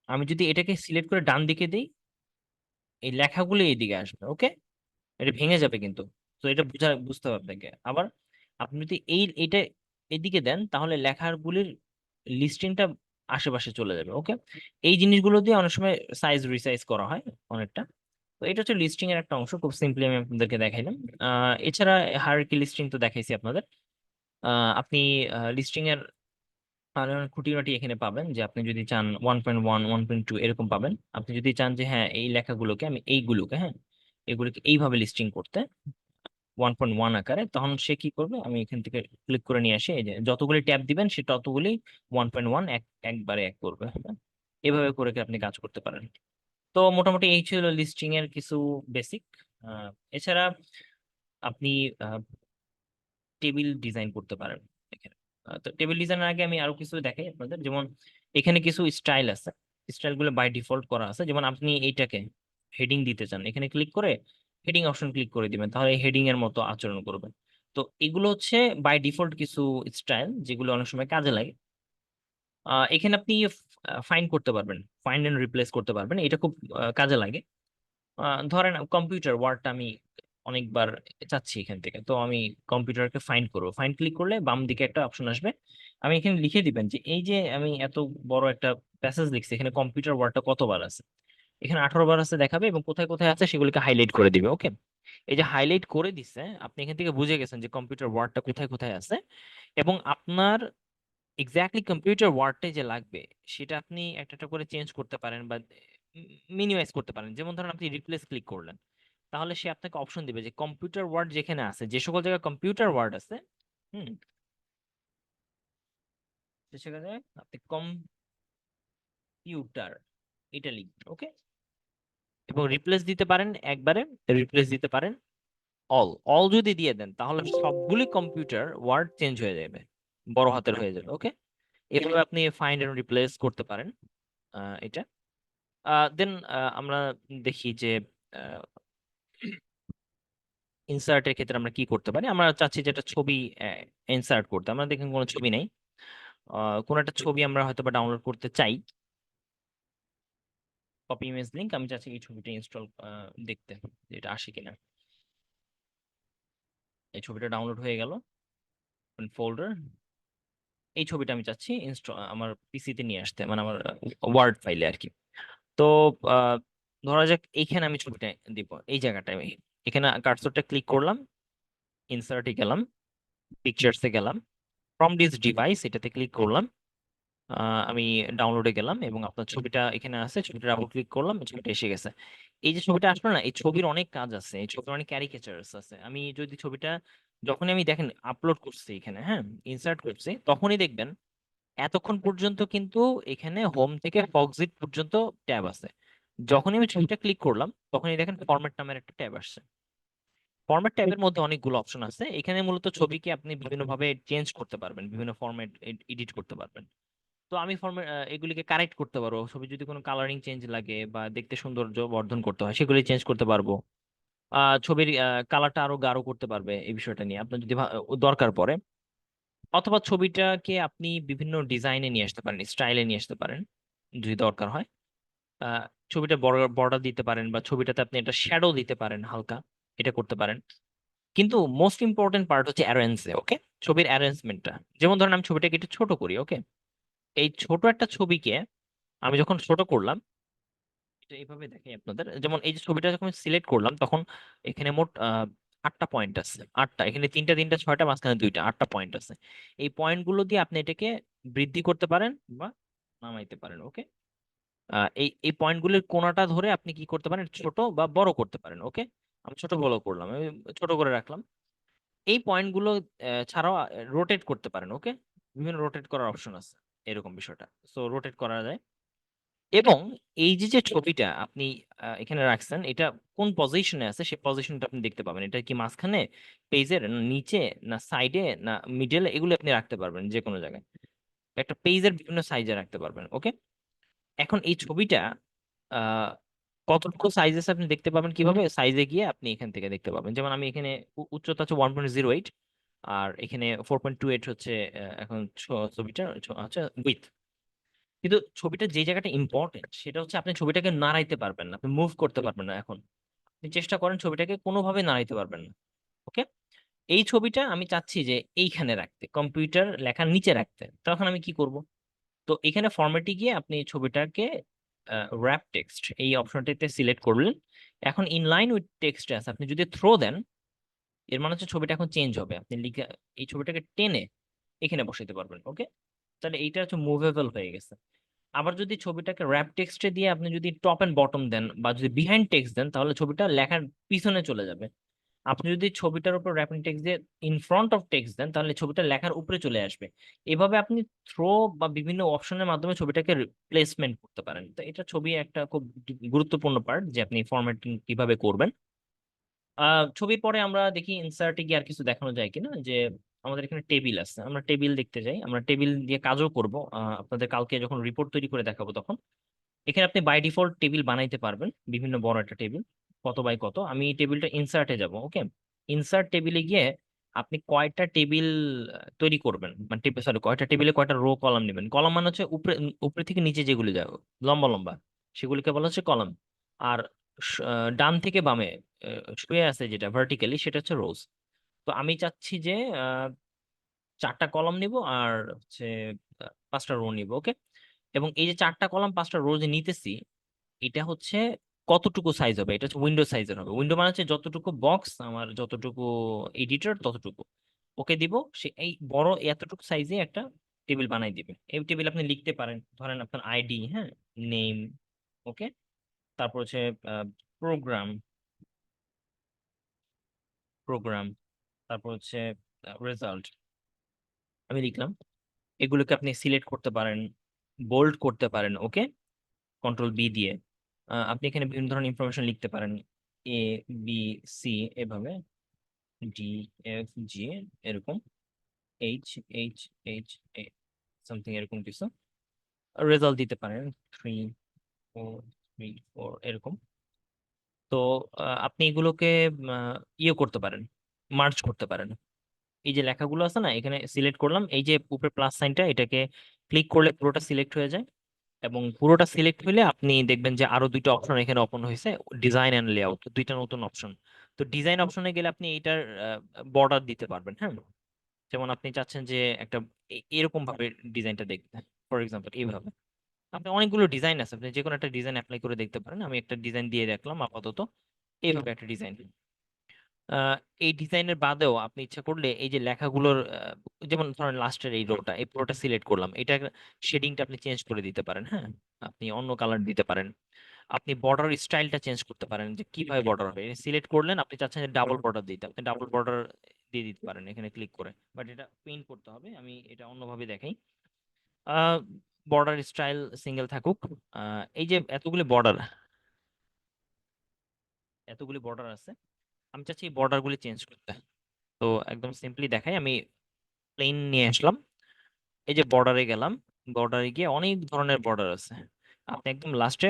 Speaker 1: আমি যদি এটাকে সিলেক্ট করে ডান দিকে দিই, এই লেখাগুলো এইদিকে আসবে, ওকে। এটা ভেঙে যাবে কিন্তু। তো এটা বুঝতে হবে আপনাকে। আবার আপনি যদি এইটা এদিকে দেন, তাহলে লেখাগুলির লিস্টিংটা আশেপাশে চলে যাবে, ওকে। এই জিনিসগুলো দিয়ে অনেক সময় সাইজ রিসাইজ করা হয় অনেকটা। তো এটা হচ্ছে লিস্টিং এর একটা অংশ, খুব সিম্পলি আমি আপনাদেরকে দেখাইলাম। এছাড়া হায়ারার্কি লিস্টিং তো দেখাইছি আপনাদের। আপনি লিস্টিং এর খুঁটিনাটি এখানে পাবেন, যে আপনি যদি চান 1.1 1.2 এরকম পাবেন। আপনি যদি চান যে হ্যাঁ এই লেখাগুলোকে আমি এইগুলোকে, হ্যাঁ এগুলোকে এইভাবে লিস্টিং করতে 1.1 আকারে, তখন সে কি করবে, আমি এখান থেকে ক্লিক করে নিয়ে আসি, এই যে যতগুলি ট্যাব দিবেন সে ততগুলি 1.1 একবারে এক করবে, হ্যাঁ? এভাবে করে কি আপনি কাজ করতে পারেন। তো মোটামুটি এই ছিল লিস্টিং এর কিছু বেসিক। এছাড়া আপনি টেবিল ডিজাইন করতে পারেন এখানে। তো টেবিল ডিজাইনের আগে আমি আরো কিছু দেখাই আপনাদের, যেমন এখানে কিছু স্টাইল আছে। স্টাইল গুলো বাই ডিফল্ট করা আছে, যেমন আপনি এইটাকে হেডিং দিতে চান, এখানে ক্লিক করে হেডিং অপশন ক্লিক করে দিবেন, তাহলে হেডিং এর মতো আচরণ করবে। তো এগুলো হচ্ছে বাই ডিফল্ট কিছু স্টাইল, যেগুলো অনেক সময় কাজে লাগে। এখানে আপনি ফাইন্ড করতে পারবেন, ফাইন্ড এন্ড রিপ্লেস করতে পারবেন, এটা খুব কাজে লাগে। ধরেন কম্পিউটার ওয়ার্ডটা আমি অনেকবার চাচ্ছি এখান থেকে, তো আমি কম্পিউটারকে ফাইন্ড করবো, ফাইন্ড ক্লিক করলে বাম দিকে একটা অপশন আসবে। আমি এখানে লিখে দিবেন যে এই যে আমি এত বড় একটা প্যাসেজ লিখছি, এখানে কম্পিউটার ওয়ার্ডটা কতবার আছে, এখানে 18 বার আছে দেখাবে, এবং কোথায় কোথায় আছে সেগুলোকে হাইলাইট করে দিবে, ওকে। এই যে হাইলাইট করে দিছে, আপনি এখান থেকে বুঝে গেছেন যে কম্পিউটার ওয়ার্ডটা কোথায় কোথায় আছে। এবং আপনার এক্স্যাক্টলি কম্পিউটার ওয়ার্ডটাই যে লাগবে, সেটা আপনি একটা একটা করে চেঞ্জ করতে পারেন বা মিনিমাইজ করতে পারেন। যেমন ধরেন আপনি রিপ্লেস ক্লিক করলেন, তাহলে সে আপনাকে অপশন দিবে যে কম্পিউটার ওয়ার্ড যেখানে আছে, যে সকল জায়গায় কম্পিউটার ওয়ার্ড আছে, হুম, সে সেখানে আপনি কম্পিউটার এটা লিখবেন, ওকে। এবং রিপ্লেস দিতে পারেন একবারে, রিপ্লেস দিতে পারেন অল। অল যদি দিয়ে দেন, তাহলে সবগুলি কম্পিউটার ওয়ার্ড চেঞ্জ হয়ে যাবে, বড় হাতের হয়ে যাবে, ওকে। এভাবে আপনি ফাইন্ড এন্ড রিপ্লেস করতে পারেন এটা। দেন আমরা দেখি যে ইনসার্টের ক্ষেত্রে আমরা কি করতে পারি। আমরা চাচ্ছি যে একটা ছবি ইনসার্ট করতে, আমরা দেখেন কোনো ছবি নেই। কোনো একটা ছবি আমরা হয়তো বা ডাউনলোড করতে চাই, কপি ইমেজ লিংক, আমি চাচ্ছি এই ছবিটা ইনস্টল দেখতে, যে এটা আসে কিনা। এই ছবিটা ডাউনলোড হয়ে গেল ফোল্ডার। এই ছবিটা আমি চাচ্ছি ইনস্টল আমার পিসিতে নিয়ে আসতে, মানে আমার ওয়ার্ড ফাইলে আর কি। তো আহ, ধরা যাক এইখানে আমি ছবিটা দিব, এই জায়গাটায় আমি এখানে কার্সরটা ক্লিক করলাম, ইনসার্টে গেলাম, পিকচার্সে গেলাম, ফ্রম দিস ডিভাইস এটাতে ক্লিক করলাম। আমি ডাউনলোডে গেলাম এবং আপনার ছবিটা এখানে আছে, ছবিটা ডাবল ক্লিক করলাম, ছবিটা এসে গেছে। এই যে ছবিটা আসলো না, এই ছবির অনেক কাজ আছে, এই ছবির অনেক ক্যারিকেচারস আছে। আমি যদি ছবিটা যখনই আমি দেখেন আপলোড করছি এখানে, হ্যাঁ, ইনসার্ট করছি, তখনই দেখবেন এতক্ষণ পর্যন্ত কিন্তু এখানে হোম থেকে ফক্সিট পর্যন্ত ট্যাব আছে। যখনই আমি ছবিটা ক্লিক করলাম তখনই দেখেন ফরম্যাট নামের একটা ট্যাব আসছে। ফরম্যাট ট্যাবের মধ্যে অনেকগুলো অপশন আছে, এখানে মূলত ছবিকে আপনি বিভিন্নভাবে চেঞ্জ করতে পারবেন, বিভিন্ন ফরম্যাট এডিট করতে পারবেন। তো আমি ফরম্যাট এগুলিকে কারেক্ট করতে পারবো, ছবি যদি কোনো কালারিং চেঞ্জ লাগে বা দেখতে সৌন্দর্য বর্ধন করতে হয় সেগুলি চেঞ্জ করতে পারবো। ছবির কালারটা আরো গাঢ় করতে পারবে, এই বিষয়টা নিয়ে আপনার যদি দরকার পড়ে। অথবা ছবিটাকে আপনি বিভিন্ন ডিজাইনে নিয়ে আসতে পারেন, স্টাইলে নিয়ে আসতে পারেন যদি দরকার হয়। আহ, ছবিটা বর্ডার দিতে পারেন বা ছবিটাতে আপনি একটা শ্যাডো দিতে পারেন হালকা, এটা করতে পারেন। কিন্তু মোস্ট ইম্পর্টেন্ট পার্ট হচ্ছে অ্যারেঞ্জে, ওকে, ছবির অ্যারেঞ্জমেন্টটা। যেমন ধরেন আমি ছবিটাকে একটু ছোট করি, ওকে। এই ছোট একটা ছবিকে আমি যখন ছোট করলাম, এটা এইভাবে দেখাই আপনাদের। যেমন এই যে ছবিটা যখন সিলেক্ট করলাম তখন এখানে মোট 8টা পয়েন্ট আছে, 8টা, এখানে তিনটা তিনটা 6টা, মাঝখানে 2টা, 8টা পয়েন্ট আছে। এই পয়েন্ট গুলো দিয়ে আপনি এটাকে বৃদ্ধি করতে পারেন বা নামাইতে পারেন, ওকে। এই এই পয়েন্ট গুলির কোণাটা ধরে আপনি কি করতে পারেন, ছোট বা বড় করতে পারেন, ওকে। আমি ছোট বড় করলাম, আমি ছোট করে রাখলাম। এই পয়েন্ট গুলো ছাড়াও রোটেট করতে পারেন, ওকে। বিভিন্ন রোটেট করার অপশন আছে, এরকম বিষয়টা। সো রোটেট করা যায়। এবং এই যে যে ছবিটা আপনি এখানে রাখছেন, এটা কোন পজিশনে আছে সেই পজিশনটা আপনি দেখতে পাবেন। এটা কি মাঝখানে, পেজের নিচে, না সাইডে, না মিডলে, এগুলো আপনি রাখতে পারবেন যে কোনো জায়গায়। একটা পেজের বিভিন্ন সাইজে রাখতে পারবেন, ওকে। এখন এই ছবিটা আহ কতটুকু সাইজ আছে আপনি দেখতে পাবেন কিভাবে, সাইজে গিয়ে আপনি এখান থেকে দেখতে পাবেন। যেমন আমি এখানে উচ্চতা হচ্ছে 1.08, আর এখানে 4.28 হচ্ছে এখন ছবিটা হচ্ছে উইথ। কিন্তু ছবিটা যে জায়গাটা ইম্পর্টেন্ট সেটা হচ্ছে আপনি ছবিটাকে নাড়াইতে পারবেন না, আপনি মুভ করতে পারবেন না। এখন আপনি চেষ্টা করেন ছবিটাকে কোনোভাবে নাড়াইতে পারবেন না, ওকে। এই ছবিটা আমি চাচ্ছি যে এইখানে রাখতে, কম্পিউটার লেখার নিচে রাখতে, তখন আমি কি করব? তো এখানে ফরম্যাটে গিয়ে আপনি ছবিটাকে র‍্যাপ টেক্সট এই অপশনটিতে সিলেক্ট করলেন। এখন ইনলাইন উইথ টেক্সট আছে, আপনি যদি থ্রো দেন এর মানে হচ্ছে ছবিটা এখন চেঞ্জ হবে। আপনি লিখে এই ছবিটাকে টেনে এখানে বসাইতে পারবেন, ওকে। তাহলে এইটা হচ্ছে মুভেবল হয়ে গেছে। আবার যদি ছবিটাকে র‍্যাপ টেক্সটে দিয়ে আপনি যদি টপ এন্ড বটম দেন বা যদি বিহাইন্ড টেক্সট দেন তাহলে ছবিটা লেখার পিছনে চলে যাবে। আপনি যদি ছবিটার উপর র‍্যাপিং টেক্সট দিয়ে ইন ফ্রন্ট অফ টেক্সট দেন তাহলে ছবিটা লেখার উপরে চলে আসবে। এভাবে আপনি থ্রো বা বিভিন্ন অপশনের মাধ্যমে ছবিটাকে রিপ্লেসমেন্ট করতে পারেন। তো এটা ছবি একটা খুব গুরুত্বপূর্ণ পার্ট যে আপনি ফরম্যাটিং কিভাবে করবেন। ছবির পরে আমরা দেখি ইনসার্টে গিয়ে আর কিছু দেখানো যায় কিনা, যে আমাদের এখানে টেবিল আছে, আমরা টেবিল দেখতে যাই, আমরা টেবিল দিয়ে কাজও করব। আপনাদের কালকে যখন রিপোর্ট তৈরি করে দেখাবো তখন এখানে আপনি বাই ডিফল্ট টেবিল বানাইতে পারবেন, বিভিন্ন বড় একটা টেবিল, কত বাই কত। আমি এই টেবিলটা ইনসার্টে যাব, ওকে। ইনসার্ট টেবিলে গিয়ে আপনি কয়টা টেবিল তৈরি করবেন, মানে সরি, কয়টা টেবিলে কয়টা রো কলাম নেবেন। কলাম মানে হচ্ছে উপরে উপরে থেকে নিচে যেগুলো যায় লম্বা লম্বা, সেগুলিকে বলা হচ্ছে কলাম। আর ডান থেকে বামে শুয়ে আছে যেটা ভার্টিক্যালি, সেটা হচ্ছে রোজ। তো আমি চাচ্ছি যে আহ, 4টা কলাম নিব আর হচ্ছে 5টা রো নিব, ওকে। এবং এই যে 4টা কলাম 5টা রো যে নিতেছি, এটা হচ্ছে কতটুকু সাইজ হবে, এটা হচ্ছে উইন্ডো সাইজের হবে। উইন্ডো মানে হচ্ছে যতটুকু বক্স আমার, যতটুকু এডিটর ততটুকু, ওকে দিব। সে এই বড় এতটুকু সাইজে একটা টেবিল বানাই দিবে। এই টেবিল আপনি লিখতে পারেন, ধরেন আপনার আইডি, হ্যাঁ, নেম, ওকে। তারপর হচ্ছে প্রোগ্রাম, প্রোগ্রাম, তারপর হচ্ছে রেজাল্ট, আমি লিখলাম। এগুলোকে আপনি সিলেক্ট করতে পারেন, বোল্ড করতে পারেন, ওকে, কন্ট্রোল B দিয়ে। আপনি এখানে বিভিন্ন ধরনের ইনফরমেশন লিখতে পারেন, A B C, এভাবে D F G, এরকম H H H A, something এরকম কিছু। রেজাল্ট দিতে পারেন 3 4 3 4, এরকম। তো আপনি এগুলোকে ইয়ে করতে পারেন, মার্জ করতে পারেন। এই যে লেখাগুলো আছে না, এখানে সিলেক্ট করলাম, এই যে উপরে প্লাস সাইনটা, এটাকে ক্লিক করলে পুরোটা সিলেক্ট হয়ে যায়। এবং পুরোটা সিলেক্ট হলে আপনি দেখবেন যে আরো 2টা অপশন এখানে ওপেন হয়েছে, ডিজাইন এন্ড লেআউট, 2টা নতুন অপশন। তো ডিজাইন অপশনে গেলে আপনি এটার বর্ডার দিতে পারবেন, হ্যাঁ। যেমন আপনি চাচ্ছেন যে একটা এরকম ভাবে ডিজাইনটা দেখতে, ফর এক্সাম্পল এইভাবে। আপনি অনেকগুলো ডিজাইন আছে, আপনি যে কোনো একটা ডিজাইন অ্যাপ্লাই করে দেখতে পারেন। আমি একটা ডিজাইন দিয়ে রাখলাম আপাতত, এইভাবে একটা ডিজাইন। আহ, এই ডিজাইনের বাদেও আপনি ইচ্ছা করলে এই যে লেখাগুলোর যেমন ধরেন লাস্টের এই রোটা, এই পুরোটা সিলেক্ট করলাম, এটা শেডিংটা আপনি চেঞ্জ করে দিতে পারেন। হ্যাঁ, আপনি অন্য কালার দিতে পারেন। আপনি বর্ডার স্টাইলটা চেঞ্জ করতে পারেন, যে কিভাবে বর্ডার হবে। সিলেক্ট করলেন, আপনি চাচ্ছেন যে ডাবল বর্ডার দিতে, আপনি ডাবল বর্ডার দিয়ে দিতে পারেন এখানে ক্লিক করে। বাট এটা পেইন্ট করতে হবে, আমি এটা অন্যভাবে দেখাই। বর্ডার স্টাইল সিঙ্গেল থাকুক। এই যে এতগুলি বর্ডার আছে, আমি চাচ্ছি এই বর্ডার গুলি চেঞ্জ করতে। তো একদম সিম্পলি দেখাই, আমি প্লেন নিয়ে আসলাম, এই যে বর্ডারে গেলাম, বর্ডারে গিয়ে অনেক ধরনের বর্ডার আছে। আপনি একদম লাস্টে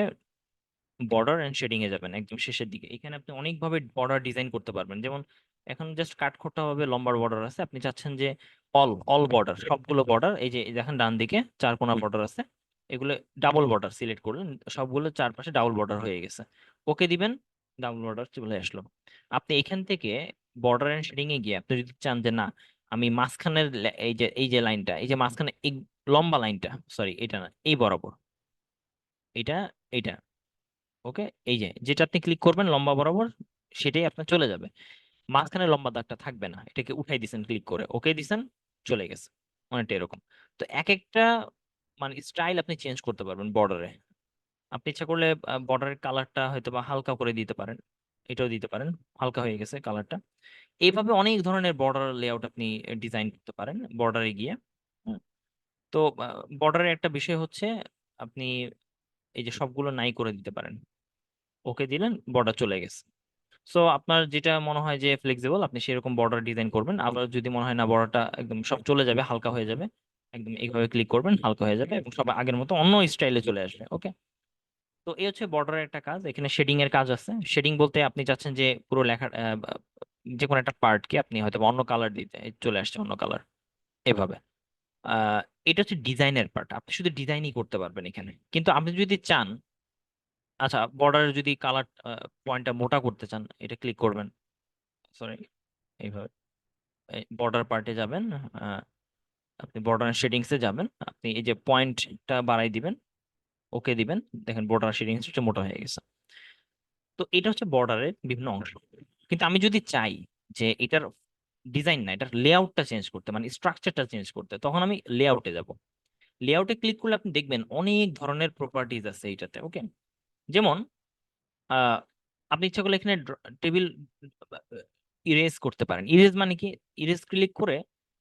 Speaker 1: বর্ডার এন্ড শেডিং এ যাবেন, একদম শেষের দিকে। এখানে আপনি অনেকভাবে বর্ডার ডিজাইন করতে পারবেন। যেমন এখন জাস্ট কাটখোট্টা ভাবে লম্বার বর্ডার আছে, আপনি চাচ্ছেন যে অল অল বর্ডার, সবগুলো বর্ডার, এই দেখেন ডান দিকে চার কোণা বর্ডার আছে, এগুলো ডাবল বর্ডার সিলেক্ট করলেন, সবগুলো চারপাশে ডাবল বর্ডার হয়ে গেছে। ওকে দিবেন, ডাবল বর্ডার চলে আসলো। আপনি এখান থেকে বর্ডার এন্ড শেডিং এ গিয়ে আপনি যদি চান যে না, আমি মাঝখানের এই যে লাইনটা, এই যে মাঝখানে এই লম্বা লাইনটা, সরি এটা না, এই বরাবর, এটা এইটা, ওকে, এই যে যেটা আপনি ক্লিক করবেন লম্বা বরাবর, সেটাই আপনার চলে যাবে। মাঝখানে লম্বা দাগটা থাকবে না, এটাকে উঠাই দিছেন ক্লিক করে, ওকে দিছেন, চলে গেছে। অনেকটা এরকম। তো এক একটা মানে স্টাইল আপনি চেঞ্জ করতে পারবেন বর্ডারে। আপনি ইচ্ছা করলে বর্ডারের কালারটা হয়তো বা হালকা করে দিতে পারেন, এটাও দিতে পারেন, হালকা হয়ে গেছে কালারটা। এইভাবে অনেক ধরনের বর্ডার লেআউট আপনি ডিজাইন করতে পারেন বর্ডারে গিয়ে। হুম। তো বর্ডারের একটা বিষয় হচ্ছে, আপনি এই যে সবগুলো নাই করে দিতে পারেন, ওকে দিলেন, বর্ডার চলে গেছে। সো আপনার যেটা মনে হয় যে ফ্লেক্সিবল, আপনি সেরকম বর্ডার ডিজাইন করবেন। আবার যদি মনে হয় না বর্ডারটা একদম সব চলে যাবে, হালকা হয়ে যাবে, একদম এইভাবে ক্লিক করবেন, হালকা হয়ে যাবে এবং সব আগের মতো অন্য স্টাইলে চলে আসবে। ওকে। তো এই হচ্ছে বর্ডারের একটা কাজ। এখানে শেডিং এর কাজ আছে। শেডিং বলতে আপনি চাচ্ছেন যে পুরো লেখা যে কোনো একটা পার্টকে আপনি হয়তো বা অন্য কালার দিতে, এই চলে আসছে অন্য কালার, এভাবে। আহ এটা হচ্ছে ডিজাইনের পার্ট, আপনি শুধু ডিজাইনই করতে পারবেন এখানে। কিন্তু আপনি যদি চান, আচ্ছা, বর্ডারের যদি কালার পয়েন্টটা মোটা করতে চান, এটা ক্লিক করবেন, সরি, এইভাবে বর্ডার পার্টে যাবেন। আহ, আপনি বর্ডার শেডিংস এ যাবেন, আপনি এই যে পয়েন্টটা বাড়াই দিবেন, ওকে দিবেন, দেখেন বর্ডার শেডিংস মোটা হয়ে গেছে। তো এটা হচ্ছে বর্ডারের বিভিন্ন অংশ। কিন্তু আমি যদি চাই যে এটার ডিজাইন না, এটার লেআউটটা চেঞ্জ করতে, মানে স্ট্রাকচারটা চেঞ্জ করতে, তখন আমি লেআউটে যাব। লেআউটে ক্লিক করলে আপনি দেখবেন অনেক ধরনের প্রপার্টিজ আছে এইটাতে। ওকে। যেমন আহ আপনি ইচ্ছা করলে এখানে টেবিল ইরেজ করতে পারেন। ইরেজ মানে কি? ইরেজ ক্লিক করে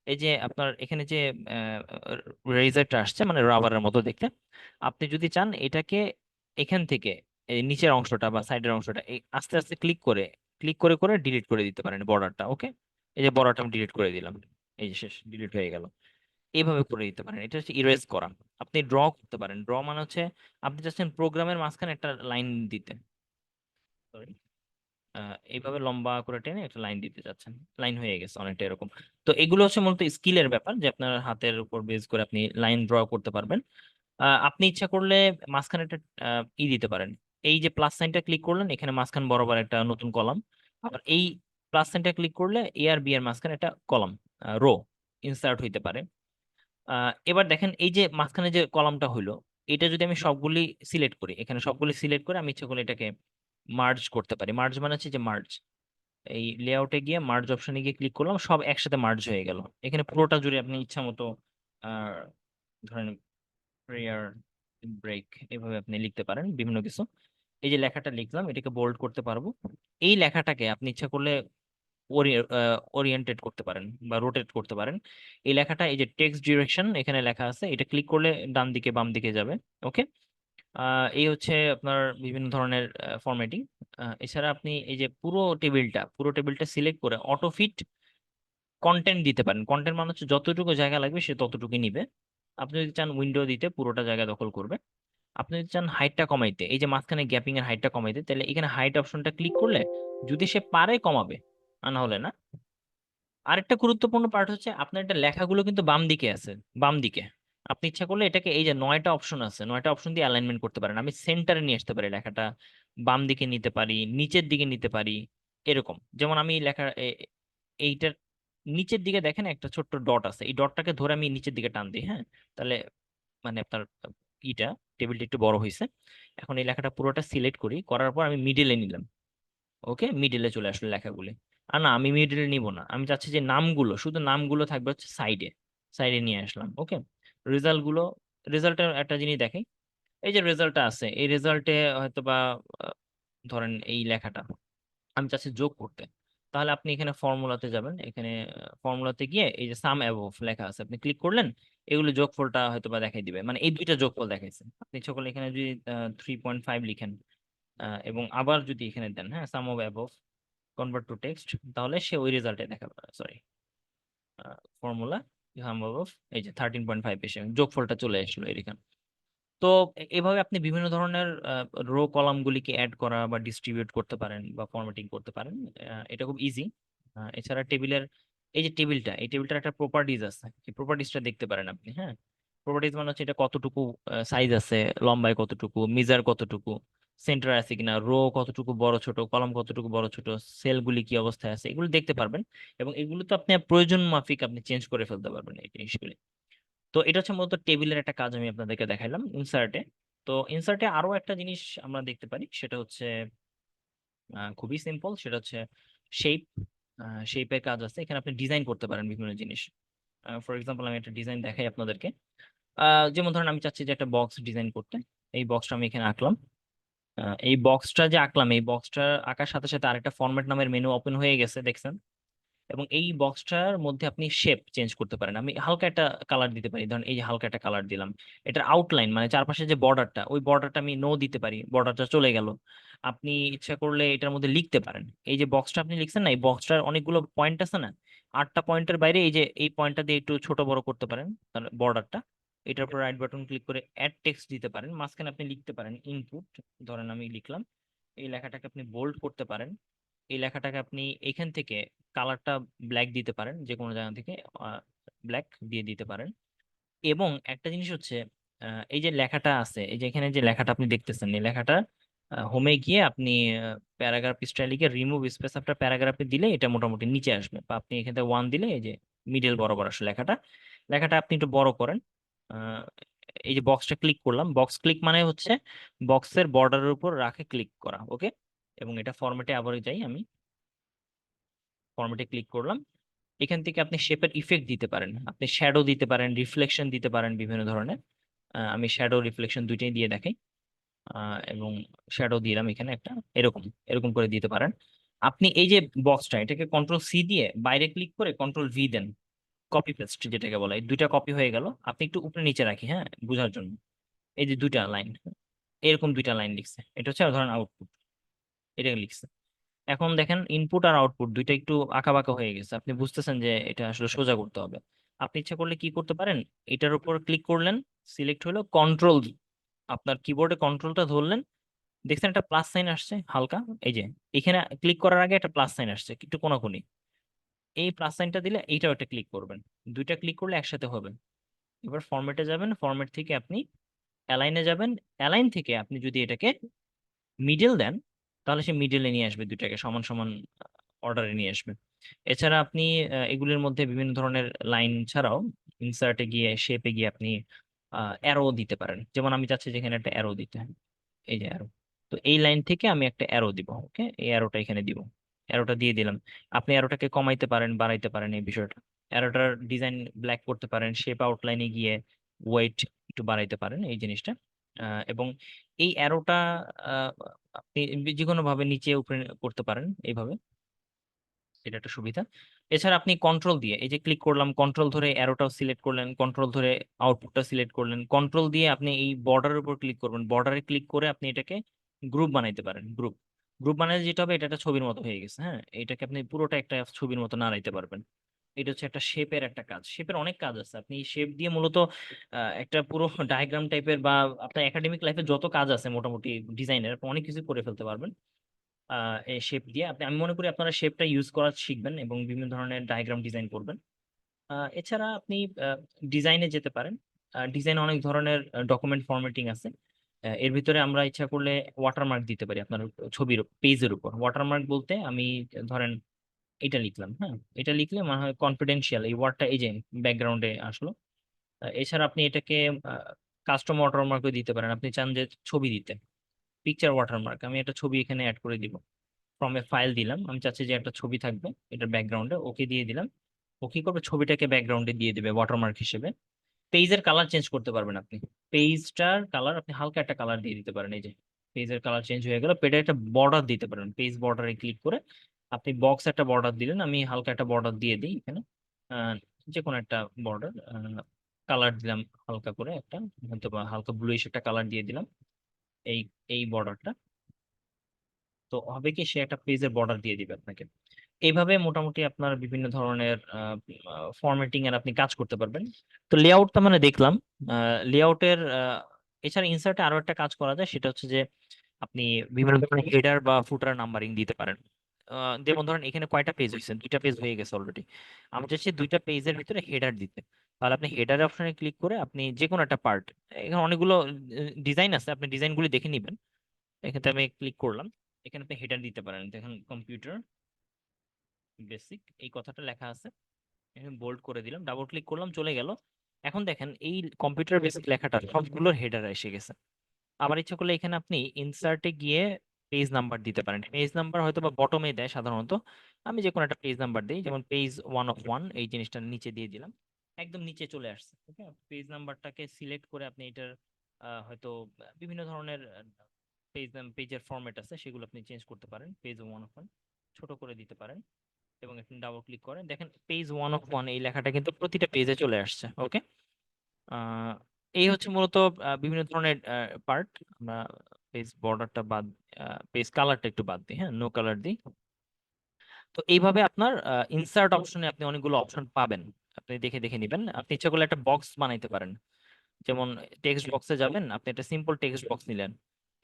Speaker 1: এই যে আপনার এখানে যে রেজারটা আসছে, মানে রাবারের মতো দেখতে, আপনি যদি চান এটাকে এখান থেকে এই নিচের অংশটা বা সাইডের অংশটা এই আস্তে আস্তে ক্লিক করে করে ডিলিট করে দিতে পারেন বর্ডারটা। ওকে, এই যে বর্ডারটা আমি ডিলিট করে দিলাম, এই যে শেষ, ডিলিট হয়ে গেল। এইভাবে করে দিতে পারেন, এটা হচ্ছে ইরেজ করা। আপনি ড্র করতে পারেন। ড্র মানে হচ্ছে আপনি চাচ্ছেন প্রোগ্রামের মাঝখানে একটা লাইন দিতে, sorry, এইভাবে লম্বা করে টেনে একটা লাইন দিতে চাচ্ছেন, লাইন হয়ে গেছে, অনেকটা এরকম। তো এগুলো হচ্ছে মূলত স্কিলের ব্যাপার, যে আপনার হাতের উপর বেস করে আপনি লাইন ড্র করতে পারবেন। আপনি ইচ্ছা করলে মাঝখানে একটা দিতে পারেন। এই যে প্লাস সাইনটা ক্লিক করলেন, এখানে মাঝখান বরাবর একটা নতুন কলাম। আবার এই প্লাস সাইনটা ক্লিক করলে এ আর বি এর মাঝখানে একটা কলাম, রো ইনসার্ট হইতে পারে। এবার দেখেন এই যে মাঝখানে যে কলামটা হইলো, এটা যদি আমি সবগুলি সিলেক্ট করি, এখানে সবগুলি সিলেক্ট করে আমি ইচ্ছা করলে এটাকে মার্জ করতে পারি। মার্জ মানে হচ্ছে যে মার্জ, এই লেআউটে গিয়ে মার্জ অপশনে গিয়ে ক্লিক করলাম, সব একসাথে মার্জ হয়ে গেল। এখানে পুরোটা জুড়ে আপনি ইচ্ছা মতো আহ ধরেন প্রেয়ার ব্রেক, এভাবে আপনি লিখতে পারেন বিভিন্ন কিছু। এই যে লেখাটা লিখলাম, এটাকে বোল্ড করতে পারবো। এই লেখাটাকে আপনি ইচ্ছা করলে ওরিয়েন্টেড করতে পারেন বা রোটেট করতে পারেন। এই লেখাটা, এই যে টেক্সট ডিরেকশন এখানে লেখা আছে, এটা ক্লিক করলে ডান দিকে বাম দিকে যাবে। ওকে। এই হচ্ছে আপনার বিভিন্ন ধরনের ফরম্যাটিং। এছাড়া আপনি এই যে পুরো টেবিলটা সিলেক্ট করে অটো ফিট কন্টেন্ট দিতে পারেন। কন্টেন্ট মানে হচ্ছে যতটুকু জায়গা লাগবে সে ততটুকুই নিবে। আপনি যদি চান উইন্ডো দিতে, পুরোটা জায়গা দখল করবে। আপনি যদি চান হাইটটা কমাইতে, এই যে মাঝখানে গ্যাপিং এর হাইটটা কমাইতে, তাহলে এখানে হাইট অপশনটা ক্লিক করলে যদি সে পারে কমাবে, আর না হলে না। আরেকটা গুরুত্বপূর্ণ পার্ট হচ্ছে আপনার এটা লেখাগুলো কিন্তু বাম দিকে আছে, বাম দিকে। আপনি ইচ্ছা করলে এটাকে, এই যে 9টা অপশন আছে, 9টা অপশন দিয়ে অ্যালাইনমেন্ট করতে পারেন। আমি সেন্টারে নিয়ে আসতে পারি লেখাটা, বাম দিকে নিতে পারি, নিচের দিকে নিতে পারি, এরকম। যেমন আমি এইটার নিচের দিকে দেখেন একটা ছোট্ট ডট আছে, এই ডটটাকে ধরে আমি নিচের দিকে টান দিই, হ্যাঁ, তাহলে মানে আপনার ইটা টেবিলটা একটু বড় হয়েছে। এখন এই লেখাটা পুরোটা সিলেক্ট করি, করার পর আমি মিডিলে নিলাম, ওকে, মিডিলে চলে আসলো লেখাগুলি। আর না, আমি মিডল নিব না, আমি চাচ্ছি যে নামগুলো, শুধু নামগুলো থাকবে হচ্ছে সাইডে, সাইডে নিয়ে আসলাম। ওকে, রেজাল্ট গুলো, রেজাল্টের একটা জিনিস দেখাই। এই যে রেজাল্টটা আছে, এই রেজাল্টে হয়তো বা আহ, ধরেন এই লেখাটা আমি চাচ্ছি যোগ করতে। তাহলে আপনি এখানে ফর্মুলাতে যাবেন, এখানে ফর্মুলাতে গিয়ে এই যে সাম অ্যাবভ লেখা আছে, আপনি ক্লিক করলেন, এগুলো যোগফলটা হয়তো বা দেখাই দিবে, মানে এই দুইটা যোগফল দেখাইছে। আপনি সকল এখানে যদি 3.5 লিখেন, এবং আবার যদি এখানে দেন, হ্যাঁ, sum of above convert to text, তাহলে সে ওই রেজাল্টে দেখাবে। সরি, ফর্মুলা সাম অফ, এই যে 13.5 এসে যোগফলটা চলে আসলো এখানে। তো এভাবে আপনি বিভিন্ন ধরনের রো কলামগুলিকে অ্যাড করা বা ডিস্ট্রিবিউট করতে পারেন বা ফরম্যাটিং করতে পারেন। এটা খুব ইজি। এছাড়া টেবিলের, এই যে টেবিলটা, এই টেবিলটার একটা প্রপার্টিজ আছে, এই প্রপার্টিজটা দেখতে পারেন আপনি। হ্যাঁ, প্রপার্টিজ মানে হচ্ছে এটা কতটুকু সাইজ আছে, লম্বায় কতটুকু, মিজার কতটুকু, সেন্টার আছে কিনা, রো কতটুকু বড় ছোট, কলাম কতটুকু বড় ছোট, সেলগুলি কি অবস্থায় আছে, এগুলো দেখতে পারবেন। এবং এগুলো তো আপনি প্রয়োজন মাফিক আপনি চেঞ্জ করে ফেলতে পারবেন এই জিনিসগুলি। তো এটা হচ্ছে মূলত টেবিলের একটা কাজ, আমি আপনাদেরকে দেখাইলাম ইনসার্টে। তো ইনসার্টে আরো একটা জিনিস আমরা দেখতে পারি, সেটা হচ্ছে খুবই সিম্পল, সেটা হচ্ছে শেপ। শেপের কাজ আছে এখানে, আপনি ডিজাইন করতে পারেন বিভিন্ন জিনিস। ফর এক্সাম্পল আমি একটা ডিজাইন দেখাই আপনাদেরকে। যেমন ধরেন আমি চাচ্ছি যে একটা বক্স ডিজাইন করতে, এই বক্সটা আমি এখানে আঁকলাম। এই বক্সটা যে আঁকলাম, এই বক্সটা আঁকার সাথে সাথে আরেকটা ফরম্যাট নামের মেনু ওপেন হয়ে গেছে, দেখছেন? এবং এই বক্সটার মধ্যে আপনি শেপ চেঞ্জ করতে পারেন। আমি হালকা একটা কালার দিতে পারি, ধরেন এই যে হালকা একটা কালার দিলাম। এটার আউটলাইন মানে চারপাশে যে বর্ডারটা, ওই বর্ডারটা আমি নো দিতে পারি, বর্ডারটা চলে গেল। আপনি ইচ্ছা করলে এটার মধ্যে লিখতে পারেন, এই যে বক্সটা আপনি লিখছেন না, এই বক্সটার অনেকগুলো পয়েন্ট আছে না, 8টা পয়েন্টের বাইরে এই যে এই পয়েন্টটা দিয়ে একটু ছোট বড় করতে পারেন বর্ডারটা। এটার উপর রাইট বাটন ক্লিক করে অ্যাড টেক্সট দিতে পারেন, মাঝখানে আপনি লিখতে পারেন ইনপুট। ধরেন আমি লিখলাম, এই লেখাটাকে আপনি বোল্ড করতে পারেন। এই লেখাটাকে আপনি এখান থেকে কালারটা ব্ল্যাক দিতে পারেন, যে কোনো জায়গা থেকে ব্ল্যাক দিয়ে দিতে পারেন। এবং একটা জিনিস হচ্ছে, এই যে লেখাটা আছে, এই যে এখানে যে লেখাটা আপনি দেখতেছেন, এই লেখাটা হোমে গিয়ে আপনি প্যারাগ্রাফ স্টাইল লিখে রিমুভ স্পেস আফটার প্যারাগ্রাফে দিলে এটা মোটামুটি নিচে আসবে। বা আপনি এখানে 1 দিলে এই যে মিডল বরাবর আসলে লেখাটা, লেখাটা আপনি একটু বড় করেন। আহ, এই যে বক্সটা ক্লিক করলাম, বক্স ক্লিক মানে হচ্ছে বক্সের বর্ডারের উপর রাখে ক্লিক করা। ওকে, এবং এটা ফরম্যাটে আবার যাই, আমি ফরম্যাটে ক্লিক করলাম। এখান থেকে আপনি শেপের ইফেক্ট দিতে পারেন, আপনি শ্যাডো দিতে পারেন, রিফ্লেকশন দিতে পারেন বিভিন্ন ধরনের। আমি শ্যাডো রিফ্লেকশন দুইটাই দিয়ে দেখাই। এবং শ্যাডো দিলাম এখানে একটা, এরকম এরকম করে দিতে পারেন। আপনি এই যে বক্সটা, এটাকে কন্ট্রোল সি দিয়ে বাইরে ক্লিক করে কন্ট্রোল ভি দেন, কপি পেস্ট যেটাকে বলে, এই দুইটা কপি হয়ে গেল। আপনি একটু উপরে নিচে রাখি, হ্যাঁ, বোঝার জন্য। এই যে দুইটা লাইন, এরকম দুইটা লাইন লিখছে, এটা হচ্ছে ধরেন আউটপুট, এটা লিখছে। এখন দেখেন ইনপুট আর আউটপুট দুইটা একটু আঁকা বাঁকা হয়ে গেছে, আপনি বুঝতেছেন যে এটা আসলে সোজা করতে হবে। আপনি ইচ্ছা করলে কি করতে পারেন, এটার উপর ক্লিক করলেন, সিলেক্ট হলো কন্ট্রোল, আপনার কিবোর্ডে কন্ট্রোলটা ধরলেন, দেখছেন একটা প্লাস সাইন আসছে হালকা, এই যে এখানে ক্লিক করার আগে একটা প্লাস সাইন আসছে একটু কোনাকুনি, এই প্লাস সাইনটা দিলে এইটাও একটা ক্লিক করবেন, দুইটা ক্লিক করলে একসাথে হবে। এবার ফরম্যাটে যাবেন, ফরম্যাট থেকে আপনি অ্যালাইনে যাবেন, অ্যালাইন থেকে আপনি যদি এটাকে মিডল দেন, তাহলে সে মিডলে নিয়ে আসবে, দুইটাকে সমান সমান অর্ডারে নিয়ে আসবে। এছাড়া আপনি এগুলির মধ্যে বিভিন্ন ধরনের লাইন ছাড়াও ইনসার্টে গিয়ে শেপে গিয়ে আপনি অ্যারো দিতে পারেন। যেমন আমি চাচ্ছি যেখানে একটা অ্যারো দিতে, এই যে অ্যারো, তো এই লাইন থেকে আমি একটা অ্যারো দিব। ওকে, এই অ্যারোটা এখানে দিব, অ্যারোটা দিয়ে দিলাম। আপনি অ্যারোটাকে কমাইতে পারেন, বাড়াইতে পারেন, এই বিষয়টা। অ্যারোটার ডিজাইন ব্ল্যাক করতে পারেন, শেপ আউটলাইনে গিয়ে ওয়েট একটু বাড়াইতে পারেন এই জিনিসটা। এবং এই অ্যারোটা আপনি যে কোনো ভাবে নিচে উপরে করতে পারেন এইভাবে, এটা একটা সুবিধা। এছাড়া আপনি কন্ট্রোল দিয়ে, এই যে ক্লিক করলাম, কন্ট্রোল ধরে অ্যারোটাও সিলেক্ট করলেন, কন্ট্রোল ধরে আউটপুটটা সিলেক্ট করলেন, কন্ট্রোল দিয়ে আপনি এই বর্ডারের উপর ক্লিক করবেন, বর্ডারে ক্লিক করে আপনি এটাকে গ্রুপ বানাইতে পারেন। গ্রুপ, গ্রুপ বানালে যেটা হবে, এটা একটা ছবির মতো হয়ে গেছে। হ্যাঁ, এটাকে আপনি পুরোটা একটা ছবির মতো নাড়াইতে পারবেন। এটা হচ্ছে একটা শেপের একটা কাজ, শেপের অনেক কাজ আছে, আপনি শেপ দিয়ে মূলত একটা পুরো ডায়াগ্রাম টাইপের বা আপনার একাডেমিক লাইফে যত কাজ আছে মোটামুটি ডিজাইনের, অনেক কিছু করে ফেলতে পারবেন এই শেপ দিয়ে। আপনি, আমি মনে করি আপনারা শেপটা ইউজ করা শিখবেন এবং বিভিন্ন ধরনের ডায়াগ্রাম ডিজাইন করবেন। এছাড়া আপনি ডিজাইনে যেতে পারেন। ডিজাইন অনেক ধরনের ডকুমেন্ট ফরম্যাটিং আছে। এর ভিতরে আমরা ইচ্ছা করলে ওয়াটারমার্ক দিতে পারি আপনার ছবির পেজের উপর। ওয়াটারমার্ক বলতে আমি ধরেন এটা লিখলাম, হ্যাঁ, এটা লিখলে মনে হয় কনফিডেন্সিয়াল এই ওয়ার্ডটা এই যে ব্যাকগ্রাউন্ডে আসলো। এছাড়া আপনি এটাকে কাস্টম ওয়াটারমার্কও দিতে পারেন, আপনি চান যে ছবি দিতে, পিকচার ওয়াটারমার্ক, আমি একটা ছবি এখানে অ্যাড করে দিব। ফ্রম এ ফাইল দিলাম, আমি চাচ্ছি যে একটা ছবি থাকবে এটার ব্যাকগ্রাউন্ডে, ওকে দিয়ে দিলাম। ও কি করবে, ছবিটাকে ব্যাকগ্রাউন্ডে দিয়ে দিবে ওয়াটারমার্ক হিসেবে। পেজের কালার চেঞ্জ করতে পারবেন আপনি, পেজটার কালার আপনি হালকা একটা কালার দিয়ে দিতে পারেন। এই যে পেজের কালার চেঞ্জ হয়ে গেল, পেজে একটা বর্ডার দিতে পারেন, পেজ বর্ডারে ক্লিক করে আপনি বক্স একটা বর্ডার দিলেন, আমি হালকা একটা বর্ডার দিয়ে দিই এখানে। আহ, যে কোনো একটা বর্ডার কালার দিলাম হালকা করে একটা, হয়তো বা হালকা ব্লুইশ একটা কালার দিয়ে দিলাম এই এই বর্ডারটা। তো হবে কি, সে একটা পেজের বর্ডার দিয়ে দিবে আপনাকে। এইভাবে মোটামুটি আপনার বিভিন্ন ধরনের ফরম্যাটিং এর আপনি কাজ করতে পারবেন। তো লেআউটটা মানে দেখলাম, লেআউটের এছাড়া ইনসার্টে আরো একটা কাজ করা যায়, সেটা হচ্ছে যে আপনি বিভিন্ন ধরনের হেডার বা ফুটার নাম্বারিং দিতে পারেন। যেমন ধরেন এখানে কয়টা পেজ হয়েছে, দুইটা পেজ হয়ে গেছে অলরেডি, আমি চাচ্ছি দুইটা পেজের ভিতরে হেডার দিতে। তাহলে আপনি হেডার অপশনে ক্লিক করে আপনি যে কোনো একটা পার্ট, এখানে অনেকগুলো ডিজাইন আছে, আপনি ডিজাইনগুলি দেখে নিবেন। এখানে আমি ক্লিক করলাম, এখানে আপনি হেডার দিতে পারেন। দেখেন কম্পিউটার বেসিক এই কথাটা লেখা আছে, এখানে বোল্ড করে দিলাম, ডাবল ক্লিক করলাম, চলে গেল। এখন দেখেন এই কম্পিউটার বেসিক লেখাটা সবগুলোর হেডার এসে গেছে। আবার ইচ্ছা করলে এখানে আপনি ইনসার্টে গিয়ে পেজ নাম্বার দিতে পারেন, পেজ নাম্বার হয়তো বা বটমে দেয় সাধারণত, আমি যে কোনো একটা পেজ নাম্বার দিই, যেমন পেজ 1 of 1 এই জিনিসটা নিচে দিয়ে দিলাম, একদম নিচে চলে আসছে। ওকে, পেজ নাম্বারটাকে সিলেক্ট করে আপনি এটার হয়তো বিভিন্ন ধরনের পেজের ফরম্যাট আছে, সেগুলো আপনি চেঞ্জ করতে পারেন, পেজ 1 of 1 ছোট করে দিতে পারেন, এবং আপনি ডাবল ক্লিক করেন, দেখেন পেজ 1 of 1 এই লেখাটা কিন্তু প্রতিটা পেজে চলে আসছে। ওকে, আহ এই হচ্ছে মূলত বিভিন্ন ধরনের পার্ট। আমরা পেজ বর্ডারটা বাদ, পেজ কালারটা একটু বাদ দিই, হ্যাঁ নো কালার দিই। তো এইভাবে আপনার ইনসার্ট অপশনে আপনি অনেকগুলো অপশন পাবেন, আপনি দেখে দেখে নেবেন। আপনি ইচ্ছা করলে একটা বক্স বানাইতে পারেন, যেমন টেক্সট বক্সে যাবেন, আপনি একটা সিম্পল টেক্সট বক্স নিলেন,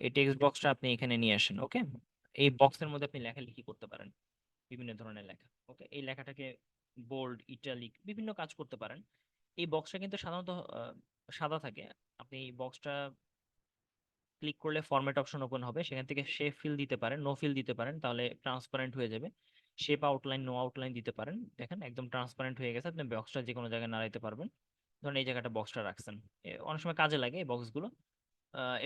Speaker 1: এই টেক্সট বক্সটা আপনি এখানে নিয়ে আসেন। ওকে, এই বক্সের মধ্যে আপনি লেখালেখি করতে পারেন, বিভিন্ন ধরনের লেখা। ওকে, এই লেখাটাকে বোল্ড ইটালিক বিভিন্ন কাজ করতে পারেন। এই বক্সটা কিন্তু সাধারণত সাদা থাকে, আপনি এই বক্সটা ক্লিক করলে ফরম্যাট অপশন ওপেন হবে, সেখান থেকে শেপ ফিল দিতে পারেন, নো ফিল দিতে পারেন, তাহলে ট্রান্সপারেন্ট হয়ে যাবে। শেপ আউটলাইন, নো আউটলাইন দিতে পারেন, দেখেন একদম ট্রান্সপারেন্ট হয়ে গেছে, আপনি বক্সটা যে কোনো জায়গায় নাড়াইতে পারবেন। ধরুন এই জায়গাটা বক্সটা রাখছেন, অনেক সময় কাজে লাগে এই বক্সগুলো।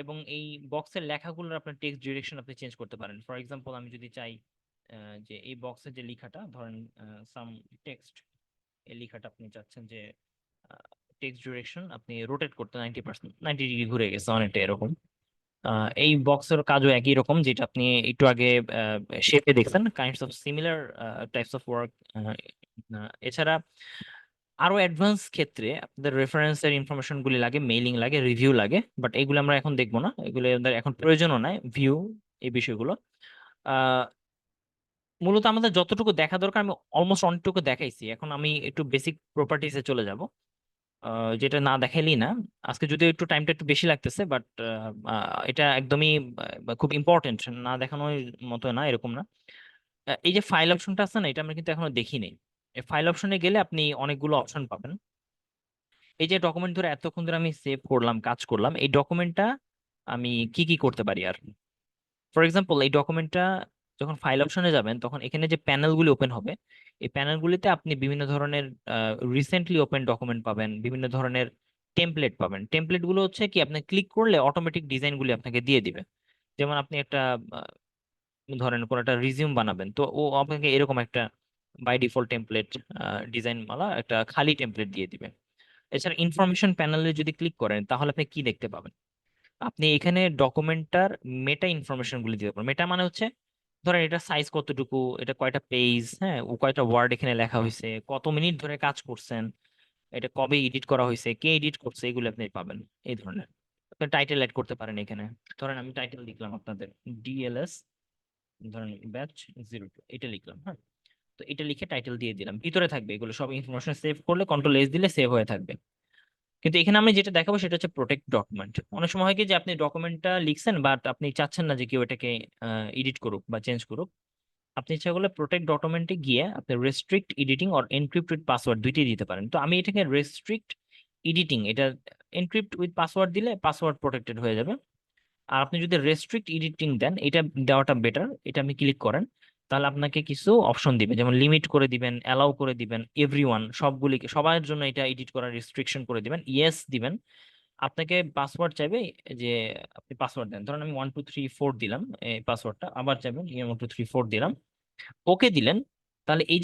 Speaker 1: এবং এই বক্সের লেখাগুলোর আপনার টেক্সট ডিরেকশন আপনি চেঞ্জ করতে পারেন। ফর এক্সাম্পল আমি যদি চাই যে এই বক্সের যে লেখাটা ধরেন সাম টেক্সট, এই লেখাটা আপনি চাচ্ছেন যে টেক্সট ডিরেকশন আপনি রোটেট করতে 90%, 90 ডিগ্রি ঘুরে গেছে অনেকটা এরকম। এই বক্সের কাজও একই রকম, যেটা আপনি একটু আগে শেপে দেখছেন, kinds of similar types of work. এছাড়া আরো অ্যাডভান্স ক্ষেত্রে আপনাদের রেফারেন্সের ইনফরমেশন গুলি লাগে, মেইলিং লাগে, রিভিউ লাগে, বাট এগুলো আমরা এখন দেখবো না, এগুলো আমাদের এখন প্রয়োজনও নাই, ভিউ এই বিষয়গুলো। আহ মূলত আমাদের যতটুকু দেখা দরকার আমি অলমোস্ট অনেকটুকু দেখাইছি, এখন আমি একটু বেসিক প্রপার্টিসে চলে যাব, যেটা না দেখাইলেই না। আজকে যদিও একটু টাইমটা একটু বেশি লাগতেছে, বাট এটা একদমই খুব ইম্পর্টেন্ট, না দেখানোর মতো না এরকম না। এই যে ফাইল অপশনটা আছে না, এটা আমরা কিন্তু এখনো দেখিনি। এই ফাইল অপশনে গেলে আপনি অনেকগুলো অপশন পাবেন। এই যে ডকুমেন্ট ধরে এতক্ষণ ধরে আমি সেভ করলাম, কাজ করলাম, এই ডকুমেন্টটা আমি কি কি করতে পারি আর। ফর এক্সাম্পল এই ডকুমেন্টটা যখন ফাইল অপশনে যাবেন, তখন এখানে যে প্যানেলগুলি ওপেন হবে, এই প্যানেলগুলিতে আপনি বিভিন্ন ধরনের রিসেন্টলি ওপেন ডকুমেন্ট পাবেন, বিভিন্ন ধরনের টেমপ্লেট পাবেন। টেমপ্লেট গুলো হচ্ছে কি, আপনি ক্লিক করলে অটোমেটিক ডিজাইনগুলি আপনাকে দিয়ে দিবে। যেমন আপনি একটা ধরেন কোনো একটা রিজিউম বানাবেন, তো ও আপনাকে এরকম একটা বাই ডিফল্ট টেমপ্লেট ডিজাইন মালা একটা খালি টেমপ্লেট দিয়ে দিবে। এছাড়া ইনফরমেশন প্যানেলে যদি ক্লিক করেন, তাহলে আপনি কি দেখতে পাবেন, আপনি এখানে ডকুমেন্টটার মেটা ইনফরমেশন গুলি দিতে পারেন। মেটা মানে হচ্ছে ধরেন এটা সাইজ কতটুকু, এটা কয়টা পেজ, হ্যাঁ ও কয়টা ওয়ার্ড এখানে লেখা হয়েছে, কত মিনিট ধরে কাজ করছেন, এটা কবে এডিট করা হয়েছে, কে এডিট করছে, এগুলো আপনি পাবেন। এই ধরনের আপনি টাইটেল অ্যাড করতে পারেন এখানে। ধরেন আমি টাইটেল লিখলাম আপনাদের ডিএলএস, ধরেন ব্যাচ 02 এটা লিখলাম, হ্যাঁ। তো এটা লিখে টাইটেল দিয়ে দিলাম, ভিতরে থাকবে এগুলো সব ইনফরমেশন, সেভ করলে কন্ট্রোল এস দিলে সেভ হয়ে থাকবে। কিন্তু এখানে আমি যেটা দেখাবো সেটা হচ্ছে প্রোটেক্ট ডকুমেন্ট। অনেক সময় হয় কি যে আপনি ডকুমেন্টটা লিখছেন, বাট আপনি চাচ্ছেন না যে কেউ এটাকে এডিট করুক বা চেঞ্জ করুক। আপনি ইচ্ছা করলে প্রোটেক্ট ডকুমেন্টে গিয়ে আপনি restrict editing or encrypt with password দুইটাই দিতে পারেন। তো আমি এটাকে রেস্ট্রিক্ট এডিটিং, এটা এনক্রিপ্ট উইথ পাসওয়ার্ড দিলে পাসওয়ার্ড প্রোটেক্টেড হয়ে যাবে। আর আপনি যদি রেস্ট্রিক্ট এডিটিং দেন, এটা দেওয়াটা বেটার, এটা আপনি ক্লিক করেন, তাহলে আপনাকে কিছু অপশন দিবে, যেমন লিমিট করে দিবেন, অ্যালাউ করে দিবেন, এভরিওয়ান সবগুলিকে, সবার জন্য এটা এডিট করার রেস্ট্রিকশন করে দিবেন, ইয়েস দিবেন। আপনাকে পাসওয়ার্ড চাইবে, যে আপনি পাসওয়ার্ড দেন, ধরুন আমি 1 2 3 4 দিলাম এই পাসওয়ার্ডটা, আবার চাইবেন 1 2 3 4 দিলাম, ওকে দিলেন। তাহলে এই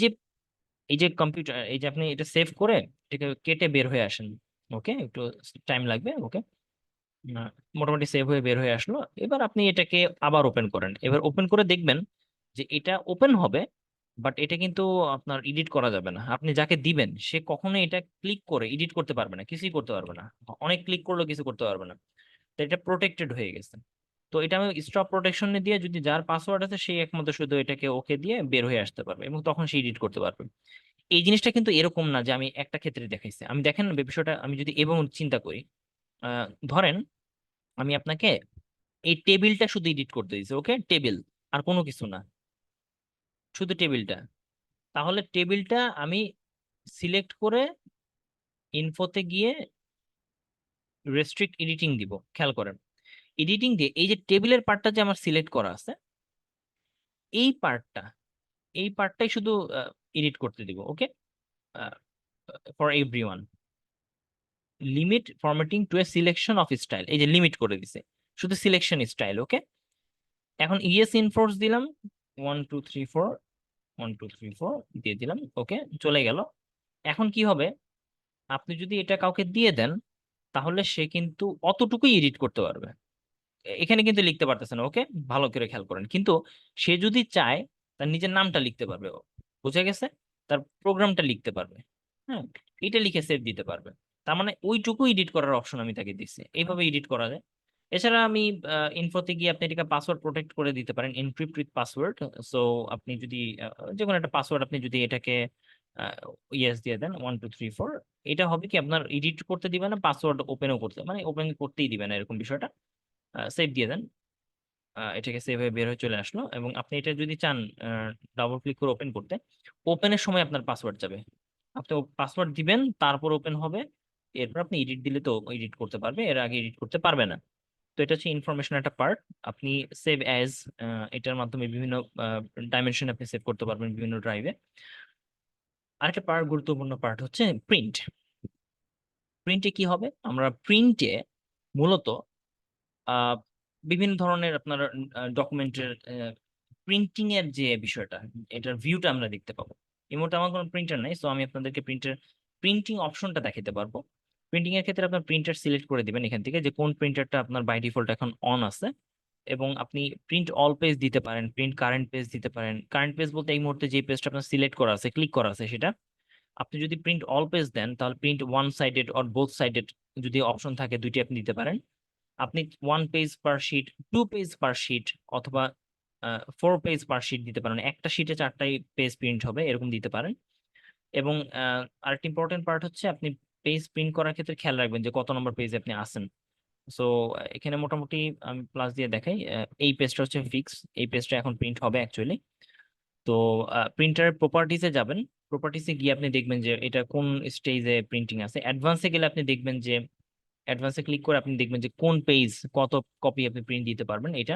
Speaker 1: যে কম্পিউটার, এই যে আপনি এটা সেভ করে এটাকে কেটে বের হয়ে আসেন। ওকে, একটু টাইম লাগবে। ওকে, মোটামুটি সেভ হয়ে বের হয়ে আসলো। এবার আপনি এটাকে আবার ওপেন করেন, এবার ওপেন করে দেখবেন যে এটা ওপেন হবে, বাট এটা কিন্তু আপনার এডিট করা যাবে না। আপনি যাকে দিবেন সে কখনো এটা ক্লিক করে এডিট করতে পারবে না, কিছুই করতে পারবে না, অনেক ক্লিক করলেও কিছু করতে পারবে না। তো এটা প্রোটেক্টেড হয়ে গেছে। তো এটা আমি স্টপ প্রোটেকশন দিয়ে, যদি যার পাসওয়ার্ড আছে সেই একমাত্র শুধু এটাকে ওকে দিয়ে বের হয়ে আসতে পারবে, এবং তখন সে এডিট করতে পারবে। এই জিনিসটা কিন্তু এরকম না যে আমি একটা ক্ষেত্রে দেখাইছি, আমি দেখেন না বিষয়টা, আমি যদি এবং চিন্তা করি, ধরেন আমি আপনাকে এই টেবিলটা শুধু এডিট করতে দিয়েছি, ওকে, টেবিল, আর কোনো কিছু না, শুধু টেবিলটা। তাহলে টেবিলটা আমি সিলেক্ট করে ইনফোতে গিয়ে রেস্ট্রিক্ট এডিটিং দিব, খেয়াল করেন। এডিটিং দিয়ে এই যে টেবিলের পার্টটা যে আমার সিলেক্ট করা আছে, এই পার্টটা, এই পার্টটাই শুধু এডিট করতে দিব। Okay, for everyone, limit formatting to a selection of style, এই যে লিমিট করে দিছে শুধু সিলেকশন স্টাইল। ওকে, এখন ইএস ইনফোর্স দিলাম, 1 2 3 4, 1 2 3 4 দিয়ে দিলাম। ওকে, চলে গেল। এখন কি হবে, আপনি যদি এটা কাউকে দিয়ে দেন তাহলে সে কিন্তু অতটুকুই এডিট করতে পারবে, এখানে কিন্তু লিখতে পারতেছে না। ওকে, ভালো করে খেয়াল করেন, কিন্তু সে যদি চায় তার নিজের নামটা লিখতে পারবে ও, বুঝে গেছে, তার প্রোগ্রামটা লিখতে পারবে। হ্যাঁ, এটা লিখে সেভ দিতে পারবে। তার মানে ওইটুকু এডিট করার অপশন আমি তাকে দিচ্ছি, এইভাবে এডিট করা যায়। এছাড়া আমি ইনফোতে গিয়ে আপনি এটাকে পাসওয়ার্ড প্রোটেক্ট করে দিতে পারেন, এনক্রিপ্ট উইথ পাসওয়ার্ড। সো আপনি যদি যে কোনো একটা পাসওয়ার্ড আপনি যদি এটাকে ইয়েস দিয়ে দেন 1 2 3 4, এটা হবে কি আপনার এডিট করতে দিবে না, পাসওয়ার্ড ওপেনও করতে, মানে ওপেন করতেই দিবে না এরকম বিষয়টা। সেভ দিয়ে দেন, এটাকে সেভ হয়ে বের হয়ে চলে আসলো। এবং আপনি এটা যদি চান ডাবল ক্লিক করে ওপেন করতে, ওপেনের সময় আপনার পাসওয়ার্ড যাবে, আপনি পাসওয়ার্ড দিবেন তারপর ওপেন হবে। এরপর আপনি এডিট দিলে তো এডিট করতে পারবে, এর আগে এডিট করতে পারবে না। তো এটা হচ্ছে ইনফরমেশন একটা পার্ট। আপনি সেভ অ্যাজ, এটার মাধ্যমে বিভিন্ন ডাইমেনশন আপনি সেভ করতে পারবেন বিভিন্ন ড্রাইভে। আরেকটা পার্ট, গুরুত্বপূর্ণ পার্ট হচ্ছে প্রিন্ট। প্রিন্টে কি হবে, আমরা প্রিন্টে মূলত আহ, বিভিন্ন ধরনের আপনার ডকুমেন্টের প্রিন্টিং এর যে বিষয়টা, এটার ভিউটা আমরা দেখতে পাবো। এই মুহূর্তে আমার কোনো প্রিন্টার নাই, সো আমি আপনাদেরকে প্রিন্টিং অপশনটা দেখাতে পারবো। প্রিন্টিং এর ক্ষেত্রে আপনার প্রিন্টার সিলেক্ট করে দিবেন এখান থেকে, যে কোন প্রিন্টারটা আপনার বাই ডিফল্ট এখন অন আছে। এবং আপনি প্রিন্ট অল পেজ দিতে পারেন, প্রিন্ট কারেন্ট পেজ দিতে পারেন। কারেন্ট পেজ বলতে এই মুহূর্তে যে পেজটা আপনার সিলেক্ট করা আছে, ক্লিক করা আছে সেটা। আপনি যদি প্রিন্ট অল পেজ দেন তাহলে print one sided or both sided যদি অপশন থাকে, দুইটি আপনি দিতে পারেন। আপনি 1 page per sheet, 2 page per sheet, অথবা 4 পেজ পার শিট দিতে পারেন, একটা শিটে 4টাই পেজ প্রিন্ট হবে এরকম দিতে পারেন। এবং আরেকটা ইম্পর্টেন্ট পার্ট হচ্ছে আপনি পেজ প্রিন্ট করার ক্ষেত্রে খেয়াল রাখবেন যে কত নম্বর পেজে আপনি আছেন। সো এখানে মোটামুটি আমি প্লাস দিয়ে দেখাই, এই পেজটা হচ্ছে ফিক্স, এই পেজটা এখন প্রিন্ট হবে অ্যাকচুয়ালি। তো প্রিন্টারের প্রপার্টিসে যাবেন, প্রপার্টিসে গিয়ে আপনি দেখবেন যে এটা কোন স্টেজে প্রিন্টিং আছে। অ্যাডভান্সে গেলে আপনি দেখবেন যে, অ্যাডভান্সে ক্লিক করে আপনি দেখবেন যে কোন পেজ কত কপি আপনি প্রিন্ট দিতে পারবেন এটা।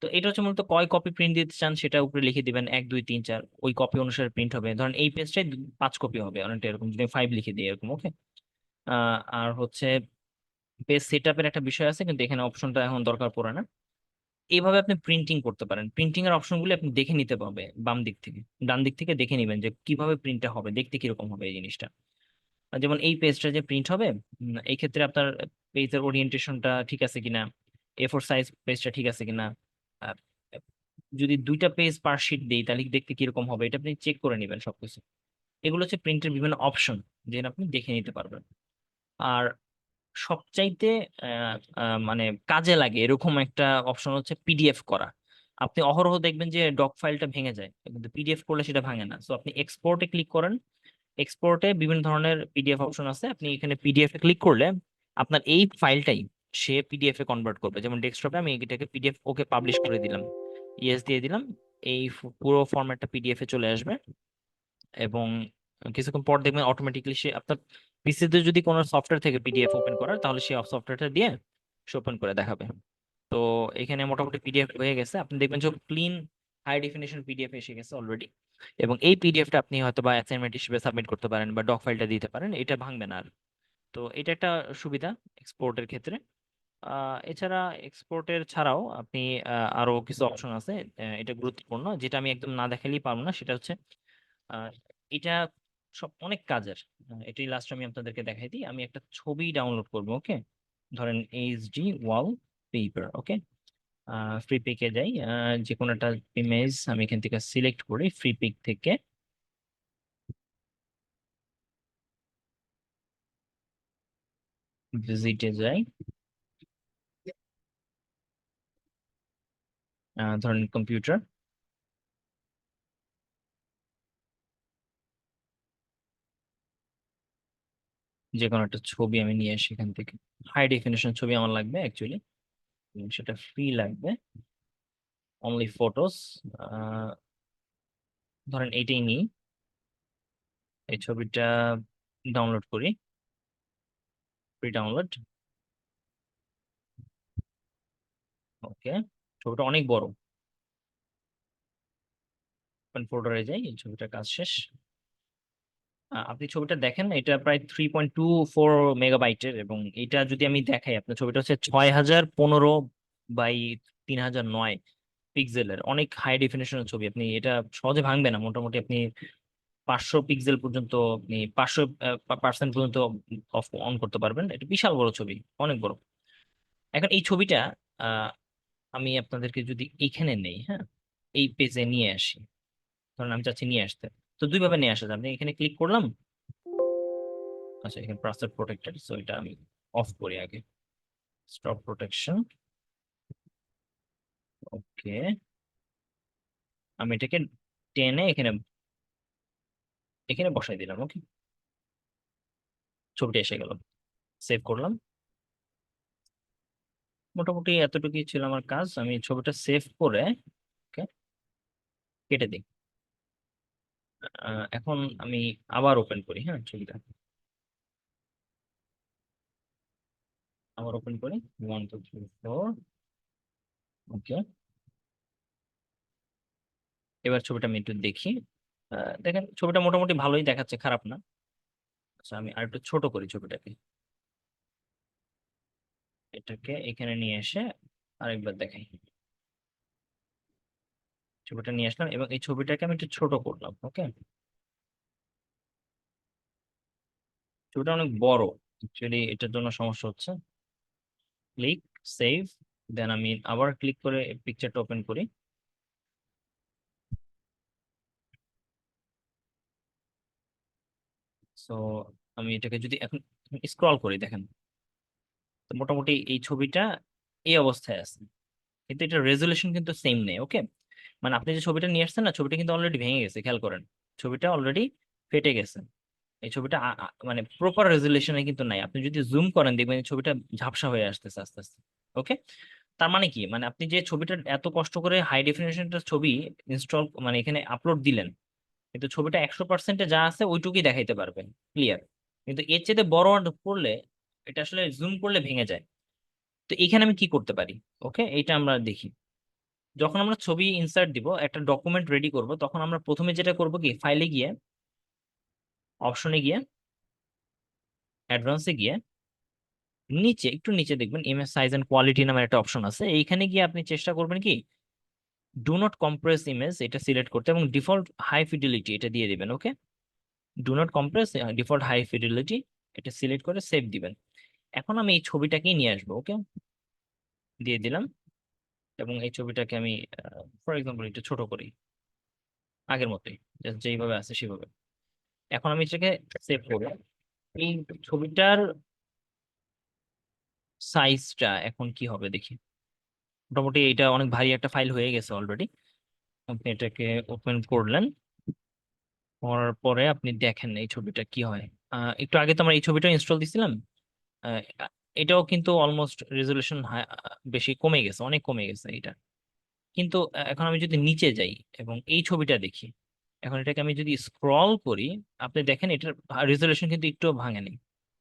Speaker 1: তো এটা হচ্ছে মূলত কয় কপি প্রিন্ট দিতে চান সেটা উপরে লিখে দিবেন, 1 2 3 4, ওই কপি অনুসারে প্রিন্ট হবে। ধরেন এই পেজটাই 5 কপি হবে, অনেকটা এরকম, যদি 5 লিখে দিই এরকম। ওকে, আর হচ্ছে পেজ সেট আপের একটা বিষয় আছে, কিন্তু এখানে অপশনটা এখন দরকার পড়ে না। এইভাবে আপনি প্রিন্টিং করতে পারেন। প্রিন্টিং এর অপশনগুলো আপনি দেখে নিতে পারবে বাম দিক থেকে, ডান দিক থেকে দেখে নিবেন যে কিভাবে প্রিন্টটা হবে, দেখতে কিরকম হবে এই জিনিসটা। যেমন এই পেজটা যে প্রিন্ট হবে, এই ক্ষেত্রে আপনার পেজের ওরিয়েন্টেশনটা ঠিক আছে কিনা, A4 সাইজ পেজটা ঠিক আছে কিনা, আহ, যদি 2টা পেজ পার শিট দেই তাহলে দেখতে কিরকম হবে, এটা আপনি চেক করে নেবেন সবকিছু। এগুলো হচ্ছে প্রিন্টের বিভিন্ন অপশন, যেটা আপনি দেখে নিতে পারবেন। আর সবচাইতে মানে কাজে লাগে এরকম একটা অপশন হচ্ছে পিডিএফ করা। আপনি অহরহ দেখবেন যে ডক ফাইলটা ভেঙে যায়, কিন্তু পিডিএফ করলে সেটা ভাঙে না। সো আপনি এক্সপোর্টে ক্লিক করেন, এক্সপোর্টে বিভিন্ন ধরনের পিডিএফ অপশন আছে, আপনি এখানে পিডিএফ এ ক্লিক করলে আপনার এই ফাইলটাই সে পিডিএফ এ কনভার্ট করবে। যেমন ডেস্কটপে আমি এটাকে পিডিএফ ওকে পাবলিশ করে দিলাম, ইয়েস দিয়ে দিলাম, এই পুরো ফরম্যাটটা পিডিএফ এ চলে আসবে। এবং কিছুক্ষণ পর দেখবেন অটোমেটিক্যালি সে আপনার পিসিতে যদি কোনো সফটওয়্যার থেকে পিডিএফ ওপেন করার, তাহলে সেই সফটওয়্যারটা দিয়ে সে ওপেন করে দেখাবে। তো এখানে মোটামুটি পিডিএফ হয়ে গেছে, আপনি দেখবেন যে ক্লিন হাই ডেফিনেশন পিডিএফ এসে গেছে অলরেডি। এবং এই পিডিএফটা আপনি হয়তো বা অ্যাসাইনমেন্ট হিসেবে সাবমিট করতে পারেন বা ডক ফাইলটা দিতে পারেন, এটা ভাঙবে না আর। তো এটা একটা সুবিধা এক্সপোর্টের ক্ষেত্রে। এছাড়া এক্সপোর্টের ছাড়াও আপনি আরো কিছু অপশন আছে। এটা গুরুত্বপূর্ণ, যেটা আমি একদম না দেখালেই পারবো না, সেটা হচ্ছে আহ, এটা সব অনেক কাজের। এটাই লাস্ট আমি আপনাদেরকে দেখাই দিই। আমি একটা ছবি ডাউনলোড করবো, ওকে? ধরেন এইচডি ওয়াল পেপার, ওকে? ফ্রি পিকে যাই, যে কোনো একটা ইমেজ আমি এখান থেকে সিলেক্ট করি ফ্রি পিক থেকে, ভিজিটে যাই, ধরেন কম্পিউটার, যে কোনো একটা ছবি আমি নিয়ে আসি এখান থেকে। হাই ডেফিনেশন ছবি আমার লাগবে অ্যাকচুয়ালি, সেটা ফ্রি লাগবে, অনলি ফটোস। ধরেন এইটাই নিই, এই ছবিটা ডাউনলোড করি, ফ্রি ডাউনলোড, ওকে? ছবিটা অনেক বড়, ফোল্ডারে যাই, এই ছবিটার কাজ শেষ। আপনি ছবিটা দেখেন, এটা প্রায় 3.24 মেগাবাইটের, এবং এটা যদি আমি দেখাই, আপনার ছবিটা হচ্ছে 6015/3009 পিক্সেলের, অনেক হাই ডেফিনেশনের ছবি। আপনি এটা সহজে ভাঙবে না, মোটামুটি আপনি 500 পিক্সেল পর্যন্ত, আপনি 500% পর্যন্ত অফ অন করতে পারবেন। এটা বিশাল বড় ছবি, অনেক বড়। এখন এই ছবিটা আহ আমি আপনাদেরকে যদি এইখানে নেই, হ্যাঁ, এই পেজে নিয়ে আসি, ধরুন আমি চাচ্ছি নিয়ে আসতে, তো দুই ভাবে নিয়ে আসা যায়। আপনি এখানে ক্লিক করলাম, আচ্ছা এখানে পাসওয়ার্ড প্রোটেক্টেড, সো এটা আমি অফ করি আগে, স্টপ প্রোটেকশন, ওকে? আমি এটাকে টেনে এখানে এখানে বসাই দিলাম, ওকে? ছবিটা এসে গেল, সেভ করলাম। মোটামুটি এতটুকুই ছিল আমার কাজ। আমি ছবিটা সেভ করে, ওকে, কেটে দিই। এখন আমি আবার ওপেন করি, হ্যাঁ, ছবিটা আবার ওপেন করি, 1 2 3 4, ওকে? এবার ছবিটা আমি একটু দেখি। দেখেন ছবিটা মোটামুটি ভালোই দেখাচ্ছে, খারাপ না। আচ্ছা আমি আর একটু ছোট করি ছবিটাকে, এটাকে এখানে নিয়ে এসে আরেকবার দেখাই। ছবিটা নিয়ে আসলাম এবং এই ছবিটাকে আমি একটু ছোট করলাম, ওকে? ছবিটা অনেক বড়, অ্যাকচুয়ালি এটার জন্য সমস্যা হচ্ছে। ক্লিক, সেভ, দেন আমি আবার ক্লিক করে পিকচারটা ওপেন করি। সো আমি এটাকে যদি এখন স্ক্রল করি, দেখেন তো মোটামুটি এই ছবিটা এই অবস্থায় আছে, কিন্তু এটা রেজুলেশন কিন্তু সেম নেই, ওকে? মানে আপনি যে ছবিটা নিয়ে আসছেন না, ছবিটা কিন্তু অলরেডি ভেঙে গেছে, খেয়াল করেন, ছবিটা অলরেডি ফেটে গেছে। এই ছবিটা মানে প্রপার রেজুলেশনে কিন্তু নাই। আপনি যদি জুম করেন দেখবেন এই ছবিটা ঝাপসা হয়ে আসতেছে আস্তে আস্তে, ওকে? তার মানে কি, মানে আপনি যে ছবিটা এত কষ্ট করে হাই ডেফিনেশনটা ছবি ইনস্টল মানে এখানে আপলোড দিলেন, কিন্তু ছবিটা 100%-এ যা আছে ওইটুকুই দেখাইতে পারবেন, ক্লিয়ার। কিন্তু এর চেয়ে বড় করলে এটা আসলে জুম করলে ভেঙে যায়। তো এখানে আমি কি করতে পারি, ওকে, এইটা আমরা দেখি। যখন আমরা ছবি ইনসার্ট দিব, একটা ডকুমেন্ট রেডি করব, তখন আমরা প্রথমে যেটা করব কি, ফাইলে গিয়ে, অপশনে গিয়ে, অ্যাডভান্সে গিয়ে, নিচে একটু নিচে দেখবেন ইমেজ সাইজ এন্ড কোয়ালিটি নামের একটা অপশন আছে। এইখানে গিয়ে আপনি চেষ্টা করবেন কি, ডু নট কম্প্রেস ইমেজ এটা সিলেক্ট করতে, এবং ডিফল্ট হাই ফিডিলিটি এটা দিয়ে দিবেন, okay? Do not compress, default high fidelity, এটা সিলেক্ট করে সেভ দিবেন। এখন আমি এই ছবিটাকেই নিয়ে আসবো, ওকে? দিয়ে দিলাম, এবং এই ছবিটাকে আমি ফর এক্সাম্পল একটু ছোট করি, আগের মতোই, just যেইভাবে আছে সেভাবে। এখন আমি এটাকে সেভ করবো। এই ছবিটার সাইজটা এখন কি হবে দেখি। মোটামুটি এটা অনেক ভারী একটা ফাইল হয়ে গেছে অলরেডি। আপনি এটাকে ওপেন করলেন, করার পরে আপনি দেখেন এই ছবিটা কি হয়। একটু আগে তো আমরা এই ছবিটা ইনস্টল দিছিলাম। আহ, এটাও কিন্তু অলমোস্ট রেজলিউশন বেশি কমে গেছে, অনেক কমে গেছে এটা। কিন্তু এখন আমি যদি নিচে যাই এবং এই ছবিটা দেখি, এখন এটাকে আমি যদি স্ক্রল করি, আপনি দেখেন এটার রেজলিউশন কিন্তু একটু ভাঙেনি।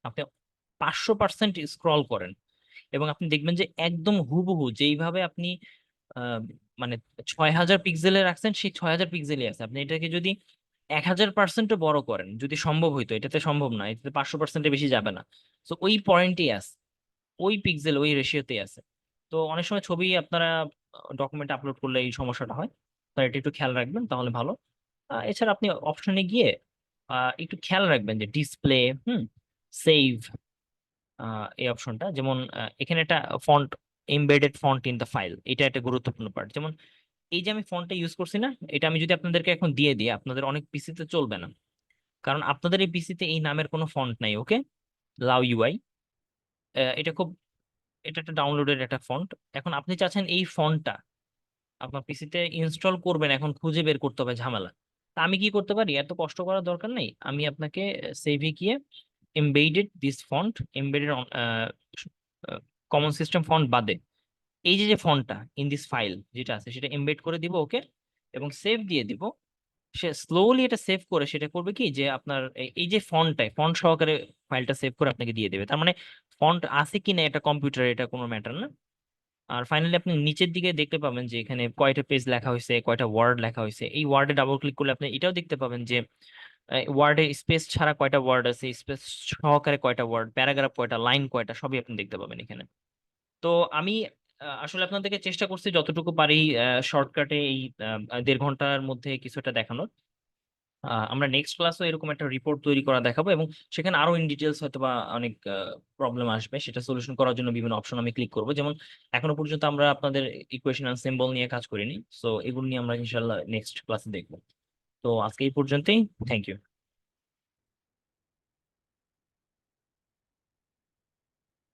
Speaker 1: আপনি 500% স্ক্রল করেন এবং আপনি দেখবেন যে একদম হুবহু যেইভাবে আপনি আহ, মানে 6000 পিক্সেলে রাখছেন, সেই 6000 পিক্সেলই আছে। আপনি এটাকে যদি 1000%ও বড় করেন যদি সম্ভব হইতো, এটাতে সম্ভব না, এটাতে 500%-এর বেশি যাবে না। তো ওই পয়েন্টই আছে, ওই পিক্সেল ওই রেশিওতেই আছে। তো অনেক সময় ছবি আপনারা ডকুমেন্ট আপলোড করলে এই সমস্যাটা হয়, তো এটা একটু খেয়াল রাখবেন তাহলে ভালো। এছাড়া আপনি অপশনে গিয়ে একটু খেয়াল রাখবেন যে ডিসপ্লে, সেভ, এই অপশনটা যেমন এখানে একটা font, embedded font in the file, এটা একটা গুরুত্বপূর্ণ পার্ট। যেমন এই যে আমি ফন্টটা ইউজ করছি না, এটা আমি যদি আপনাদেরকে এখন দিয়ে দিই, আপনাদের অনেক পিসিতে চলবে না, কারণ আপনাদের এই পিসিতে এই নামের কোনো ফন্ট নাই। ওকে, লাউ ইউআই, এটা খুব, এটা একটা ডাউনলোডের একটা ফন্ট। এখন আপনি চাচ্ছেন এই ফন্টটা আপনার পিসিতে ইনস্টল করবেন, এখন খুঁজে বের করতে হবে, ঝামেলা। তা আমি কি করতে পারি, এত কষ্ট করার দরকার নেই, আমি আপনাকে সেভে গিয়ে embedded this font, embedded common system font বাদে এই যে যে ফন্টটা ইন দিস ফাইল যেটা আছে সেটা এমবেড করে দিব। ওকে, এবং সেভ দিয়ে দিব। সে স্লোলি এটা সেভ করে সেটা করবে কি যে আপনার এই যে ফন্ট সহকারে ফাইলটা সেভ করে আপনাকে দিয়ে দেবে। তার মানে ফন্ট আছে কিনা এটা কম্পিউটারে, এটা কোনো ম্যাটার না। আর ফাইনালি আপনি নিচের দিকে দেখতে পাবেন যে এখানে কয়টা পেজ লেখা হয়েছে, কয়টা ওয়ার্ড লেখা হয়েছে। এই ওয়ার্ডে ডাবল ক্লিক করলে আপনি এটাও দেখতে পাবেন যে ওয়ার্ডে স্পেস ছাড়া কয়টা ওয়ার্ড আছে, স্পেস সহকারে কয়টা ওয়ার্ড, প্যারাগ্রাফ কয়টা, লাইন কয়টা, সবই আপনি দেখতে পাবেন এখানে। তো আমি আসলে আপনাদেরকে চেষ্টা করছি যতটুকু পারি শর্টকাটে এই 1.5 ঘন্টার মধ্যে কিছুটা দেখানোর। আমরা নেক্সট ক্লাসও এরকম একটা রিপোর্ট তৈরি করা দেখাবো, এবং সেখানে আরো ইন ডিটেলস হয়তো বা অনেক প্রবলেম আসবে, সেটা সলিউশন করার জন্য বিভিন্ন অপশন আমি ক্লিক করবো। যেমন এখনো পর্যন্ত আমরা আপনাদের ইকুয়েশন এন্ড সিম্বল নিয়ে কাজ করিনি, সো এগুলো নিয়ে আমরা ইনশাল্লাহ নেক্সট ক্লাসে দেখবো। তো আজকে এই পর্যন্তই, থ্যাংক ইউ।